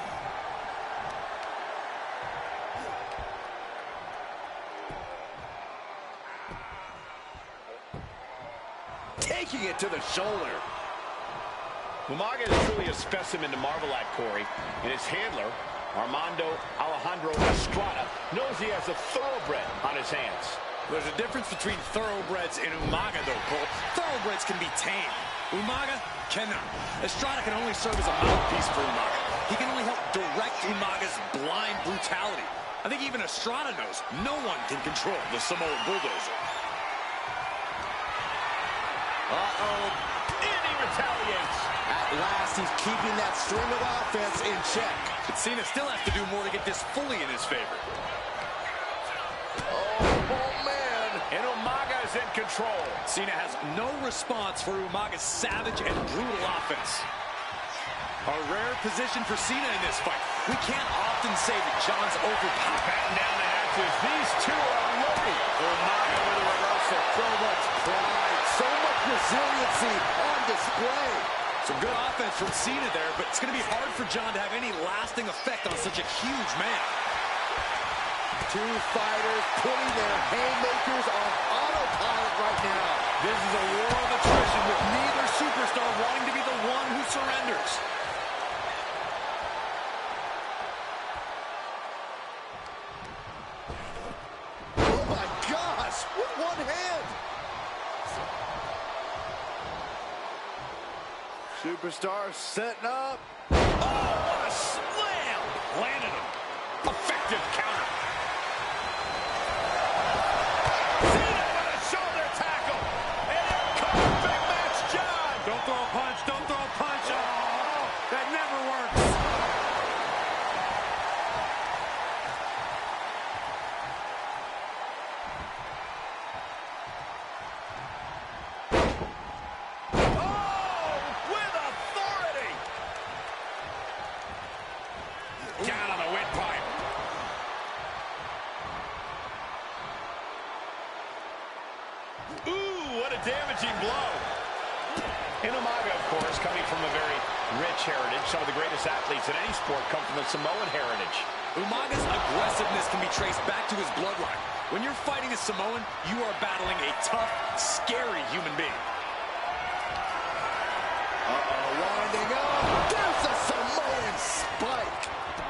Taking it to the shoulder. Umaga is truly a specimen to marvel at, Corey. And his handler, Armando Alejandro Estrada, knows he has a thoroughbred on his hands. There's a difference between thoroughbreds and Umaga, though, Cole. Thoroughbreds can be tamed. Umaga cannot. Estrada can only serve as a mouthpiece for Umaga. He can only help direct Umaga's blind brutality. I think even Estrada knows no one can control the Samoan Bulldozer. Uh-oh. And he retaliates. At last, he's keeping that string of offense in check. But Cena still has to do more to get this fully in his favor. And Umaga is in control. Cena has no response for Umaga's savage and brutal offense. A rare position for Cena in this fight. We can't often say that John's overpowered. Batten down the hatches. These two are loaded. Umaga with a reversal. So much pride, so much resiliency on display. Some good offense from Cena there, but it's going to be hard for John to have any lasting effect on such a huge man. Two fighters putting their haymakers on autopilot right now. This is a war of attrition with neither superstar wanting to be the one who surrenders. Oh my gosh, with one hand. Superstar setting up. Oh, what a slam! Landed him. Effective counter. damaging blow. And Umaga, of course, coming from a very rich heritage. Some of the greatest athletes in any sport come from the Samoan heritage. Umaga's aggressiveness can be traced back to his bloodline. When you're fighting a Samoan, you are battling a tough, scary human being. Winding up. There's a Samoan spike.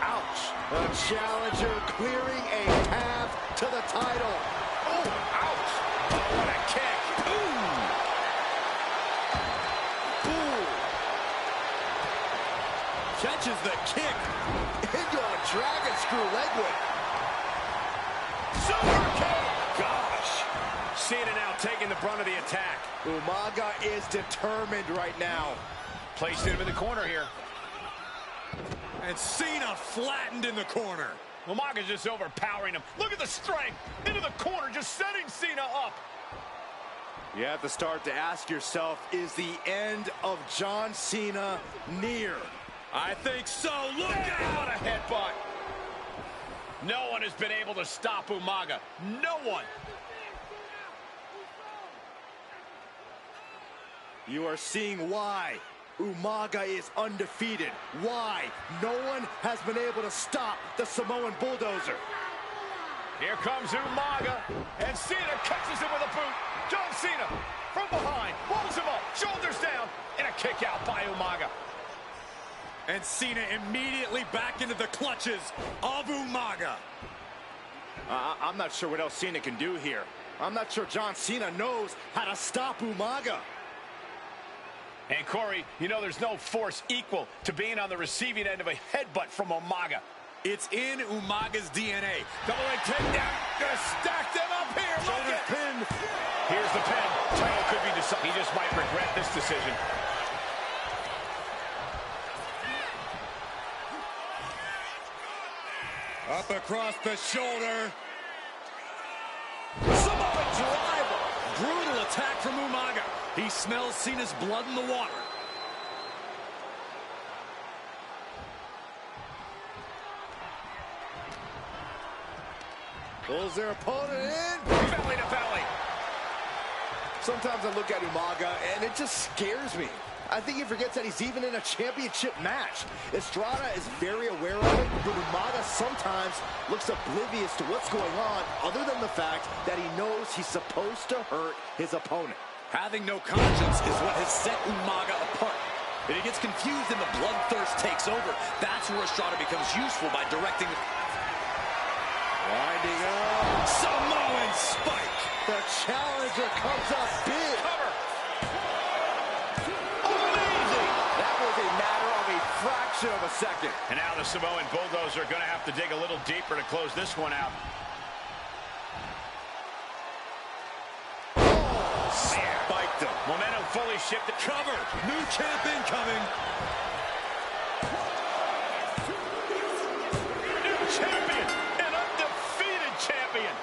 Ouch. The challenger clearing a path to the title. Oh, ouch. Oh, what a kick. Ooh. Catches the kick. Into a dragon screw leg whip. Super kick. Gosh. Cena now taking the brunt of the attack. Umaga is determined right now. Placed him in the corner here. And Cena flattened in the corner. Umaga's just overpowering him. Look at the strength. Into the corner, just setting Cena up. You have to start to ask yourself, is the end of John Cena near? I think so. Look out! What a headbutt. No one has been able to stop Umaga. No one. You are seeing why Umaga is undefeated. Why no one has been able to stop the Samoan bulldozer. Here comes Umaga, and Cena catches him with a boot. John Cena from behind, rolls him up, shoulders down, and a kick out by Umaga. And Cena immediately back into the clutches of Umaga. I'm not sure what else Cena can do here. I'm not sure John Cena knows how to stop Umaga. And Corey, you know there's no force equal to being on the receiving end of a headbutt from Umaga. It's in Umaga's DNA. Double leg takedown. Gonna stack them up here. Shoulders pinned. Here's the pin. Title could be decided. He just might regret this decision. Up across the shoulder. Samoan driver. Brutal attack from Umaga. He smells Cena's blood in the water. Pulls their opponent in. Belly to belly. Sometimes I look at Umaga and it just scares me. I think he forgets that he's even in a championship match. Estrada is very aware of it, but Umaga sometimes looks oblivious to what's going on, other than the fact that he knows he's supposed to hurt his opponent. Having no conscience is what has set Umaga apart. If he gets confused and the bloodthirst takes over, that's where Estrada becomes useful by directing. Winding up. Samoan spike. The challenger comes up big. Cover. Amazing. That was a matter of a fraction of a second. And now the Samoan bulldozer are going to have to dig a little deeper to close this one out. Spiked him. Momentum fully shifted. Cover. New champ incoming. New champion. An undefeated champion.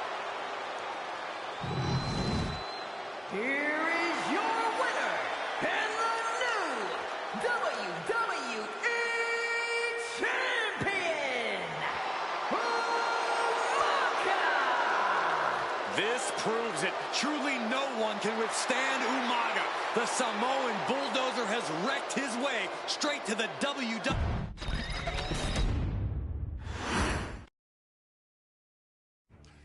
Here is your winner, and the new WWE Champion, Umaga! This proves it. Truly no one can withstand Umaga. The Samoan bulldozer has wrecked his way straight to the WWE.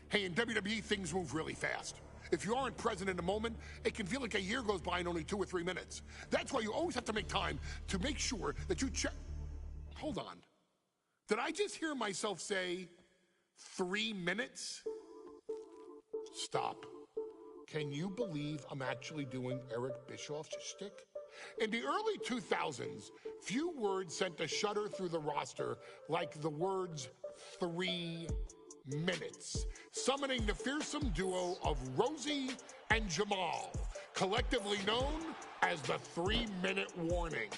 Hey, in WWE, things move really fast. If you aren't present in the moment, it can feel like a year goes by in only 2 or 3 minutes. That's why you always have to make time to make sure that you check. Hold on. Did I just hear myself say 3 minutes? Stop. Can you believe I'm actually doing Eric Bischoff's shtick? In the early 2000s, few words sent a shudder through the roster like the words 3 minutes, summoning the fearsome duo of Rosie and Jamal, collectively known as the 3-minute warning.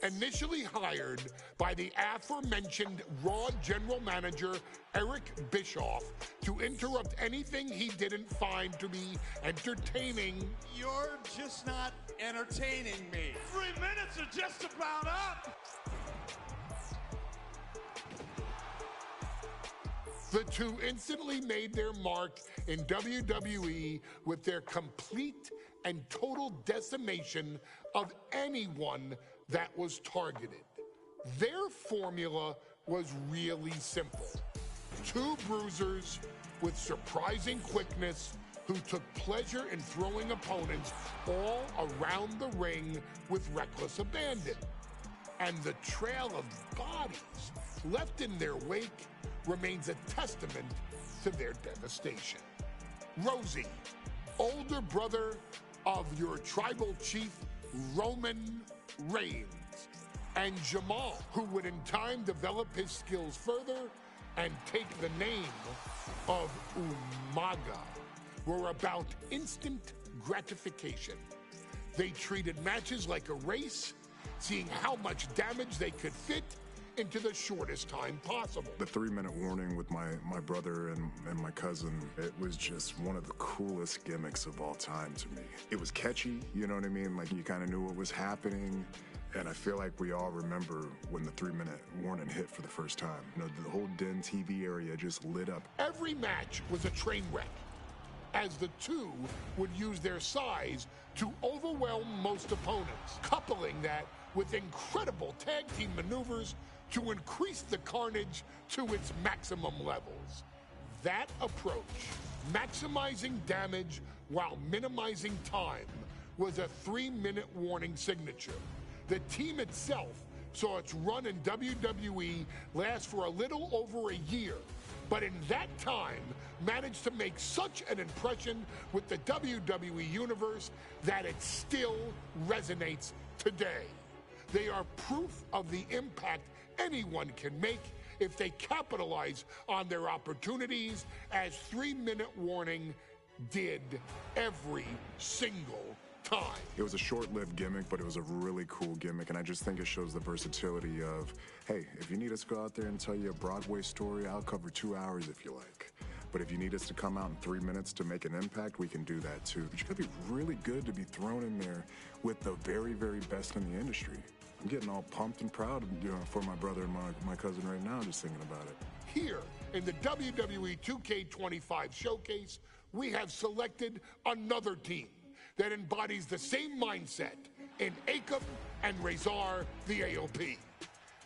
Initially hired by the aforementioned Raw general manager Eric Bischoff to interrupt anything he didn't find to be entertaining. You're just not entertaining me. 3 minutes are just about up. The two instantly made their mark in WWE with their complete and total decimation of anyone that was targeted. Their formula was really simple. Two bruisers with surprising quickness who took pleasure in throwing opponents all around the ring with reckless abandon. And the trail of bodies left in their wake remains a testament to their devastation. Rosie, older brother of your tribal chief, Roman Reigns, and Jamal, who would in time develop his skills further and take the name of Umaga, were about instant gratification. They treated matches like a race, seeing how much damage they could fit into the shortest time possible. The 3-minute warning with my brother and my cousin, it was just one of the coolest gimmicks of all time to me. It was catchy, you know what I mean? Like, you kind of knew what was happening. And I feel like we all remember when the 3-minute warning hit for the first time. You know, the whole Den TV area just lit up. Every match was a train wreck, as the two would use their size to overwhelm most opponents, coupling that with incredible tag team maneuvers to increase the carnage to its maximum levels. That approach, maximizing damage while minimizing time, was a 3-minute warning signature. The team itself saw its run in WWE last for a little over a year, but in that time managed to make such an impression with the WWE Universe that it still resonates today. They are proof of the impact anyone can make if they capitalize on their opportunities, as 3-minute warning did every single time. It was a short-lived gimmick, but it was a really cool gimmick, and I just think it shows the versatility of, hey, if you need us to go out there and tell you a Broadway story, I'll cover 2 hours if you like. But if you need us to come out in 3 minutes to make an impact, we can do that too. But you gotta be really good to be thrown in there with the very, very best in the industry. I'm getting all pumped and proud, you know, for my brother and my cousin right now, just thinking about it. Here in the WWE 2K25 showcase, we have selected another team that embodies the same mindset in Akam and Razor the AOP.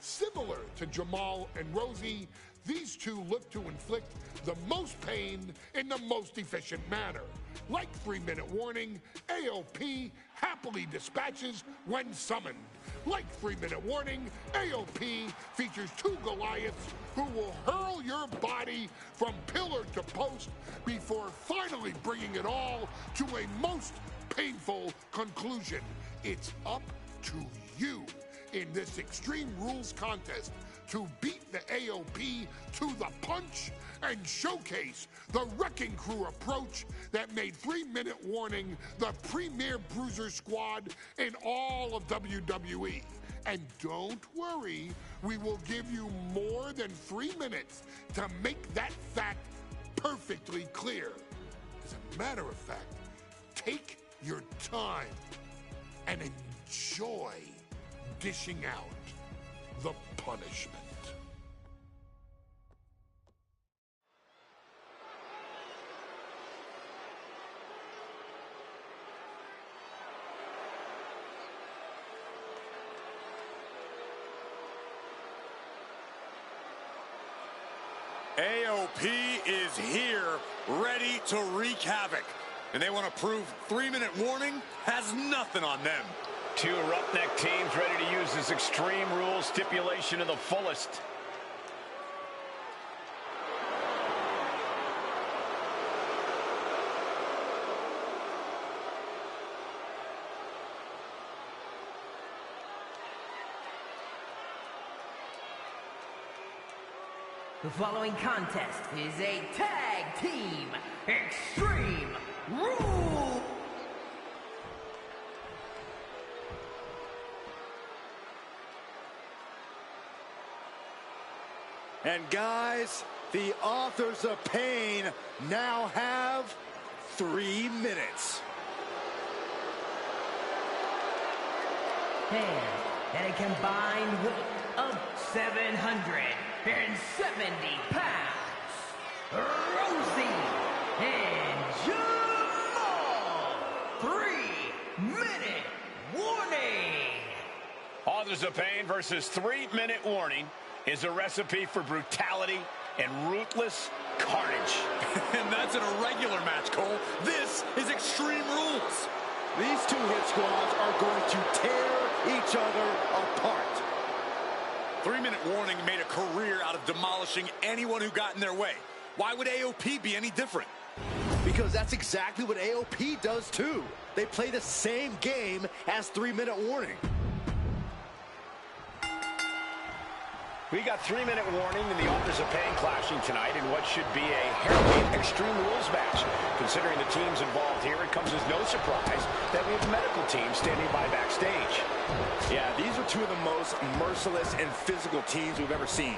Similar to Jamal and Rosie, these two look to inflict the most pain in the most efficient manner. Like 3-minute warning, AOP happily dispatches when summoned. Like 3-minute warning, AOP features two Goliaths who will hurl your body from pillar to post before finally bringing it all to a most painful conclusion. It's up to you in this Extreme Rules contest to beat the AOP to the punch and showcase the Wrecking Crew approach that made 3-minute warning the premier bruiser squad in all of WWE. And don't worry, we will give you more than 3 minutes to make that fact perfectly clear. As a matter of fact, take your time and enjoy dishing out the punishment. AOP is here, ready to wreak havoc. And they want to prove 3-minute warning has nothing on them. Two roughneck teams ready to use this Extreme Rules stipulation to the fullest. The following contest is a tag team Extreme Rules. And guys, the authors of pain now have 3 minutes. And at a combined weight of 770 pounds, Rosie and Jamal, 3 Authors of Pain versus 3-minute warning is a recipe for brutality and ruthless carnage. And that's in a regular match, Cole. This is Extreme Rules. These two hit squads are going to tear each other apart. 3-minute warning made a career out of demolishing anyone who got in their way. Why would AOP be any different? Because that's exactly what AOP does too. They play the same game as 3-minute warning. We got 3-minute warning and the Authors of Pain clashing tonight in what should be a harrowing Extreme Rules match. Considering the teams involved here, it comes as no surprise that we have medical teams standing by backstage. Yeah, these are two of the most merciless and physical teams we've ever seen.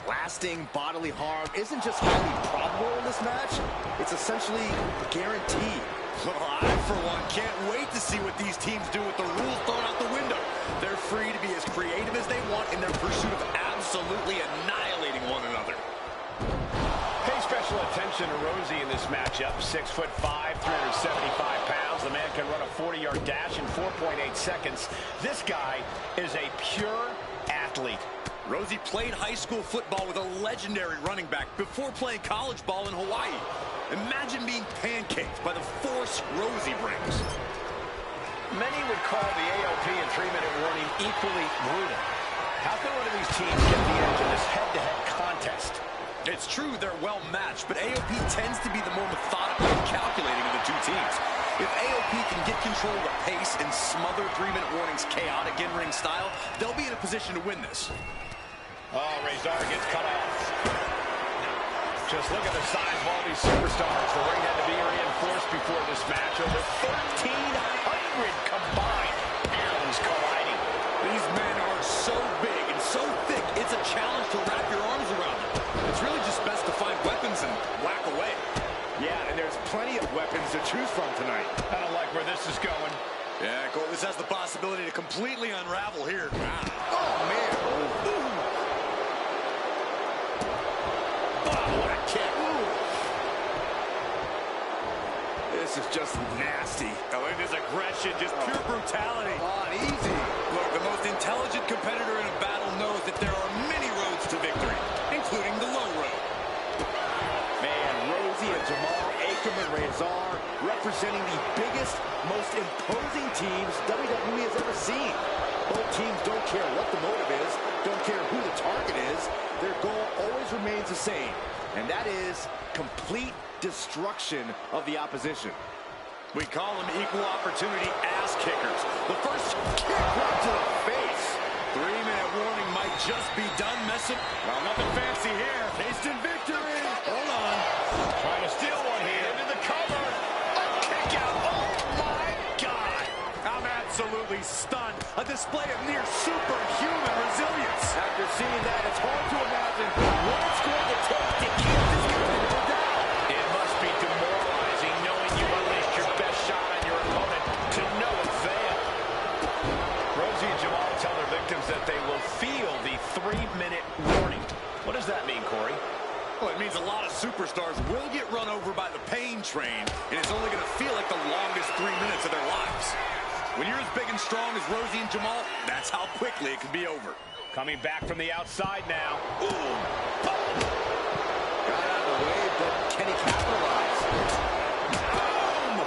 Lasting bodily harm isn't just highly probable in this match, it's essentially guaranteed. I, for one, can't wait to see what these teams do with the rules thrown out the window. They're free to be as creative as they want in their pursuit of absolutely annihilating one another. Pay special attention to Rosie in this matchup. 6'5", 375 pounds. The man can run a 40-yard dash in 4.8 seconds. This guy is a pure athlete. Rosie played high school football with a legendary running back before playing college ball in Hawaii. Imagine being pancaked by the force Rosie brings. Many would call the AOP and 3-minute warning equally brutal. How can one of these teams get the edge in this head-to-head contest? It's true they're well matched, but AOP tends to be the more methodical and calculating of the two teams. If AOP can get control of the pace and smother 3-minute warning's chaotic in-ring style, they'll be in a position to win this. Oh, Razor gets cut off. Just look at the size of all these superstars. The ring had to be reinforced before this match. Over 1,300 combined pounds colliding. These men are so big and so thick, it's a challenge to wrap your arms around them. It's really just best to find weapons and whack away. Yeah, and there's plenty of weapons to choose from tonight. I don't like where this is going. Yeah, Cole, this has the possibility to completely unravel here. Oh, man. Ooh. What a kick. This is just nasty. Oh, look at this aggression, just pure brutality. Come on, easy. Look, the most intelligent competitor in a battle knows that there are many roads to victory, including the low road. Man, Rosie and Jamal, Akam and Razor representing the biggest, most imposing teams WWE has ever seen. Both teams don't care what the motive is, don't care who the target is. Their goal always remains the same, and that is complete destruction of the opposition. We call them equal opportunity ass kickers. The first kick right to the face. 3-minute warning might just be done messing. Well, nothing fancy here. Tasting victory. Hold on. Trying to steal one here. Into the cover. A kick out. Oh, my God. I'm absolutely stunned. A display of near superhuman resilience. After seeing that, it's hard to imagine what it's going to take to keep this competitor down. It must be demoralizing knowing you unleashed your best shot on your opponent to no avail. Rosie and Jamal tell their victims that they will feel the 3-minute warning. What does that mean, Corey? Well, it means a lot of superstars will get run over by the pain train, and it's only going to feel like the longest 3 minutes of their lives. When you're as big and strong as Rosie and Jamal, that's how quickly it can be over. Coming back from the outside now. Ooh. Got out of the way, but can he capitalize? Boom!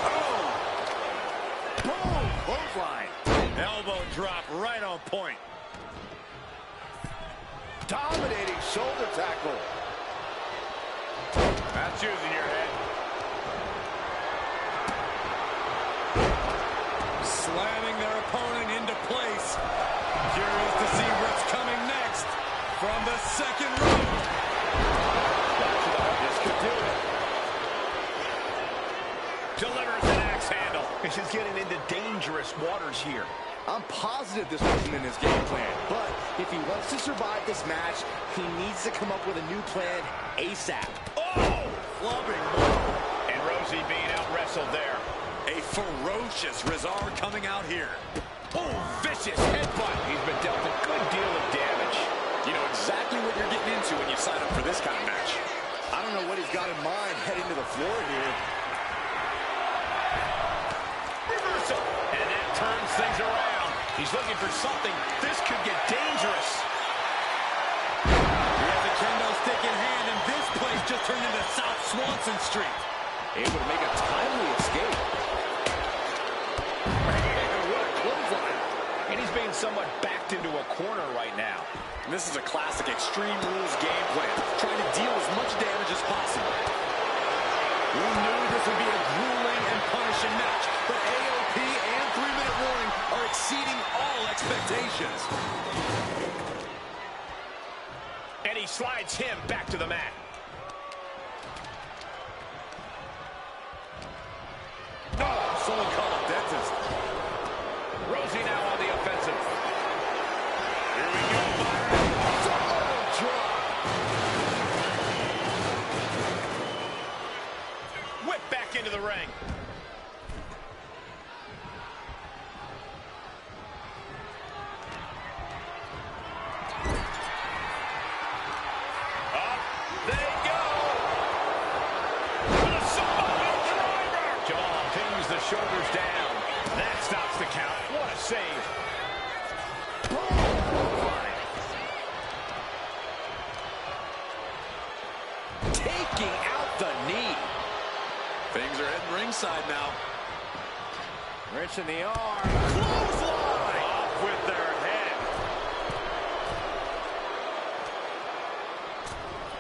Oh! Boom! Clothesline. Elbow drop right on point. Dominating shoulder tackle. That's using your head. Slamming their opponent into place. Curious to see what's coming next from the second row. This could do it. Delivers an axe handle. This is getting into dangerous waters here. I'm positive this wasn't in his game plan, but if he wants to survive this match, he needs to come up with a new plan ASAP. Oh! Clubbing. And Rosie being out-wrestled there. A ferocious Razor coming out here. Oh, vicious headbutt. He's been dealt a good deal of damage. You know exactly what you're getting into when you sign up for this kind of match. I don't know what he's got in mind heading to the floor here. Reversal. And that turns things around. He's looking for something. This could get dangerous. He has a kendo stick in hand, and this place just turned into South Swanson Street. Able to make a timely escape. What a clothesline. And he's being somewhat backed into a corner right now. And this is a classic Extreme Rules game plan, trying to deal as much damage as possible. We knew this would be a grueling and punishing match, but AOP and 3-minute warning are exceeding all expectations. And he slides him back to the mat. Oh, someone call a dentist. Rosie now on the offensive. Here we go, whip back into the ring. Up they go. With a Samoan driver. Jamal pings the shoulders down. That stops the count. What a save. Taking out the knee. Things are heading ringside now. Wrench in the arm. Clothesline. Off with their head.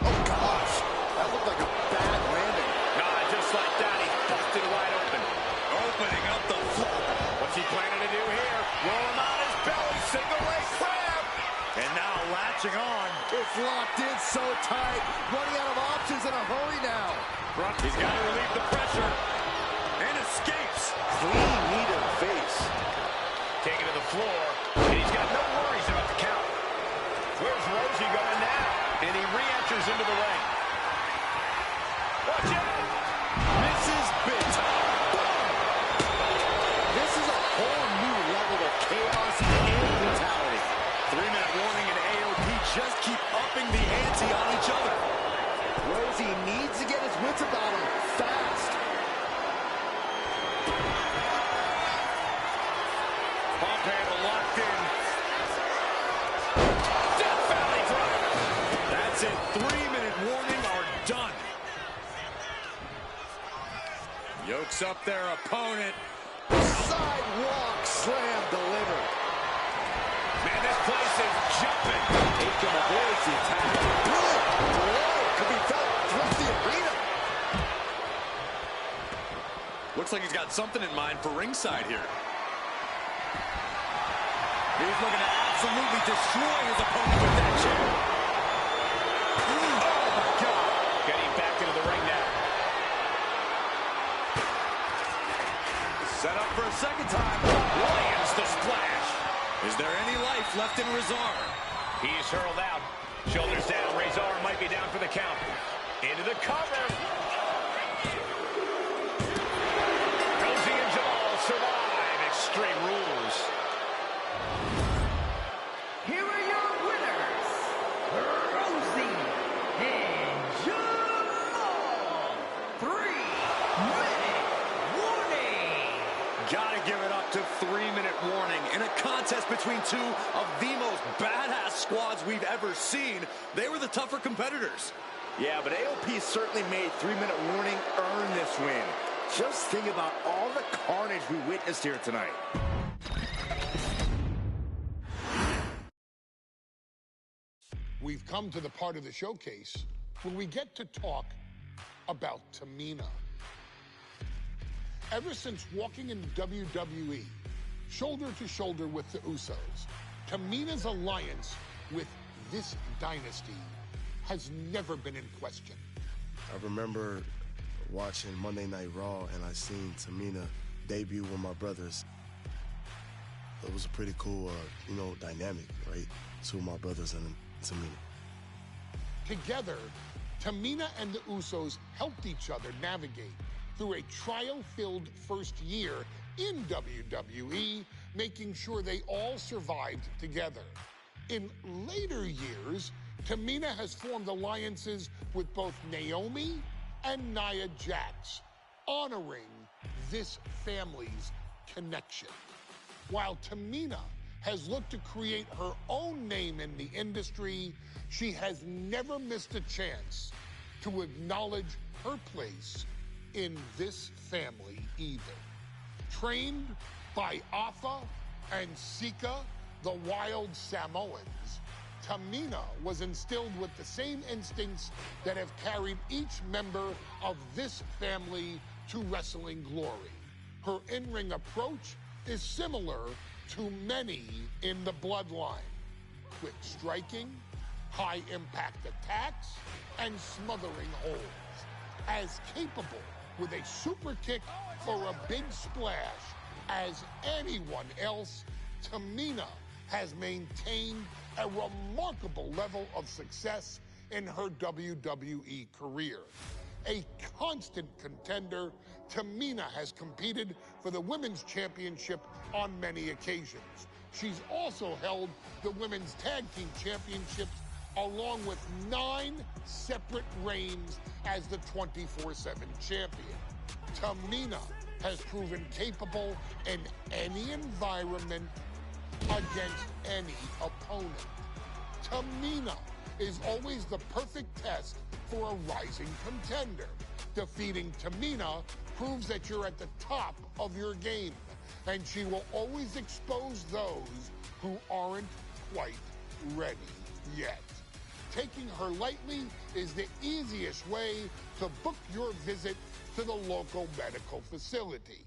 Oh, gosh. That looked like a bad landing. Just like that, he's busted wide open. Opening up the floor. What's he planning to do here? Roll him on his belly, single leg crab. And now latching on. It's locked in so tight. Running out of options in a hurry now. He's got to relieve the pressure. And escapes. Clean knee to the face. Taken to the floor. And he's got no worries about the count. Where's Rosie going now? And he re-enters into the ring. Watch out! Misses big time. This is a whole new level of chaos and brutality. 3-minute warning, and AOP just keep upping the ante on each other. Rosie needs to get his wits about him fast. Pump handle locked in. Death Valley driver. That's it. 3-minute warning are done. Yokes up their opponent. Sidewalk slam delivered. Man, this place is jumping. Tatum avoids the attack. Brilliant blow could be felt throughout the arena. Looks like he's got something in mind for ringside here. He's looking to absolutely destroy his opponent with that chair. Oh, my God. Getting back into the ring now. Set up for a second time. Lands the splash. Is there any life left in Rezar? He's hurled out. Shoulders down. Rezar might be down for the count. Into the cover. Rosie and Jamal survive Extreme Rules. Here are your winners, Rosie and Jamal. 3-minute warning. Gotta give it up to 3-minute warning. In a contest between two of the most badass squads we've ever seen, they were the tougher competitors. Yeah, but AOP certainly made 3-minute warning earn this win. Just think about all the carnage we witnessed here tonight. We've come to the part of the showcase where we get to talk about Tamina. Ever since walking in WWE, shoulder to shoulder with the Usos, Tamina's alliance with this dynasty has never been in question. I remember watching Monday Night Raw, and I seen Tamina debut with my brothers. It was a pretty cool, dynamic, right? Two of my brothers and Tamina. Together, Tamina and the Usos helped each other navigate through a trial-filled first year in WWE, making sure they all survived together. In later years, Tamina has formed alliances with both Naomi and Nia Jax, honoring this family's connection. While Tamina has looked to create her own name in the industry, she has never missed a chance to acknowledge her place in this family either. Trained by Afa and Sika, the wild Samoans, Tamina was instilled with the same instincts that have carried each member of this family to wrestling glory. Her in-ring approach is similar to many in the bloodline. Quick striking, high-impact attacks, and smothering holds. As capable with a super kick or a big splash as anyone else, Tamina has maintained a remarkable level of success in her WWE career. A constant contender, Tamina has competed for the Women's Championship on many occasions. She's also held the Women's Tag Team Championships along with 9 separate reigns as the 24/7 champion. Tamina has proven capable in any environment against any opponent. Tamina is always the perfect test for a rising contender. Defeating Tamina proves that you're at the top of your game, and she will always expose those who aren't quite ready yet. Taking her lightly is the easiest way to book your visit to the local medical facility.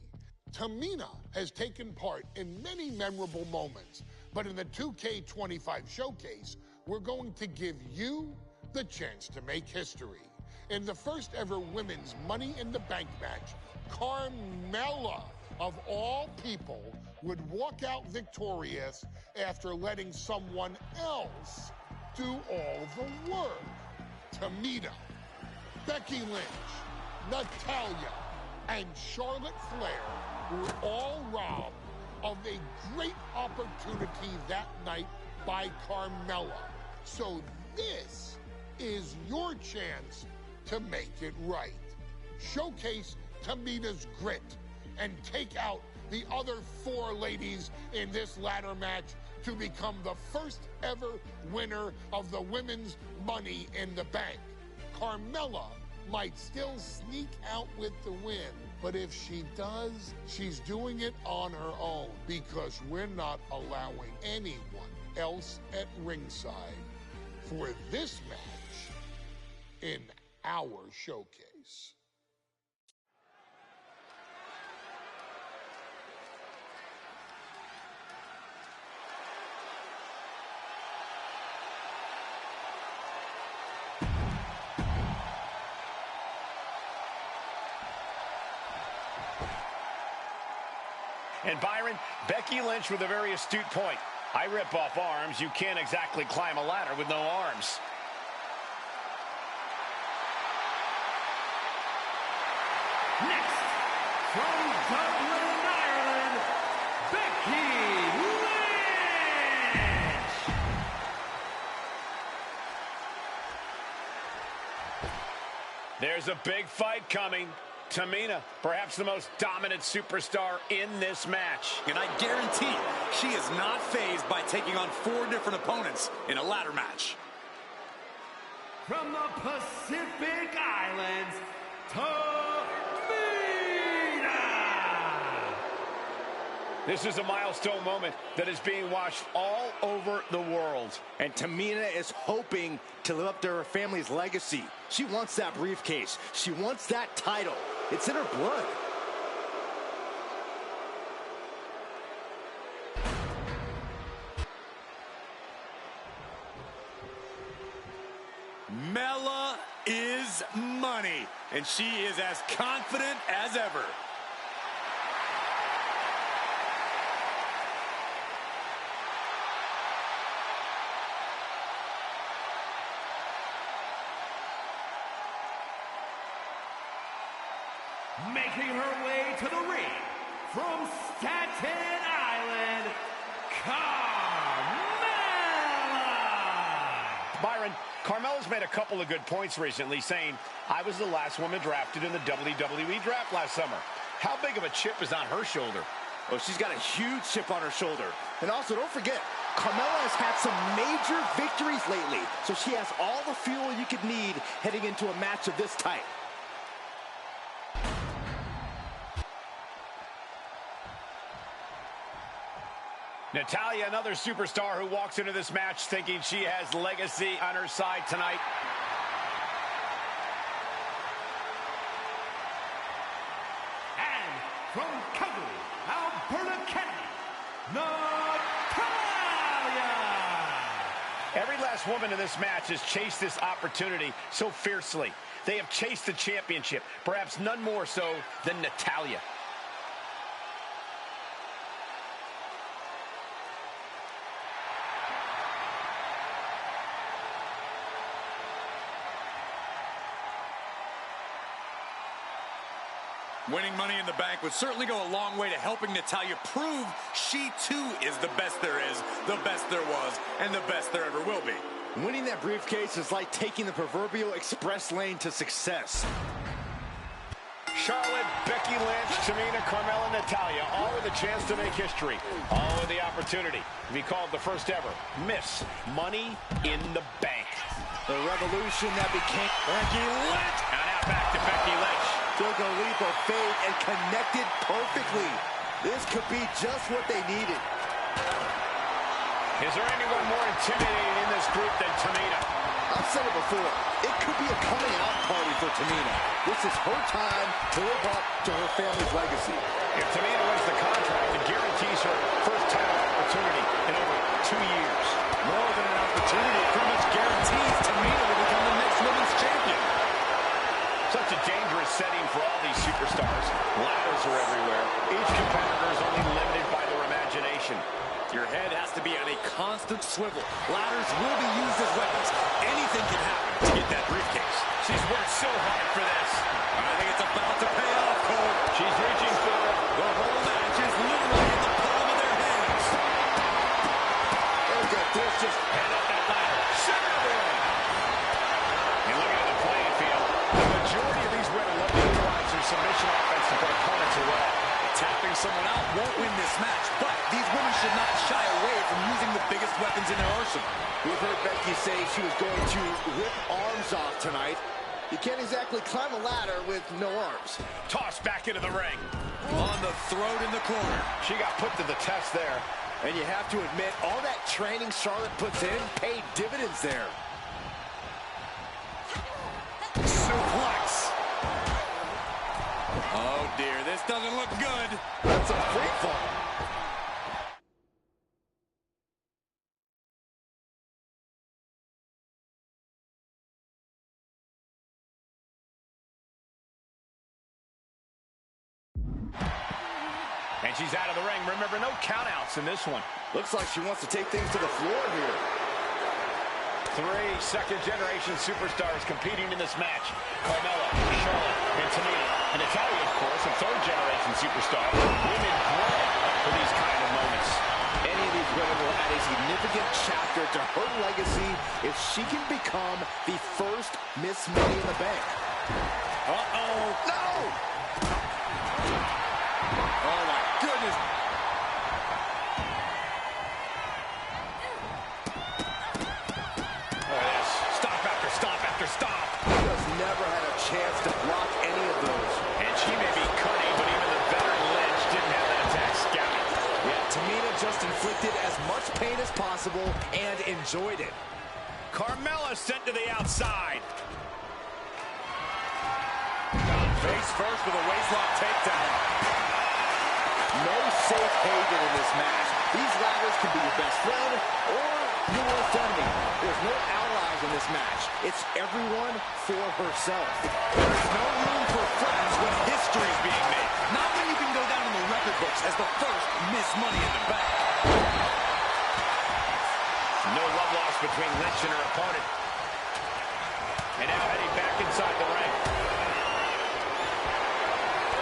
Tamina has taken part in many memorable moments, but in the 2K25 showcase, we're going to give you the chance to make history. In the first ever women's Money in the Bank match, Carmella, of all people, would walk out victorious after letting someone else do all the work. Tamina, Becky Lynch, Natalya, and Charlotte Flair were all robbed of a great opportunity that night by Carmella. So this is your chance to make it right. Showcase Tamina's grit and take out the other 4 ladies in this ladder match to become the first ever winner of the Women's Money in the Bank. Carmella might still sneak out with the win, but if she does, she's doing it on her own because we're not allowing anyone else at ringside for this match in our showcase. And Byron, Becky Lynch with a very astute point. I rip off arms. You can't exactly climb a ladder with no arms. Next, from Dublin, Ireland, Becky Lynch. There's a big fight coming. Tamina, perhaps the most dominant superstar in this match. And I guarantee she is not fazed by taking on 4 different opponents in a ladder match. From the Pacific Islands, Tamina. This is a milestone moment that is being watched all over the world. And Tamina is hoping to live up to her family's legacy. She wants that briefcase. She wants that title. It's in her blood. Mella is money, and she is as confident as ever. Making her way to the ring from Staten Island, Carmella. Byron, Carmella's made a couple of good points recently, saying, I was the last woman drafted in the WWE draft last summer. How big of a chip is on her shoulder? Oh, she's got a huge chip on her shoulder. And also, don't forget, Carmella has had some major victories lately, so she has all the fuel you could need heading into a match of this type. Natalya, another superstar who walks into this match thinking she has legacy on her side tonight. And from Calgary, Alberta, Canada, Natalya! Every last woman in this match has chased this opportunity so fiercely. They have chased the championship, perhaps none more so than Natalya. Winning Money in the Bank would certainly go a long way to helping Natalya prove she, too, is the best there is, the best there was, and the best there ever will be. Winning that briefcase is like taking the proverbial express lane to success. Charlotte, Becky Lynch, Tamina, Carmella, Natalya, all with a chance to make history. All with the opportunity to be called the first ever Miss Money in the Bank. The revolution that became Becky Lynch. And now back to Becky Lynch. Took a leap of faith and connected perfectly. This could be just what they needed. Is there anyone more intimidating in this group than Tamina? I've said it before. It could be a coming out party for Tamina. This is her time to live up to her family's legacy. If Tamina wins the contract, it guarantees her first title opportunity in over 2 years. More than an opportunity, it pretty much guarantees Tamina will become the next women's champion. Such a dangerous setting for all these superstars. Ladders are everywhere. Each competitor is only limited by their imagination. Your head has to be on a constant swivel. Ladders will be used as weapons. Anything can happen to get that briefcase. She's worked so hard for this. I think it's about to pay off, Cole. She's reaching for it. The whole match is literally in the palm of their hands. Look at this, just head up that ladder. Center of the ring. And looking at the playing field, the majority of these women love to utilize their submission offense to put opponents away. Tapping someone out won't win this match, but these women should not shy away from using the biggest weapons in their arsenal. We've heard Becky say she was going to rip arms off tonight. You can't exactly climb a ladder with no arms. Tossed back into the ring. On the throat in the corner. She got put to the test there. And you have to admit, all that training Charlotte puts in paid dividends there. Suplex. Oh dear, this doesn't look good. That's a free fall. And she's out of the ring. Remember, no countouts in this one. Looks like she wants to take things to the floor here. 3 second-generation superstars competing in this match. Carmella, Charlotte, and Tamina. And Natalya, of course, a third-generation superstar. Women bred for these kind of moments. Any of these women will add a significant chapter to her legacy if she can become the first Miss Money in the Bank. Uh-oh. No! Oh, my goodness. Never had a chance to block any of those. And she may be cunning, but even the veteran Lynch didn't have that attack scouted. Yeah, Tamina just inflicted as much pain as possible and enjoyed it. Carmella sent to the outside. Face first with a waistlock takedown. No safe haven in this match. These ladders can be your best friend or your worst enemy. There's no allies in this match. It's everyone for herself. There's no room for friends when history is being made. Not when you can go down in the record books as the first Miss Money in the Bank. No love lost between Lynch and her opponent. And now heading back inside the ring.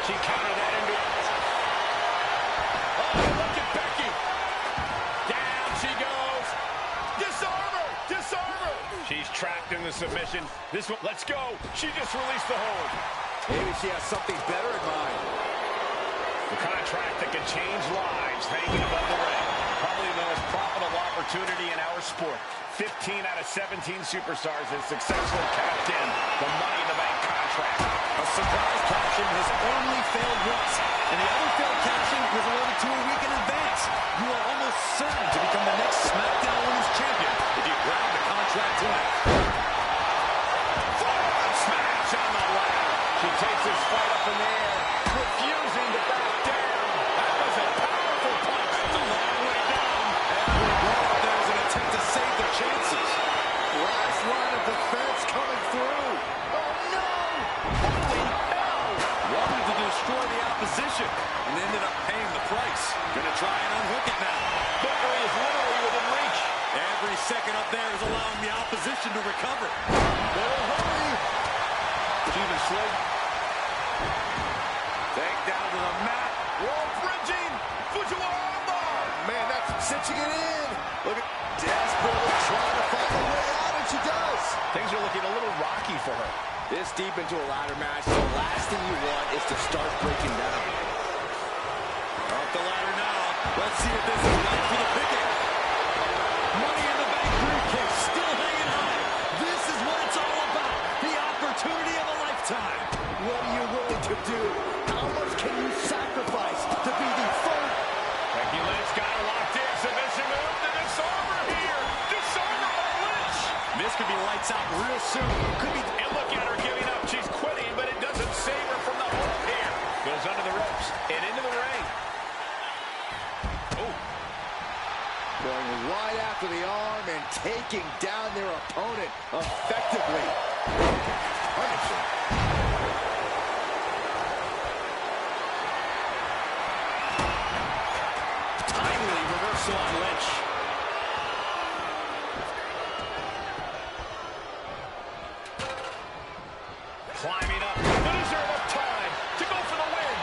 She countered that into it. Oh, look at Becky. Down she goes. Disarm her. Disarm her. She's trapped in the submission. This one, let's go. She just released the hold. Maybe she has something better in mind. The contract that can change lives hanging above the ring. Probably the most profitable opportunity in our sport. 15 out of 17 superstars have successfully cashed in the Money in the Bank contract. A surprise cash-in has only failed once, and the other failed cash-in was awarded to a week in advance. You are almost certain to become the next SmackDown Women's Champion if you grab the contract tonight. Forward smash on the ladder. She takes this fight up in the air, refusing to back down. That was a powerful punch. That's a long way down. Every blow up there is an attempt to save their chances. Last line of defense coming through. Oh, no! Holy hell! Wanted to destroy the opposition and ended up paying the price. Gonna try and unhook it now. Victory is literally within reach. Every second up there is allowing the opposition to recover. Better hurry! She even slid. Take down to the mat. Wall bridging. Fujiwara armbar. Man, that's cinching it in. Look at desperately trying to find a way out, and she does. Things are looking a little rocky for her. This deep into a ladder match, the last thing you want is to start breaking down. Up the ladder now. Let's see if this is right for the picking. Money in the Bank briefcase still hanging high. This is what it's all about. The opportunity of a lifetime. What are you willing to do? How much can you sacrifice to be the first? Becky Lynch got her locked in. Submission move to disarm her here. Disarm her by Lynch. This could be lights out real soon. Could be. And look at her giving up. She's quitting, but it doesn't save her from the hold here. Goes under the ropes and into the ring. Oh. Going right after the arm and taking down their opponent effectively. Punishing. Timely reversal on Lynch. Climbing up. Does her enough time to go for the win?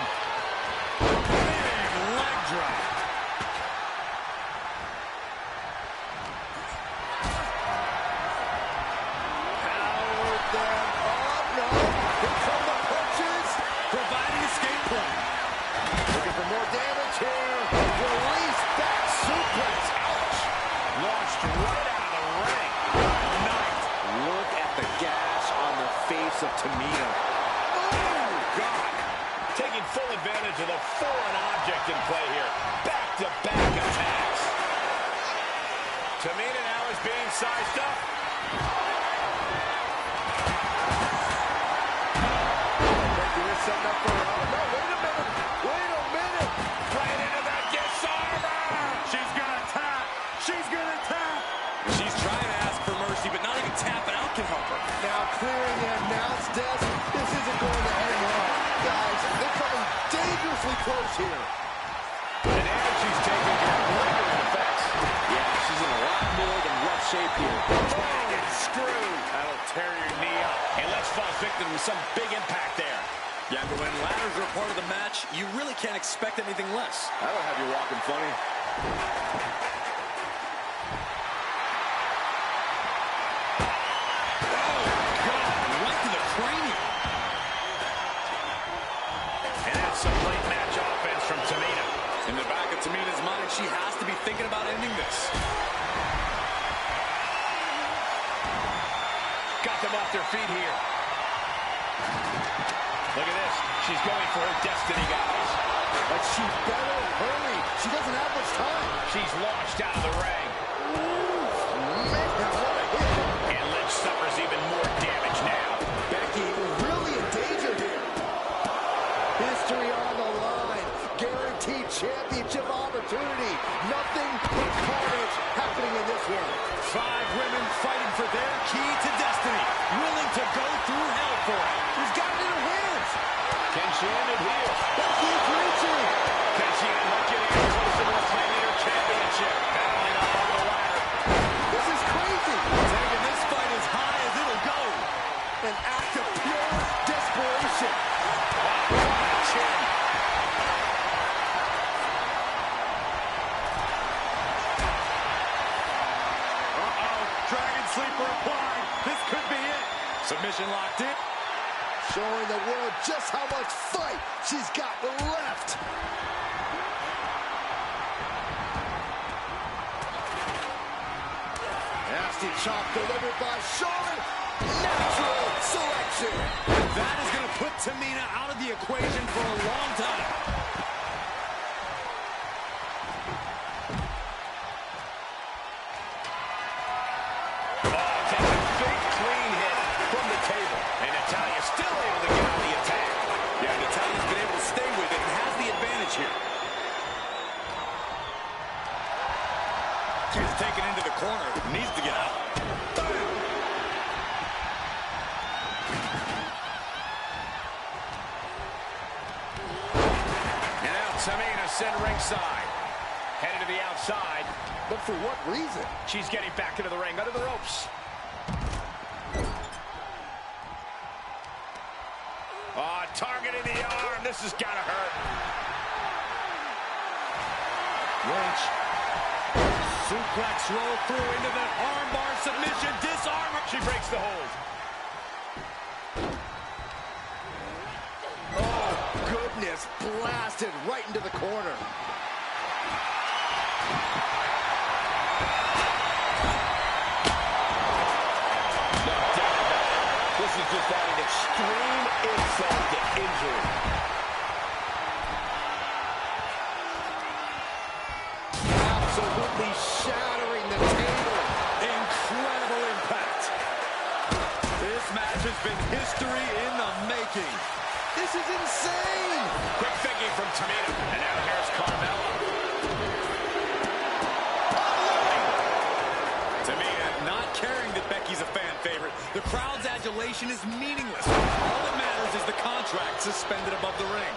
Big leg drop. Powered them up. No. Here come the punches. Providing escape plan. Looking for more damage here. Release back suplex. Ouch. Launched right out of the ring. Nice. Look at the gash on the face of Tamina. Oh, God. Taking full advantage of the foreign object in play here. Back-to-back attacks. Tamina now is being sized up. Becky is setting up for her. Oh, no, wait a minute. Wait a minute. Right into that disarmer. She's gonna tap. She's gonna tap. She's trying to ask for mercy, but not even tapping out can help her. Now clearing the announce desk. This isn't going to end well. Guys, they're coming dangerously close here. The damage she's taking can have lingering effects. Yeah, she's in a lot more than rough shape here. Dragon screw. That'll tear your knee up. And let's fall victim to some big impact there. Yeah, but when ladders are a part of the match, you really can't expect anything less. That'll have you walking funny. Right to the cranium. And that's some late match offense from Tamina. In the back of Tamina's mind, she has to be thinking about ending this. Got them off their feet here. Look at this. She's going for her destiny, guys. But she better hurry. She doesn't have much time. She's launched out of the ring. Man, what a hit. And Lynch suffers even more damage now. Becky really in danger here. History on the line. Guaranteed championship opportunity. Nothing but carnage happening in this one. 5 women fighting for their key to destiny. Willing to go through hell for it. She's got it in her hands. Can she end it here? Becky's reaching. Can she end up getting closer to reclaiming her championship? Battling up on the ladder. This is crazy. Taking this fight as high as it'll go. An act of pure desperation. Chin. Dragon sleeper applied. This could be it. Submission locked in. Showing the world just how much fight she's got left. Nasty chop delivered by Charlotte. Natural selection. That is going to put Tamina out of the equation for a long time. Takes a big clean hit from the table. And Natalya still able to get out of the attack. Yeah, Natalya's been able to stay with it and has the advantage here. She's taken into the corner. Needs to get out. And now Tamina sent ringside. Headed to the outside. But for what reason? She's getting back into the ring, under the ropes. Oh, targeting the arm. This has got to hurt. Lynch. Suplex roll through into the armbar submission. Disarm her. She breaks the hold. Oh, goodness. Blasted right into the corner. No doubt about it. This is just adding extreme insult to injury. Absolutely shattering the table. Incredible impact. This match has been history in the making. This is insane. Quick thinking from Tamina. And now here's Carmella. Tamina not caring that Becky's a fan favorite. The crowd's adulation is meaningless. All that matters is the contract suspended above the ring.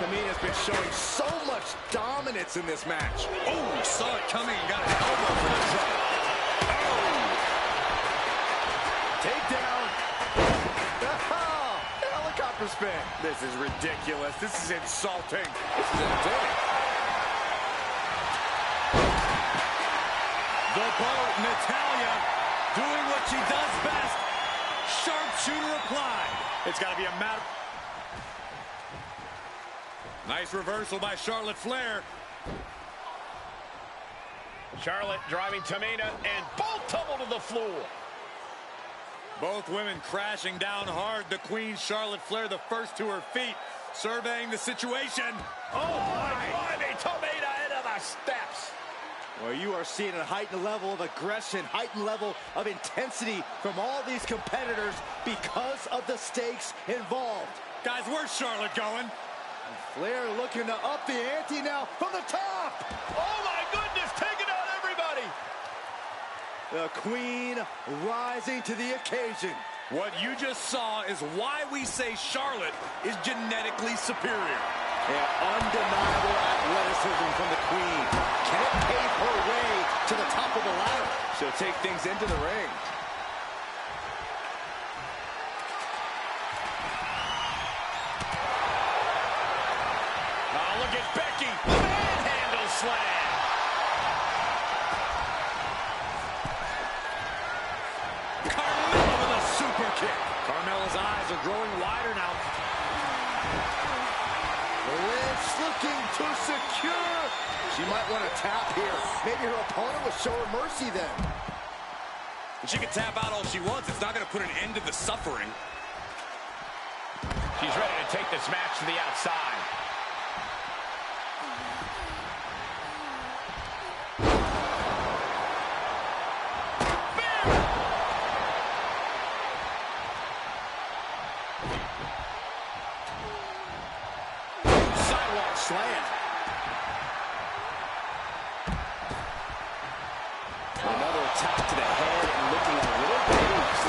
Tamina's been showing so much dominance in this match. Oh, saw it coming and got an elbow for the drop. Oh! Takedown. Helicopter spin. This is ridiculous. This is insulting. This is entertaining. The boat, Natalya, doing what she does best. Sharpshooter applied. It's got to be a matter. Nice reversal by Charlotte Flair. Charlotte driving Tamina, and both tumble to the floor. Both women crashing down hard. The Queen, Charlotte Flair, the first to her feet, surveying the situation. Oh, my God, Tamina into the steps. Well, you are seeing a heightened level of aggression, heightened level of intensity from all these competitors because of the stakes involved. Guys, where's Charlotte going? Flair looking to up the ante now from the top. Oh, my goodness, taking out everybody. The Queen rising to the occasion. What you just saw is why we say Charlotte is genetically superior. And undeniable athleticism from the Queen. Can it pave her way to the top of the ladder? She'll take things into the ring. Oh, look at Becky. Manhandle slam. Carmella with a super kick. Carmella's eyes are growing wider now. Lynch looking to secure. She might want to tap here. Maybe her opponent will show her mercy then. She can tap out all she wants. It's not going to put an end to the suffering. She's ready to take this match to the outside. Sidewalk slam. Another attack to the head and looking a little dazed.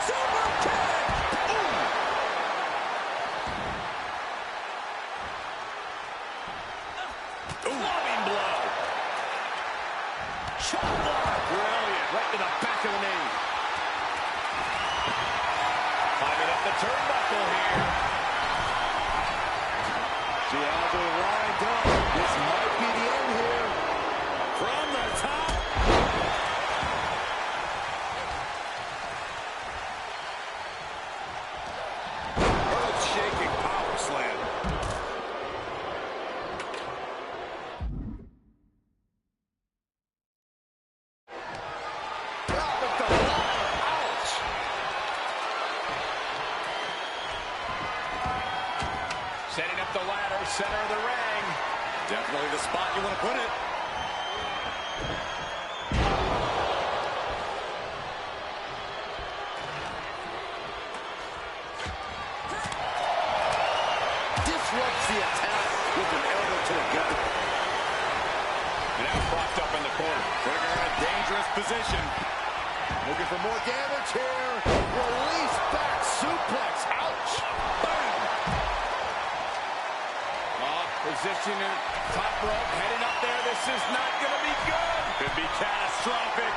Super kick! Loving blow. Chop block. Brilliant. Right to the back of the knee. Climbing up the turnbuckle here. She has her lined up. This might be the end here. From the top. the ladder, center of the ring. Definitely the spot you want to put it. Disrupts the attack with an elbow to the gut. Now propped up in the corner. Putting her in a dangerous position. Looking for more damage here. Release back suplex. Ouch. Bang. Positioning top rope, heading up there. This is not going to be good. Could be catastrophic.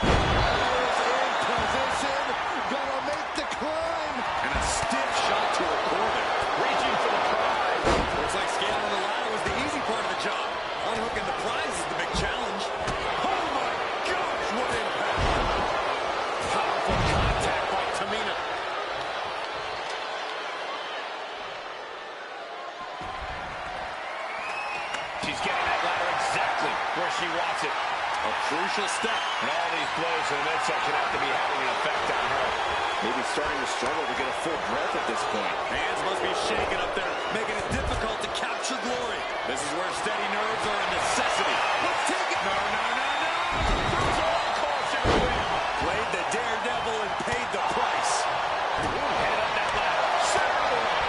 Is in position. Gonna make the climb. And a stiff shot to her core there. Reaching for the prize. Looks like scaling the ladder was the easy part of the job. Unhooking the prize is the big challenge. Oh my gosh, what impact. Powerful contact by Tamina. She's getting that ladder exactly where she wants it. A crucial step. And all these blows in the midsection have to be having an effect on her. Maybe starting to struggle to get a full breath at this point. Hands must be shaking up there, making it difficult to capture glory. This is where steady nerves are a necessity. Let's take it. No. There's all caution to win. Played the daredevil and paid the price. Head up that ladder. Center of the ring.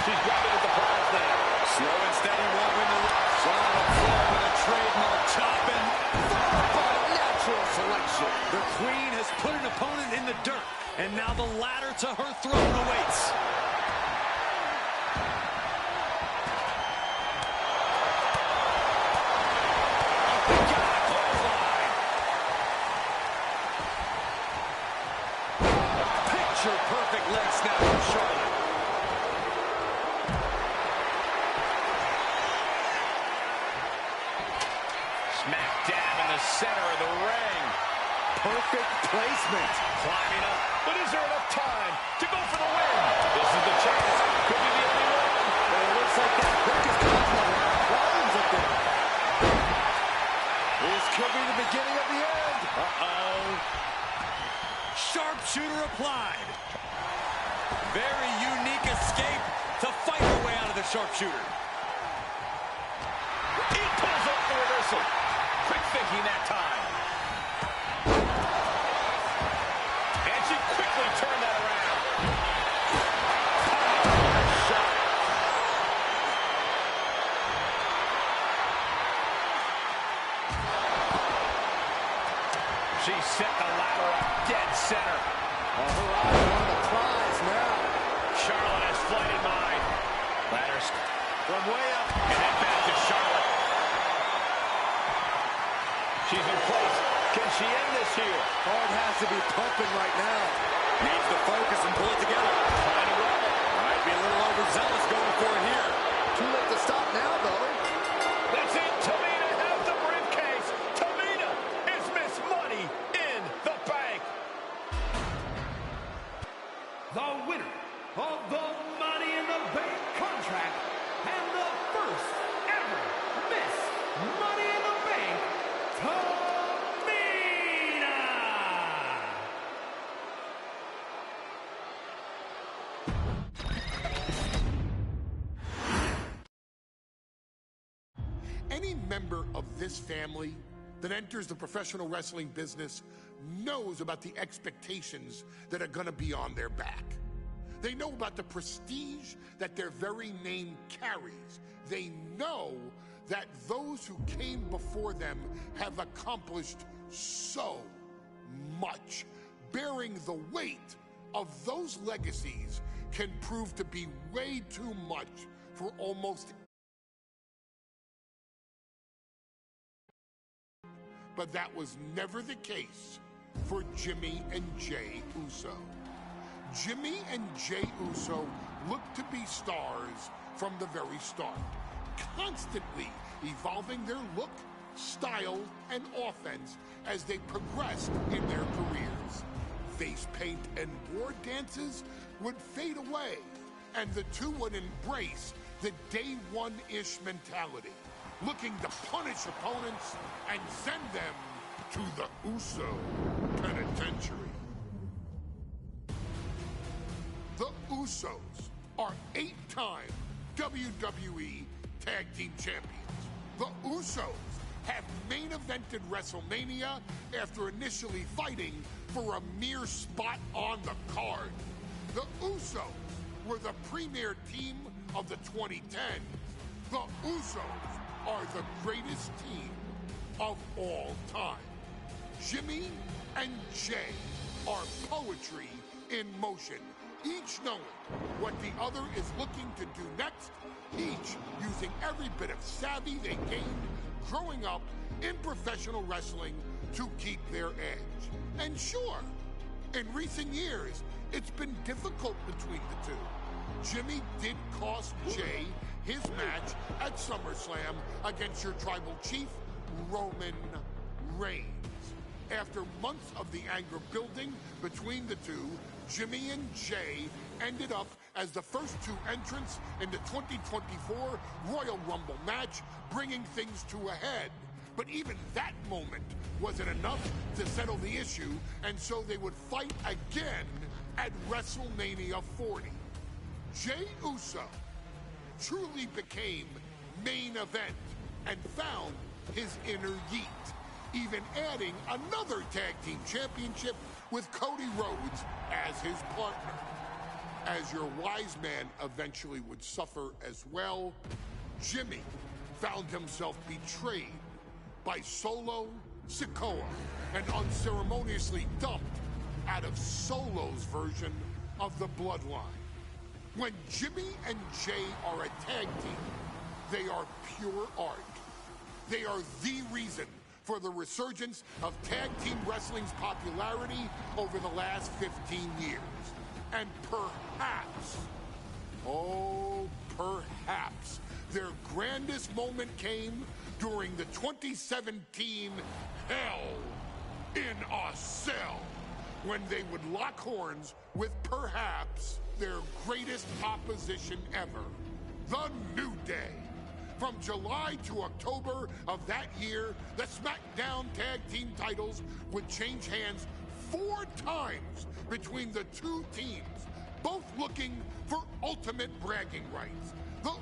She's grabbing at the prize now. Slow and steady won't win the race. On the floor with a trademark chopping. Followed by natural selection. The queen has put an opponent in the dirt, and now the ladder to her throne awaits. Picture-perfect leg snap from Charlotte. Smack dab in the center of the ring. Perfect placement. Climbing up, but is there enough time to go for the win? This is the chance. Could be the only one. And it looks like that hook is causing a lot of problems up there. This could be the beginning of the end. Uh-oh. Sharpshooter applied. Very unique escape to fight her way out of the sharpshooter. He pulls up the reversal. Quick thinking that time. And she quickly turned that around. Shot. She set the ladder up dead center. Her eyes on the prize now. Charlotte has flight in mind. Ladders from way up. And then back to Charlotte. She's in place. Can she end this here? Heart has to be pumping right now. Needs to focus and pull it together. Trying to grab it. Might be a little overzealous going for it here. Too late to stop now, though. That's it. Tamina has the briefcase. Tamina is Miss Money in the Bank. The winner of the Money in the Bank contract and the first ever Miss Money in the Bank, Tamina! Any member of this family that enters the professional wrestling business knows about the expectations that are going to be on their back. They know about the prestige that their very name carries. They know that those who came before them have accomplished so much. Bearing the weight of those legacies can prove to be way too much for almost. But that was never the case for Jimmy and Jey Uso. Jimmy and Jey Uso looked to be stars from the very start, constantly evolving their look, style, and offense as they progressed in their careers. Face paint and war dances would fade away, and the two would embrace the day one-ish mentality, looking to punish opponents and send them to the Uso Penitentiary. The Usos are 8-time WWE Tag Team Champions. The Usos have main evented WrestleMania after initially fighting for a mere spot on the card. The Usos were the premier team of the 2010s. The Usos are the greatest team of all time. Jimmy and Jay are poetry in motion, each knowing what the other is looking to do next, each using every bit of savvy they gained growing up in professional wrestling to keep their edge. And sure, in recent years, it's been difficult between the two. Jimmy did cost Jay his match at SummerSlam against your tribal chief, Roman Reigns. After months of the anger building between the two, Jimmy and Jay ended up as the first two entrants in the 2024 Royal Rumble match, bringing things to a head. But even that moment wasn't enough to settle the issue, and so they would fight again at WrestleMania 40. Jey Uso truly became main event and found his inner yeet, even adding another tag team championship with Cody Rhodes as his partner. As your wise man eventually would suffer as well, Jimmy found himself betrayed by Solo Sikoa and unceremoniously dumped out of Solo's version of the Bloodline. When Jimmy and Jay are a tag team, they are pure art. They are the reason for the resurgence of tag team wrestling's popularity over the last 15 years. And perhaps, oh, perhaps, their grandest moment came during the 2017 Hell in a Cell, when they would lock horns with perhaps their greatest opposition ever, The New Day. From July to October of that year, the SmackDown Tag Team titles would change hands 4 times between the two teams, both looking for ultimate bragging rights. The